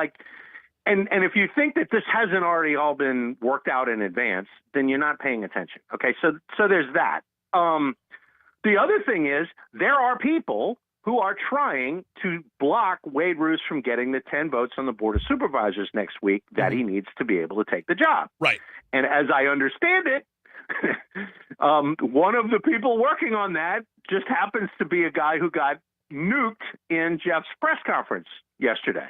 And if you think that this hasn't already all been worked out in advance, then you're not paying attention. Okay. So there's that. The other thing is there are people who are trying to block Wade Roos from getting the 10 votes on the Board of Supervisors next week that he needs to be able to take the job. Right. And as I understand it, one of the people working on that just happens to be a guy who got nuked in Jeff's press conference yesterday.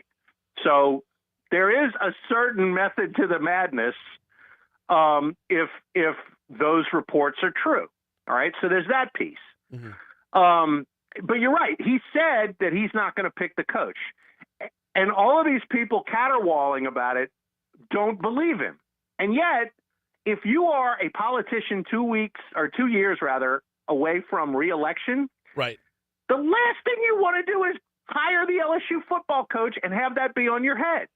So there is a certain method to the madness if those reports are true. All right. So there's that piece. But you're right. He said that he's not going to pick the coach. And all of these people caterwauling about it don't believe him. And yet, if you are a politician 2 years away from re-election, right, the last thing you want to do is hire the LSU football coach and have that be on your head.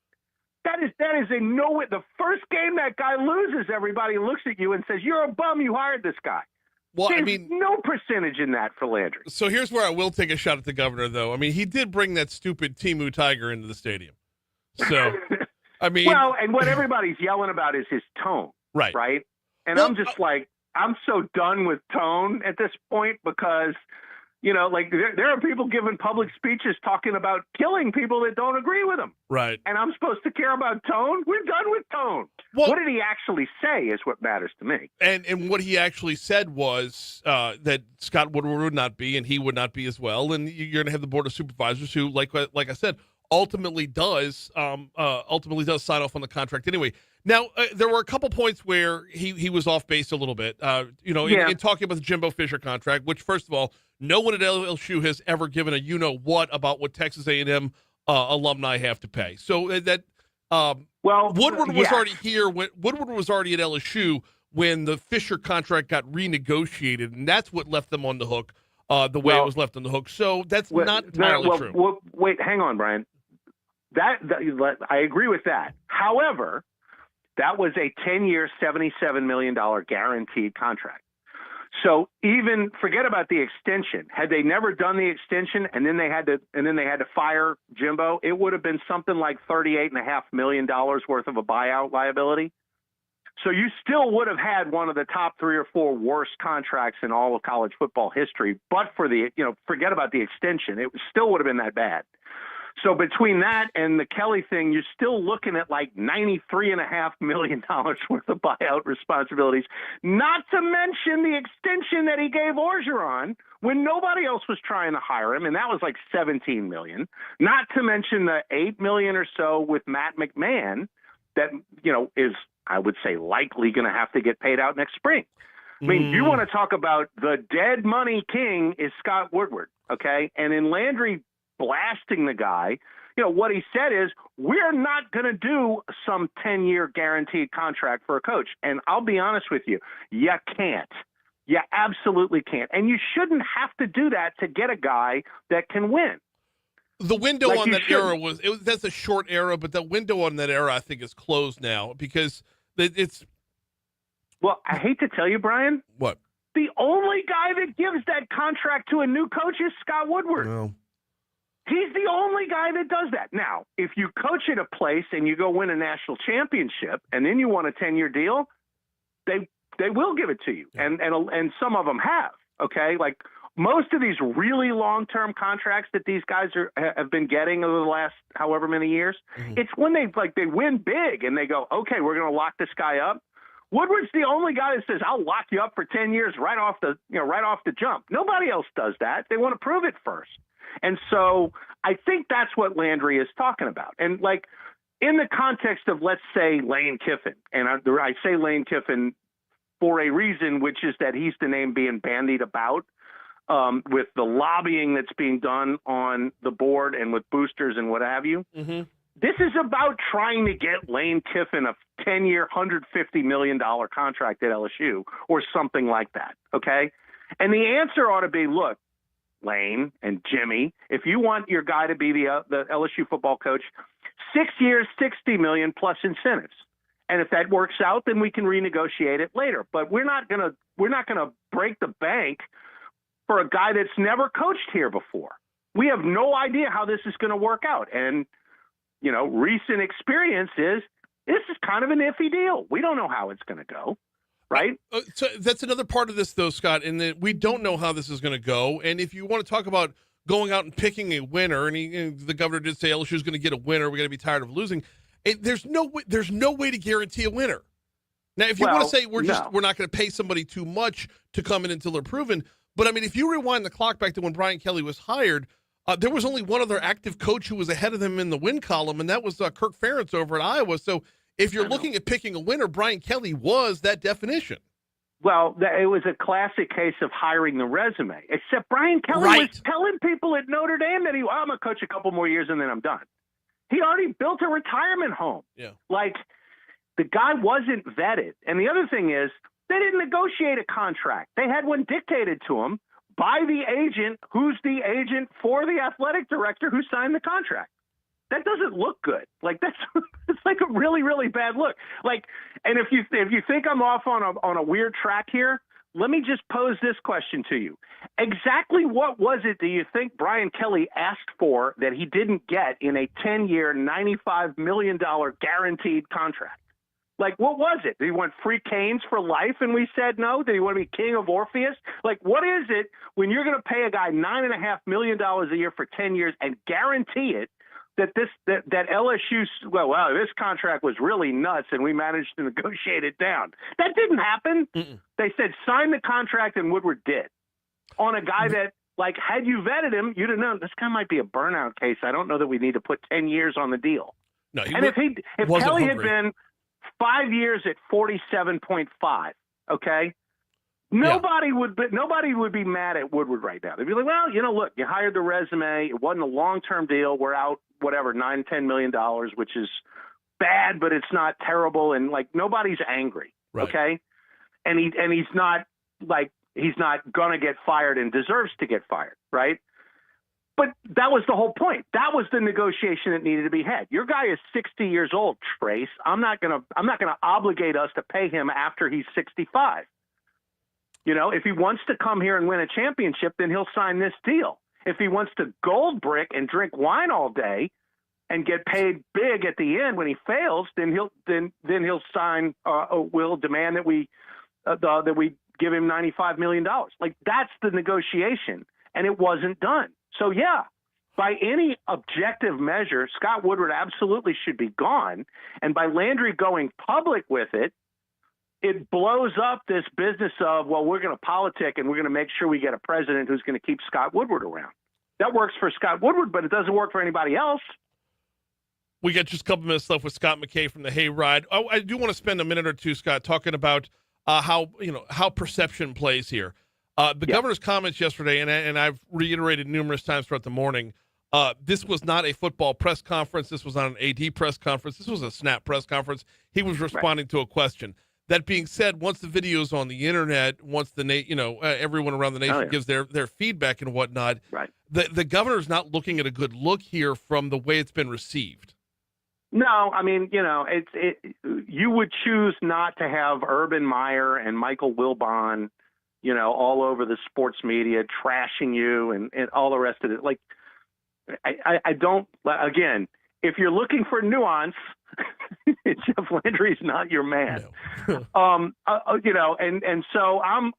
That is a no. The first game that guy loses, everybody looks at you and says, "You're a bum. You hired this guy." Well, There's I mean, no percentage in that for Landry. so here's where I will take a shot at the governor, though. I mean, he did bring that stupid Temu Tiger into the stadium. So, I mean, Well, and what everybody's yelling about is his tone, right? right? And Well, I'm just like, I'm so done with tone at this point because, like there are people giving public speeches talking about killing people that don't agree with him. Right. And I'm supposed to care about tone? We're done with tone. Well, what did he actually say is what matters to me. And what he actually said was that Scott Woodward would not be, and he would not be as well. And you're going to have the board of supervisors who, like I said, ultimately does sign off on the contract anyway. Now, there were a couple points where he was off base a little bit. In talking about the Jimbo Fisher contract, which, first of all, no one at LSU has ever given a what about what Texas A&M alumni have to pay. So Woodward was already here when Woodward was already at LSU when the Fisher contract got renegotiated, and that's what left them on the hook the way it was left on the hook. So that's not entirely true. Wait, hang on, Brian. That I agree with that. However, that was a 10-year, $77 million guaranteed contract. So even forget about the extension. Had they never done the extension and then they had to fire Jimbo, it would have been something like $38.5 million worth of a buyout liability. So you still would have had one of the top 3 or 4 worst contracts in all of college football history. But for the, forget about the extension, it still would have been that bad. So between that and the Kelly thing, you're still looking at like $93.5 million worth of buyout responsibilities, not to mention the extension that he gave Orgeron when nobody else was trying to hire him, and that was like $17 million, not to mention the $8 million or so with Matt McMahon that, is, I would say, likely going to have to get paid out next spring. I mean, you want to talk about the dead money king is Scott Woodward, okay? And in Landry blasting the guy, what he said is, we're not going to do some 10-year guaranteed contract for a coach. And I'll be honest with you, you can't. You absolutely can't. And you shouldn't have to do that to get a guy that can win. The window on that era that's a short era, but the window on that era I think is closed now because it's. Well, I hate to tell you, Brian. What? The only guy that gives that contract to a new coach is Scott Woodward. No. He's the only guy that does that. Now, if you coach at a place and you go win a national championship and then you want a 10-year deal, they will give it to you. Yeah. And some of them have, okay? Like most of these really long-term contracts that these guys have been getting over the last however many years, it's when they win big and they go, okay, we're going to lock this guy up. Woodward's the only guy that says, I'll lock you up for 10 years right off the jump. Nobody else does that. They want to prove it first. And so I think that's what Landry is talking about. And like in the context of, let's say, Lane Kiffin, and I say Lane Kiffin for a reason, which is that he's the name being bandied about with the lobbying that's being done on the board and with boosters and what have you. Mm-hmm. This is about trying to get Lane Kiffin a 10-year, $150 million contract at LSU or something like that, okay? And the answer ought to be, look, Lane and Jimmy, if you want your guy to be the LSU football coach, 6 years, $60 million plus incentives. And if that works out, then we can renegotiate it later. But we're not gonna break the bank for a guy that's never coached here before. We have no idea how this is going to work out. And recent experience is this is kind of an iffy deal. We don't know how it's going to go. Right. So that's another part of this, though, Scott, in that we don't know how this is going to go. And if you want to talk about going out and picking a winner, and the governor did say LSU is going to get a winner, we're going to be tired of losing. There's no way to guarantee a winner. Now, if you want to say we're not going to pay somebody too much to come in until they're proven, but I mean, if you rewind the clock back to when Brian Kelly was hired, there was only one other active coach who was ahead of him in the win column, and that was Kirk Ferentz over at Iowa. So if you're looking at picking a winner, Brian Kelly was that definition. Well, it was a classic case of hiring the resume, except Brian Kelly was telling people at Notre Dame that I'm going to coach a couple more years and then I'm done. He already built a retirement home. Yeah. Like, the guy wasn't vetted. And the other thing is, they didn't negotiate a contract. They had one dictated to them by the agent, who's the agent for the athletic director who signed the contract. That doesn't look good. Like that's it's like a really, really bad look. Like, and if you think I'm off on a weird track here, let me just pose this question to you. Exactly what was it do you think Brian Kelly asked for that he didn't get in a 10-year, $95 million guaranteed contract? Like, what was it? Did he want free canes for life and we said no? Did he want to be king of Orpheus? Like, what is it when you're going to pay a guy $9.5 million a year for 10 years and guarantee it that LSU, well, this contract was really nuts and we managed to negotiate it down? That didn't happen. They said sign the contract, and Woodward did on a guy that, like, had you vetted him, you'd have known this guy might be a burnout case. I don't know that we need to put 10 years on the deal. No, and if Kelly had been 5 years at 47.5, okay, nobody would be mad at Woodward right now. They'd be like, well, look, you hired the resume. It wasn't a long-term deal. We're out whatever, $9-10 million, which is bad, but it's not terrible. And like, nobody's angry. Right. Okay. And he's not going to get fired and deserves to get fired. Right. But that was the whole point. That was the negotiation that needed to be had. Your guy is 60 years old, Trace. I'm not going to obligate us to pay him after he's 65. If he wants to come here and win a championship, then he'll sign this deal. If he wants to gold brick and drink wine all day and get paid big at the end when he fails, then he'll sign. Will demand that we give him $95 million. Like, that's the negotiation, and it wasn't done. So yeah, by any objective measure, Scott Woodward absolutely should be gone. And by Landry going public with it, it blows up this business of, well, we're going to politic and we're going to make sure we get a president who's going to keep Scott Woodward around. That works for Scott Woodward, but it doesn't work for anybody else. We got just a couple minutes left with Scott McKay from the Hayride. I do want to spend a minute or two, Scott, talking about how perception plays here. The governor's comments yesterday, and I've reiterated numerous times throughout the morning, this was not a football press conference. This was not an AD press conference. This was a snap press conference. He was responding to a question. That being said, once the video's on the internet, once everyone around the nation gives their feedback and whatnot, the governor's not looking at a good look here from the way it's been received. No, I mean, you would choose not to have Urban Meyer and Michael Wilbon, all over the sports media trashing you and all the rest of it. Like, I don't, again, if you're looking for nuance, Jeff Landry's not your man. No. And so I'm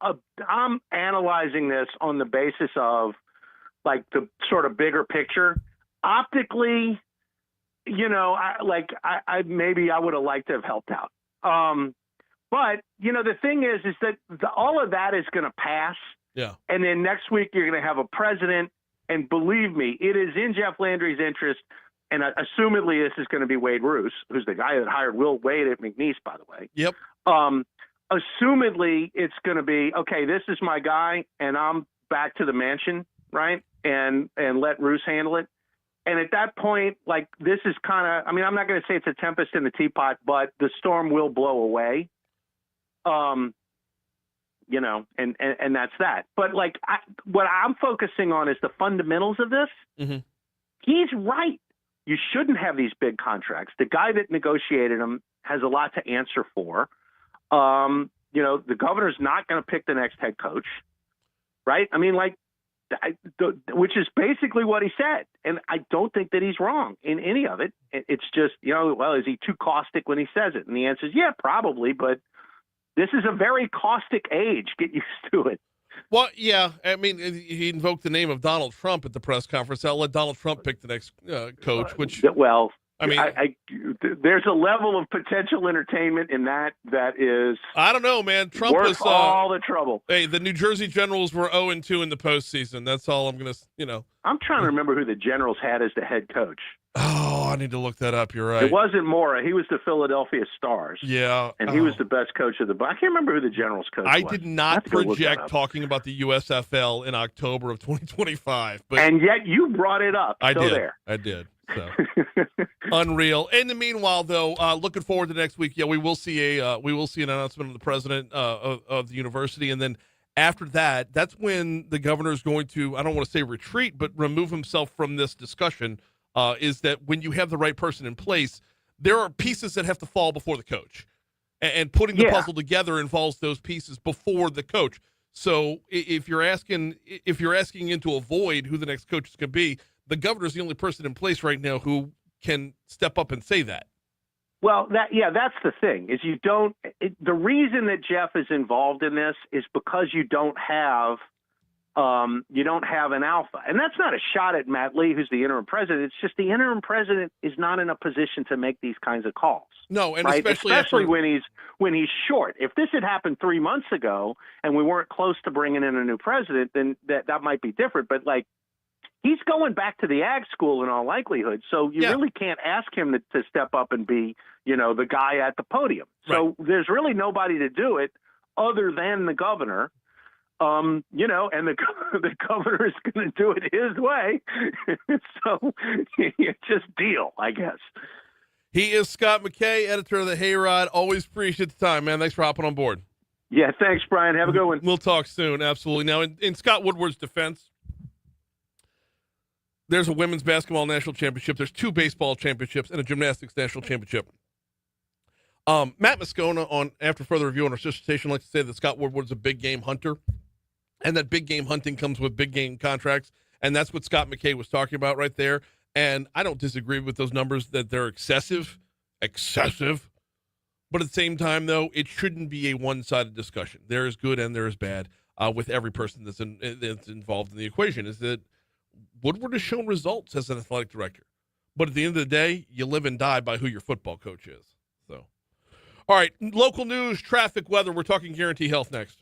analyzing this on the basis of like the sort of bigger picture. Optically, maybe I would have liked to have helped out. But the thing is that all of that is going to pass. Yeah. And then next week you're going to have a president, and believe me, it is in Jeff Landry's interest. And assumedly, this is going to be Wade Roos, who's the guy that hired Will Wade at McNeese, by the way. Yep. Assumedly, it's going to be, okay, this is my guy, and I'm back to the mansion, right? And let Roos handle it. And at that point, like, this is kind of, I'm not going to say it's a tempest in the teapot, but the storm will blow away. And that's that. But like, what I'm focusing on is the fundamentals of this. Mm-hmm. He's right. You shouldn't have these big contracts. The guy that negotiated them has a lot to answer for. The governor's not going to pick the next head coach, right? I mean, like, which is basically what he said. And I don't think that he's wrong in any of it. It's just, well, is he too caustic when he says it? And the answer is, yeah, probably. But this is a very caustic age. Get used to it. Well, yeah. I mean, he invoked the name of Donald Trump at the press conference. I'll let Donald Trump pick the next coach, which, well, I mean, there's a level of potential entertainment in that is, I don't know, man. Trump worth was all the trouble. Hey, the New Jersey Generals were 0-2 in the postseason. That's all I'm going to, I'm trying to remember who the Generals had as the head coach. Oh, I need to look that up. You're right. It wasn't Mora. He was the Philadelphia Stars. Yeah. And he was the best coach of the – I can't remember who the Generals coach was. I did not project talking about the USFL in October of 2025. And yet you brought it up. I did. There. I did. So unreal. In the meanwhile, though, looking forward to next week. Yeah, we will see an announcement of the president of the university, and then after that, that's when the governor is going to, I don't want to say retreat, but remove himself from this discussion is that when you have the right person in place, there are pieces that have to fall before the coach. And putting the puzzle together involves those pieces before the coach. So if you're asking into a void who the next coach is going to be, the governor's the only person in place right now who can step up and say that. Well, that's the thing is the reason that Jeff is involved in this is because you don't have an alpha. And that's not a shot at Matt Lee, who's the interim president. It's just the interim president is not in a position to make these kinds of calls. No, and right? especially when he's short. If this had happened 3 months ago and we weren't close to bringing in a new president, then that might be different. But he's going back to the ag school in all likelihood. So you really can't ask him to step up and be, the guy at the podium. So there's really nobody to do it other than the governor. And the governor is going to do it his way. So just deal, I guess. He is Scott McKay, editor of the Hayrod. Always appreciate the time, man. Thanks for hopping on board. Yeah, thanks, Brian. Have a good one. We'll talk soon. Absolutely. Now, in Scott Woodward's defense, there's a women's basketball national championship. There's 2 baseball championships and a gymnastics national championship. Matt Moscona, after further review on our sister station, likes to say that Scott Woodward's a big game hunter, and that big game hunting comes with big game contracts, and that's what Scott McKay was talking about right there. And I don't disagree with those numbers that they're excessive, but at the same time, though, it shouldn't be a one-sided discussion. There is good and there is bad with every person that's involved in the equation. Is that Woodward has shown results as an athletic director, but at the end of the day, you live and die by who your football coach is. So, all right, local news, traffic, weather. We're talking Guarantee Health next.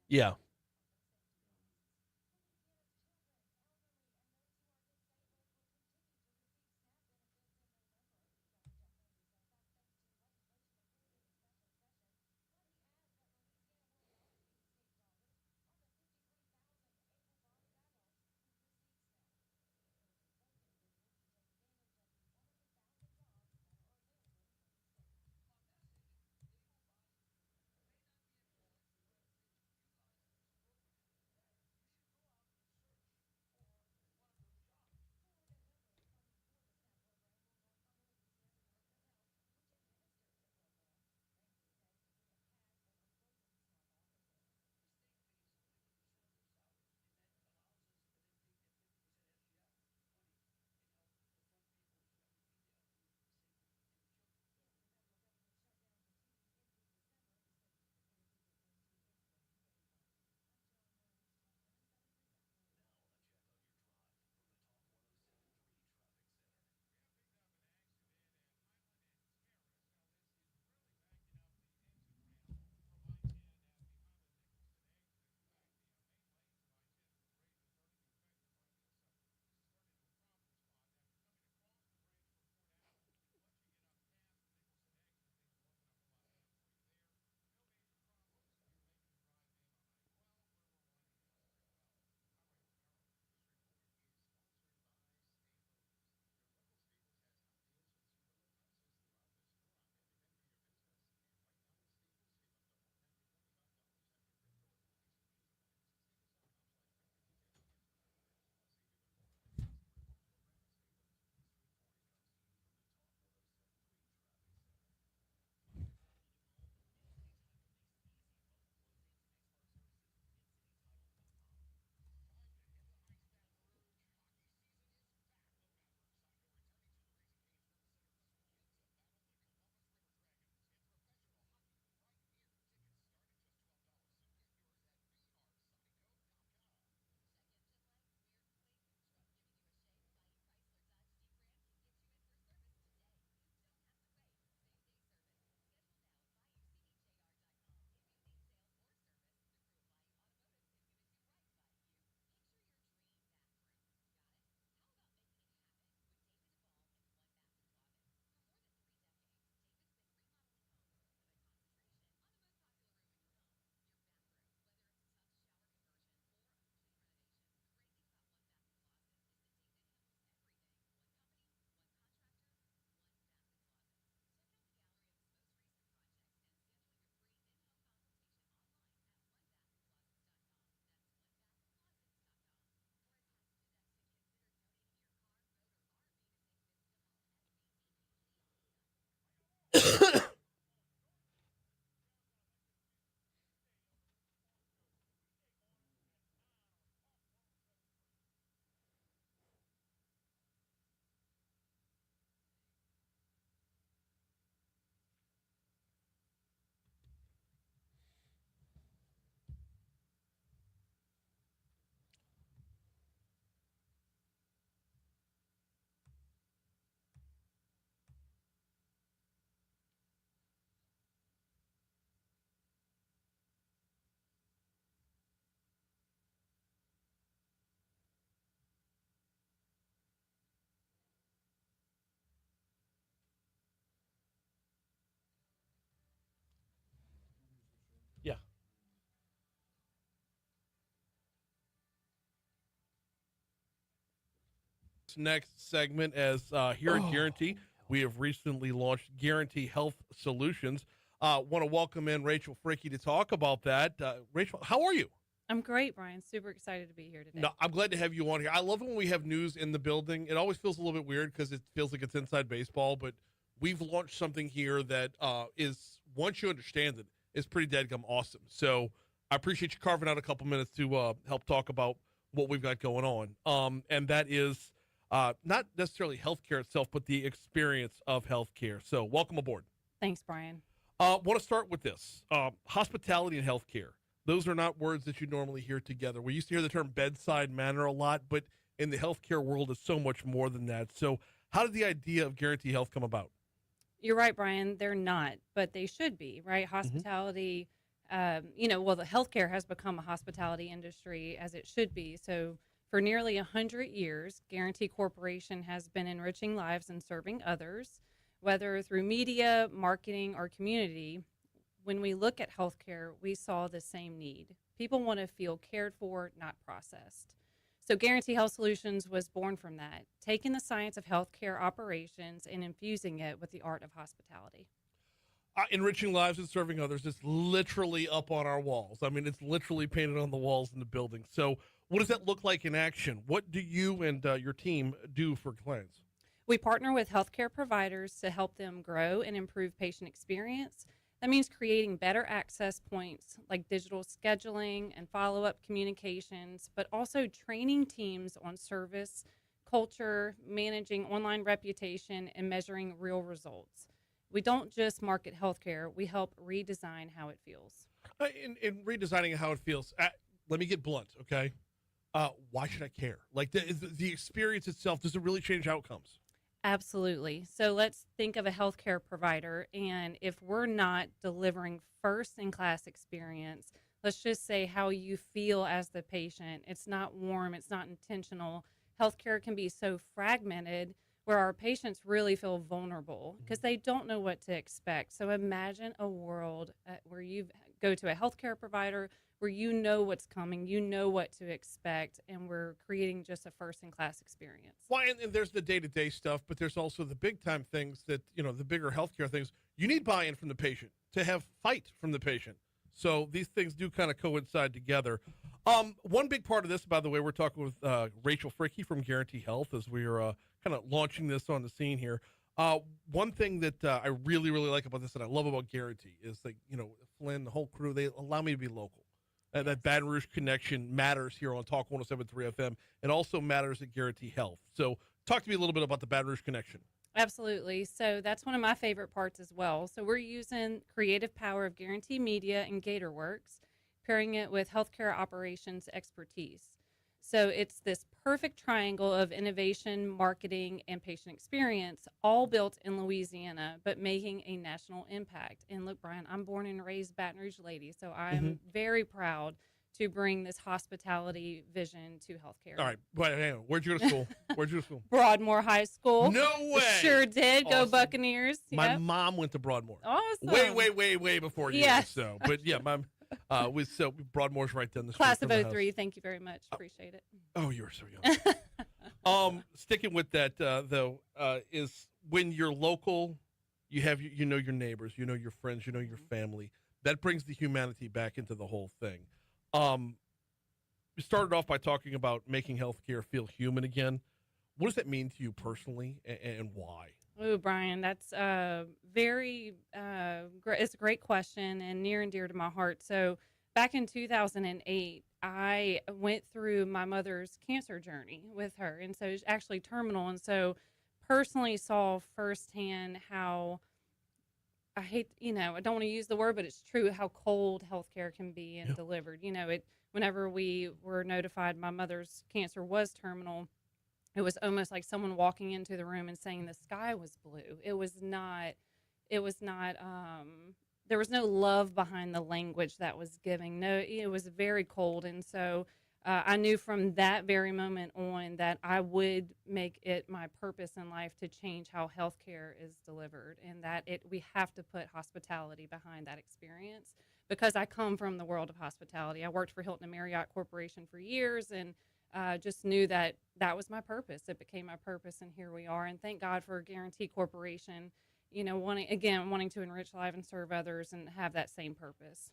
Yeah. Next segment, as here at Guarantee, we have recently launched Guarantee Health Solutions. Want to welcome in Rachael Fricke to talk about that. Rachel, how are you? I'm great, Brian. Super excited to be here today. No, I'm glad to have you on here. I love it when we have news in the building. It always feels a little bit weird because it feels like it's inside baseball, but we've launched something here that is, once you understand it, is pretty dadgum awesome. So I appreciate you carving out a couple minutes to help talk about what we've got going on. And that is not necessarily healthcare itself, but the experience of healthcare. So welcome aboard. Thanks, Brian. Want to start with this. Hospitality and healthcare. Those are not words that you normally hear together. We used to hear the term bedside manner a lot, but in the healthcare world, it's so much more than that. So how did the idea of Guarantee Health come about? You're right, Brian. They're not, but they should be, right? Hospitality, the healthcare has become a hospitality industry as it should be. So for nearly 100 years, Guarantee Corporation has been enriching lives and serving others, whether through media, marketing, or community. When we look at healthcare, we saw the same need. People want to feel cared for, not processed. So Guarantee Health Solutions was born from that, taking the science of healthcare operations and infusing it with the art of hospitality. Enriching lives and serving others is literally up on our walls. I mean, it's literally painted on the walls in the building. So what does that look like in action? What do you and your team do for clients? We partner with healthcare providers to help them grow and improve patient experience. That means creating better access points like digital scheduling and follow-up communications, but also training teams on service, culture, managing online reputation, and measuring real results. We don't just market healthcare, we help redesign how it feels. In redesigning how it feels, let me get blunt, okay? Why should I care? Like the experience itself, does it really change outcomes? Absolutely. So let's think of a healthcare provider, and if we're not delivering first-in-class experience, let's just say how you feel as the patient, it's not warm, it's not intentional. Healthcare can be so fragmented where our patients really feel vulnerable because they don't know what to expect. So imagine a world where you go to a healthcare provider where you know what's coming, you know what to expect, and we're creating just a first-in-class experience. Well, and there's the day-to-day stuff, but there's also the big-time things that, the bigger healthcare things. You need buy-in from the patient to have fight from the patient. So these things do kind of coincide together. One big part of this, by the way, we're talking with Rachael Fricke from Guarantee Health as we are kind of launching this on the scene here. One thing that I really, really like about this and I love about Guarantee is that, Flynn, the whole crew, they allow me to be local. That Baton Rouge connection matters here on Talk 107.3 FM and also matters at Guarantee Health. So talk to me a little bit about the Baton Rouge connection. Absolutely. So that's one of my favorite parts as well. So we're using creative power of Guarantee Media and GatorWorks, pairing it with healthcare operations expertise. So it's this perfect triangle of innovation, marketing, and patient experience, all built in Louisiana, but making a national impact. And look, Brian, I'm born and raised Baton Rouge lady, so I'm very proud to bring this hospitality vision to healthcare. All right. But hang on. Where'd you go to school? Broadmoor High School. No way. Sure did. Awesome. Go Buccaneers. My mom went to Broadmoor. Awesome. Way before you. Yes. So, but yeah, Broadmoor's right down the street. Class of from the 03. house. Thank you very much. Appreciate it. Oh, you were so young. Sticking with that, though, is when you're local, you have, your neighbors, your friends, your family. That brings the humanity back into the whole thing. We started off by talking about making healthcare feel human again. What does that mean to you personally, and why? Oh, Brian, that's it's a great question and near and dear to my heart. So back in 2008, I went through my mother's cancer journey with her. And so it's actually terminal. And so personally saw firsthand how I don't want to use the word, but it's true how cold healthcare can be and delivered. Whenever we were notified my mother's cancer was terminal, it was almost like someone walking into the room and saying the sky was blue. There was no love behind the language that was giving. No, it was very cold. And so I knew from that very moment on that I would make it my purpose in life to change how healthcare is delivered, and that we have to put hospitality behind that experience, because I come from the world of hospitality. I worked for Hilton and Marriott Corporation for years, and just knew that that was my purpose. It became my purpose, and here we are. And thank God for Guarantee Corporation, wanting to enrich life and serve others and have that same purpose.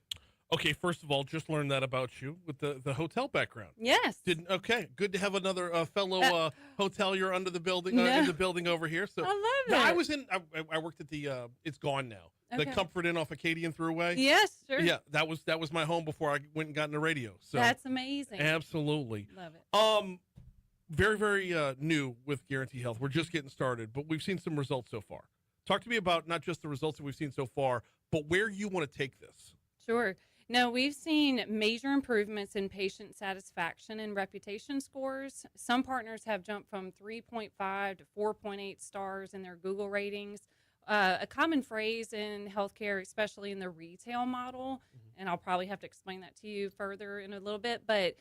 Okay, first of all, just learned that about you with the hotel background. Yes. Okay, good to have another fellow hotelier under the building No. in the building over here. So I love no, it. I was in. I worked at the. It's gone now. The Okay. Comfort Inn off Acadian Thruway. Yes, sure. Yeah, that was my home before I went and got into radio. So That's amazing. absolutely. Love it. Very very new with Guarantee Health. We're just getting started, but we've seen some results so far. Talk to me about not just the results that we've seen so far, but where you want to take this. Sure. No, we've seen major improvements in patient satisfaction and reputation scores. Some partners have jumped from 3.5 to 4.8 stars in their Google ratings. A common phrase in healthcare, especially in the retail model, and I'll probably have to explain that to you further in a little bit, but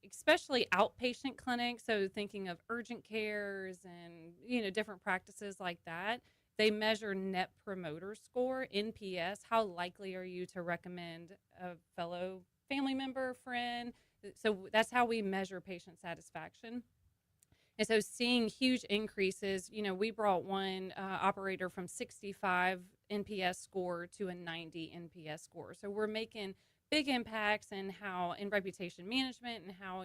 especially outpatient clinics, so thinking of urgent cares and different practices like that, they measure Net Promoter Score, NPS. How likely are you to recommend a fellow family member, friend? So that's how we measure patient satisfaction. And so seeing huge increases, we brought one operator from 65 NPS score to a 90 NPS score. So we're making big impacts in reputation management and how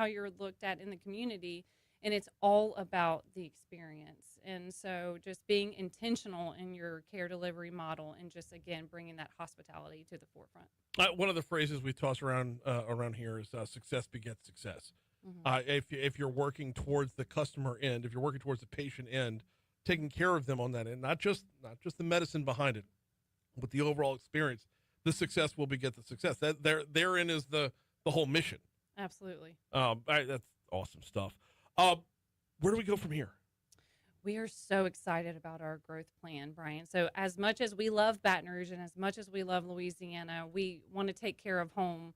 you're looked at in the community. And it's all about the experience. And so just being intentional in your care delivery model and just, again, bringing that hospitality to the forefront. One of the phrases we toss around here is success begets success. If you're working towards the customer end, if you're working towards the patient end, taking care of them on that end, not just the medicine behind it, but the overall experience, the success will beget the success. That therein is the whole mission. Absolutely. That's awesome stuff. Where do we go from here? We are so excited about our growth plan, Brian. So as much as we love Baton Rouge and as much as we love Louisiana, we want to take care of home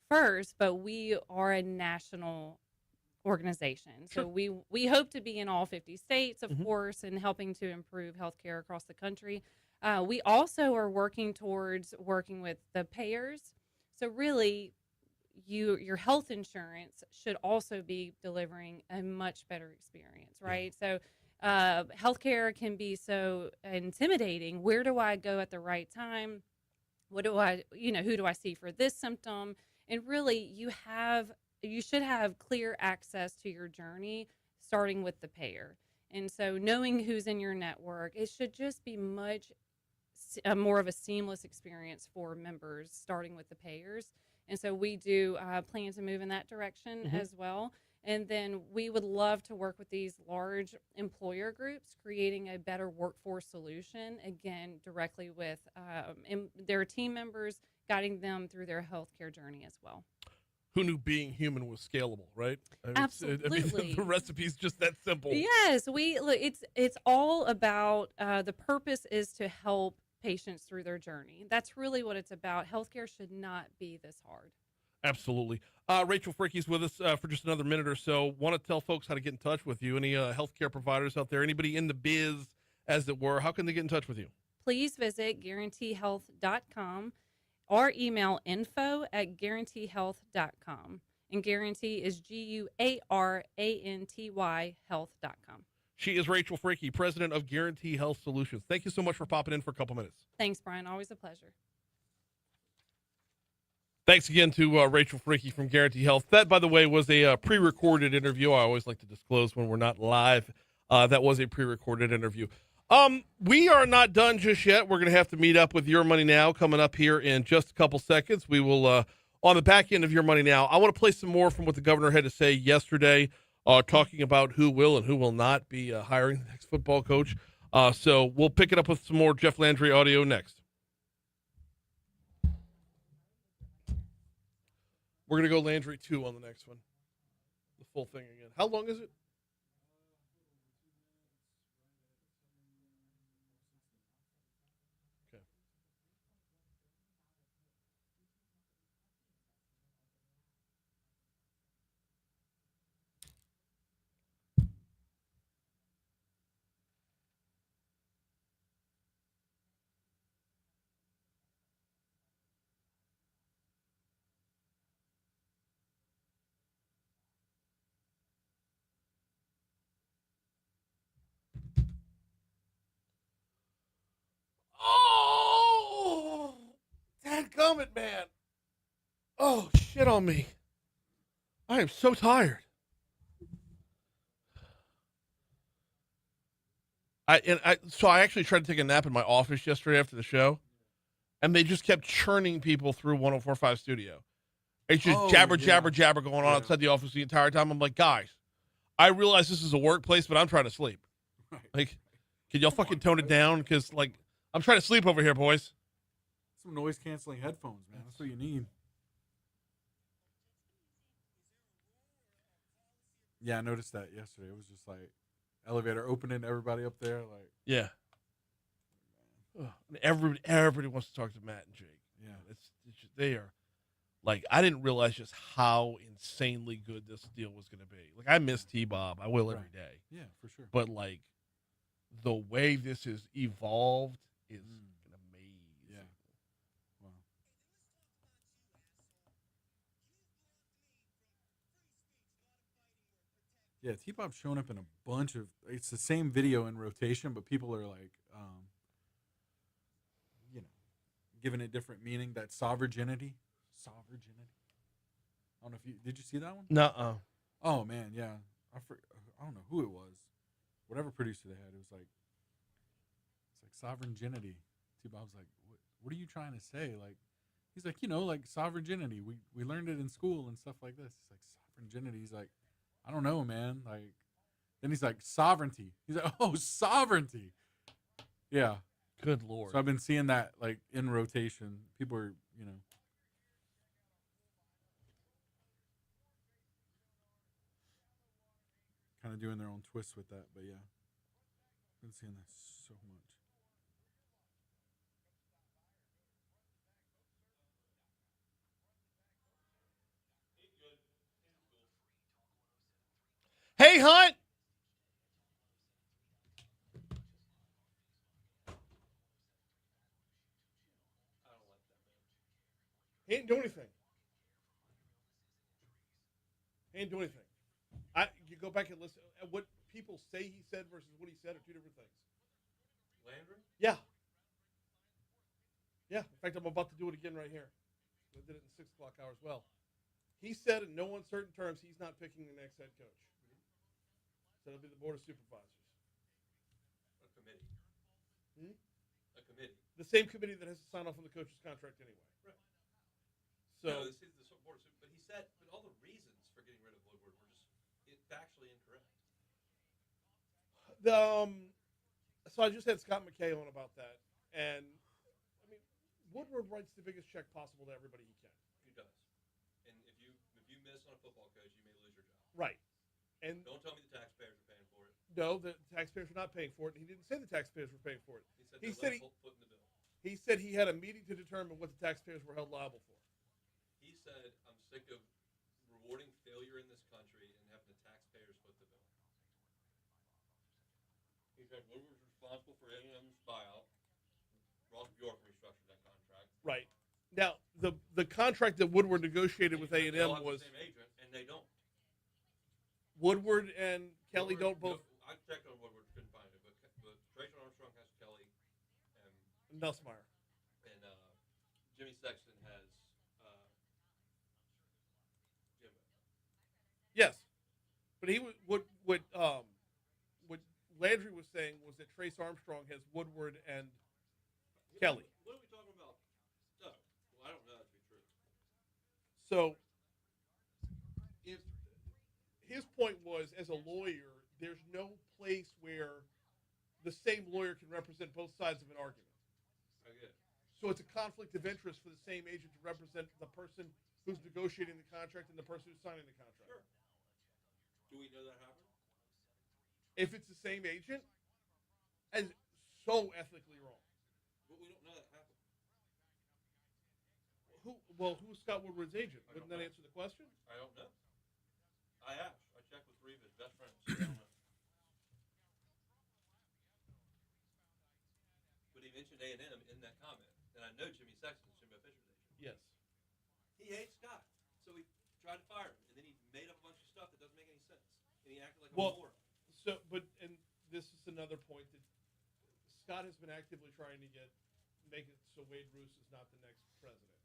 first, but we are a national organization. Sure. So we hope to be in all 50 states, of course, and helping to improve healthcare across the country. We also are working towards working with the payers. So really, your health insurance should also be delivering a much better experience, right? So healthcare can be so intimidating. Where do I go at the right time? Who do I see for this symptom? And really, you should have clear access to your journey, starting with the payer. And so knowing who's in your network, it should just be much more of a seamless experience for members, starting with the payers. And so we do plan to move in that direction as well. And then we would love to work with these large employer groups, creating a better workforce solution, again, directly with their team members, guiding them through their healthcare journey as well. Who knew being human was scalable, right? Absolutely. The recipe's just that simple. Yes, it's all about the purpose is to help patients through their journey. That's really what it's about. Healthcare should not be this hard. Absolutely. Rachael Fricke's with us for just another minute or so. Want to tell folks how to get in touch with you? Any healthcare providers out there? Anybody in the biz, as it were? How can they get in touch with you? Please visit guaranteehealth.com or email info@guaranteehealth.com. And Guarantee is GUARANTY health.com. She is Rachael Fricke, president of Guarantee Health Solutions. Thank you so much for popping in for a couple minutes. Thanks, Brian. Always a pleasure. Thanks again to Rachael Fricke from Guarantee Health. That, by the way, was a pre-recorded interview. I always like to disclose when we're not live. That was a pre-recorded interview. We are not done just yet. We're going to have to meet up with Your Money Now coming up here in just a couple seconds. We will, on the back end of Your Money Now, I want to play some more from what the governor had to say yesterday, talking about who will and who will not be hiring the next football coach. So we'll pick it up with some more Jeff Landry audio next. We're going to go Landry 2 on the next one. The full thing again. How long is it? Get on me. I am so tired. So I actually tried to take a nap in my office yesterday after the show, and they just kept churning people through 104.5 studio. It's just jabber going on outside the office the entire time. I'm like, guys, I realize this is a workplace, but I'm trying to sleep. Right. Like, can y'all fucking tone it down? Because, like, I'm trying to sleep over here, boys. Some noise canceling headphones, man. That's what you need. Yeah, I noticed that yesterday. It was just like elevator opening, everybody up there, like Yeah. Ugh. Everybody wants to talk to Matt and Jake. Yeah. It's just, they are like, I didn't realize just how insanely good this deal was going to be. Like, I miss T-Bob. I will every day. Yeah, for sure. But like, the way this has evolved is amazing. Yeah. Wow. Yeah, T-Pop's showing up in a bunch of. It's the same video in rotation, but people are like, giving it different meaning. That sovereignty. I don't know if you did. You see that one? Nuh-uh. Oh man, yeah. I don't know who it was. Whatever producer they had, it was like, it's like sovereignty. T-Bob's like, what are you trying to say? Like, he's like, like sovereignty. We learned it in school and stuff like this. He's like sovereignty. He's like, I don't know, man. Like, then he's like sovereignty. He's like, oh, sovereignty. Yeah. Good Lord. So I've been seeing that like in rotation. People are, kind of doing their own twists with that, but yeah. I've been seeing that so much. Hey, Hunt. He ain't do anything. You go back and listen. What people say he said versus what he said are two different things. Landry? Yeah. Yeah. In fact, I'm about to do it again right here. I did it in 6 o'clock hour as well. He said in no uncertain terms he's not picking the next head coach. So it'll be the Board of Supervisors. A committee. A committee. The same committee that has to sign off on the coach's contract anyway. Right. So, no, this is the Board of Supervisors. But he said, but all the reasons for getting rid of Woodward were just factually incorrect. So I just had Scott McKay on about that, and I mean, Woodward writes the biggest check possible to everybody he can. He does. And if you miss on a football coach, you may lose your job. Right. And don't tell me the taxpayers are paying for it. No, the taxpayers are not paying for it. He didn't say the taxpayers were paying for it. He said foot in the bill. He said he had a meeting to determine what the taxpayers were held liable for. He said, I'm sick of rewarding failure in this country and having the taxpayers foot the bill. He said Woodward's responsible for A&M's buyout. Ross Bjork restructured that contract. Right. Now, the contract that Woodward negotiated with A&M was the same agent, and they don't. Woodward and Kelly don't both. No, I checked on Woodward, couldn't find it, but Tracy Armstrong has Kelly, and Nussmeier, and Jimmy Sexton has Jimbo. Yes, but he was what Landry was saying was that Trace Armstrong has Woodward and Kelly. What are we talking about? Oh, well, I don't know that to be true. So, if his point was, as a lawyer, there's no place where the same lawyer can represent both sides of an argument. I get it. So it's a conflict of interest for the same agent to represent the person who's negotiating the contract and the person who's signing the contract. Sure. Do we know that happened? If it's the same agent, and so ethically wrong. But we don't know that happened. Who's Scott Woodward's agent? Wouldn't that answer the question? I don't know. I asked. I checked with 3 of his best friends. I don't know. But he mentioned A&M in that comment. And I know Jimmy Sexton, Jimbo Fisher's agent. Yes. He hates Scott. So he tried to fire him. And then he made up a bunch of stuff that doesn't make any sense. And he acted like a moron. And this is another point that Scott has been actively trying to make it so Wade Roos is not the next president.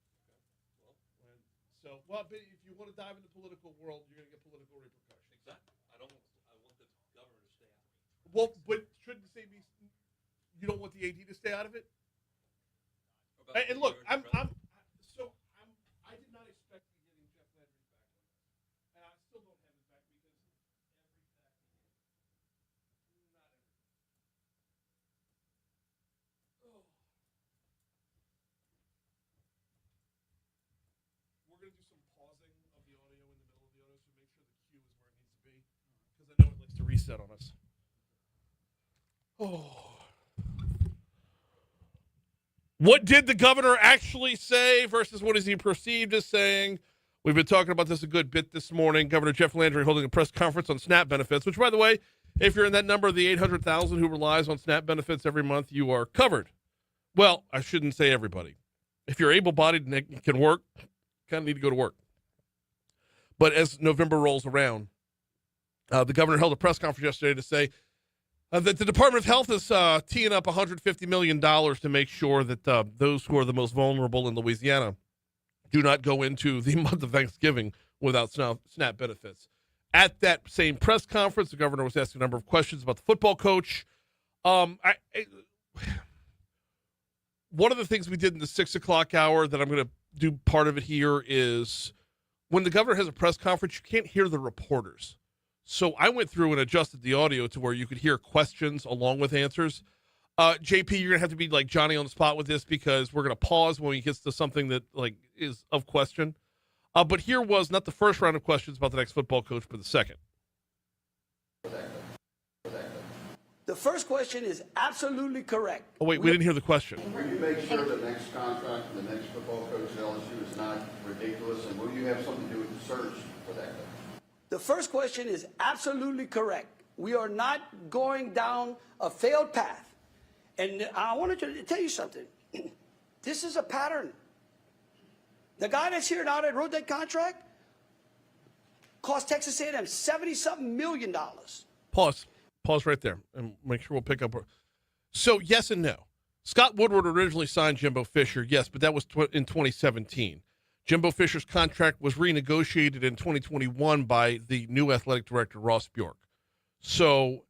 Okay. Well, And So, well, but if you want to dive into the political world, you're going to get political repercussions. Exactly. I want the governor to stay out of it. Well, but shouldn't the same be? You don't want the AD to stay out of it? And look, I did not expect to be getting Jeff Landry back on this, and I still don't have his back because every fact he gave, not everything. Oh. We're gonna do some pausing of the audio in the middle of the audio to make sure the cue is where it needs to be, because I know it likes to reset on us. Oh. What did the governor actually say versus what is he perceived as saying? We've been talking about this a good bit this morning. Governor Jeff Landry holding a press conference on SNAP benefits, which, by the way, if you're in that number of the 800,000 who relies on SNAP benefits every month, you are covered. Well, I shouldn't say everybody. If you're able-bodied and can work, kind of need to go to work. But as November rolls around, the governor held a press conference yesterday to say that the Department of Health is teeing up $150 million to make sure that those who are the most vulnerable in Louisiana do not go into the month of Thanksgiving without SNAP benefits. At that same press conference, the governor was asked a number of questions about the football coach. One of the things we did in the 6 o'clock hour that I'm going to do part of it here is when the governor has a press conference, you can't hear the reporters. So I went through and adjusted the audio to where you could hear questions along with answers. JP, you're going to have to be like Johnny on the spot with this because we're going to pause when he gets to something that like is of question. But here was not the first round of questions about the next football coach, but the second. The first question is absolutely correct. Oh, wait, we didn't hear the question. Will you make sure the next contract and the next football coach at LSU is not ridiculous, and will you have something to do with the search for that coach? The first question is absolutely correct. We are not going down a failed path. And I wanted to tell you something. This is a pattern. The guy that's here now that wrote that contract cost Texas A&M $70-something million. Pause right there and make sure we'll pick up. So yes and no. Scott Woodward originally signed Jimbo Fisher, yes, but that was in 2017. Jimbo Fisher's contract was renegotiated in 2021 by the new athletic director, Ross Bjork. So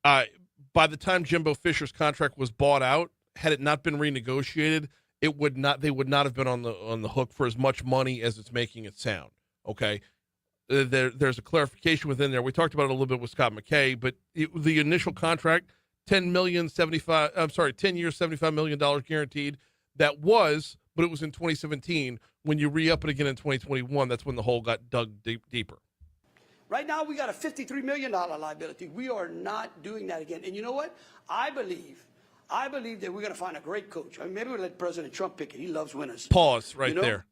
by the time Jimbo Fisher's contract was bought out, had it not been renegotiated, they would not have been on the hook for as much money as it's making it sound. Okay, there's a clarification within there. We talked about it a little bit with Scott McKay, but the initial contract, 10 years, $75 million guaranteed. But it was in 2017. When you re-up it again in 2021, that's when the hole got dug deeper. Right now, we got a $53 million liability. We are not doing that again. And you know what? I believe that we're going to find a great coach. I mean, maybe we'll let President Trump pick it. He loves winners. Pause right there.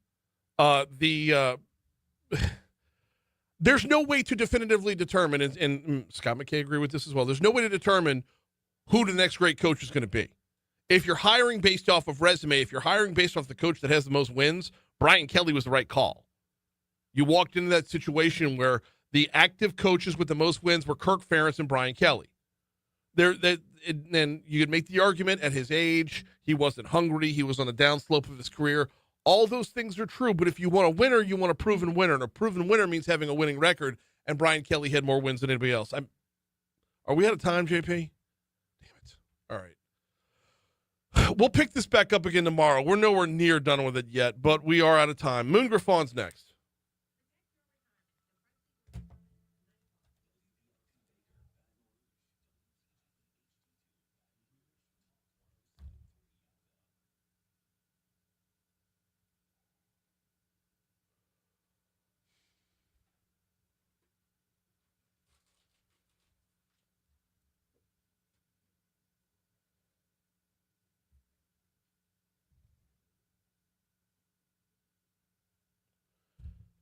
There's no way to definitively determine, and Scott McKay agreed with this as well, there's no way to determine who the next great coach is going to be. If you're hiring based off of resume, if you're hiring based off the coach that has the most wins, Brian Kelly was the right call. You walked into that situation where the active coaches with the most wins were Kirk Ferentz and Brian Kelly. And you could make the argument at his age, he wasn't hungry, he was on the downslope of his career. All those things are true, but if you want a winner, you want a proven winner. And a proven winner means having a winning record, and Brian Kelly had more wins than anybody else. Are we out of time, JP? Damn it. All right. We'll pick this back up again tomorrow. We're nowhere near done with it yet, but we are out of time. Moon Griffon's next.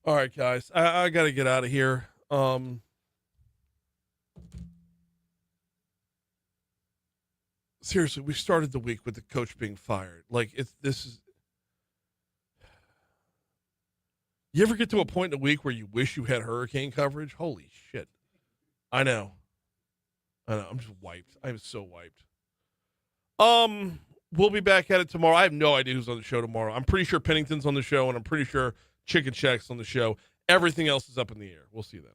All right, guys, I got to get out of here. Seriously, we started the week with the coach being fired. Like, you ever get to a point in the week where you wish you had hurricane coverage? Holy shit. I know. I'm just wiped. I'm so wiped. We'll be back at it tomorrow. I have no idea who's on the show tomorrow. I'm pretty sure Pennington's on the show, and I'm pretty sure Chicken Shacks on the show. Everything else is up in the air. We'll see you then.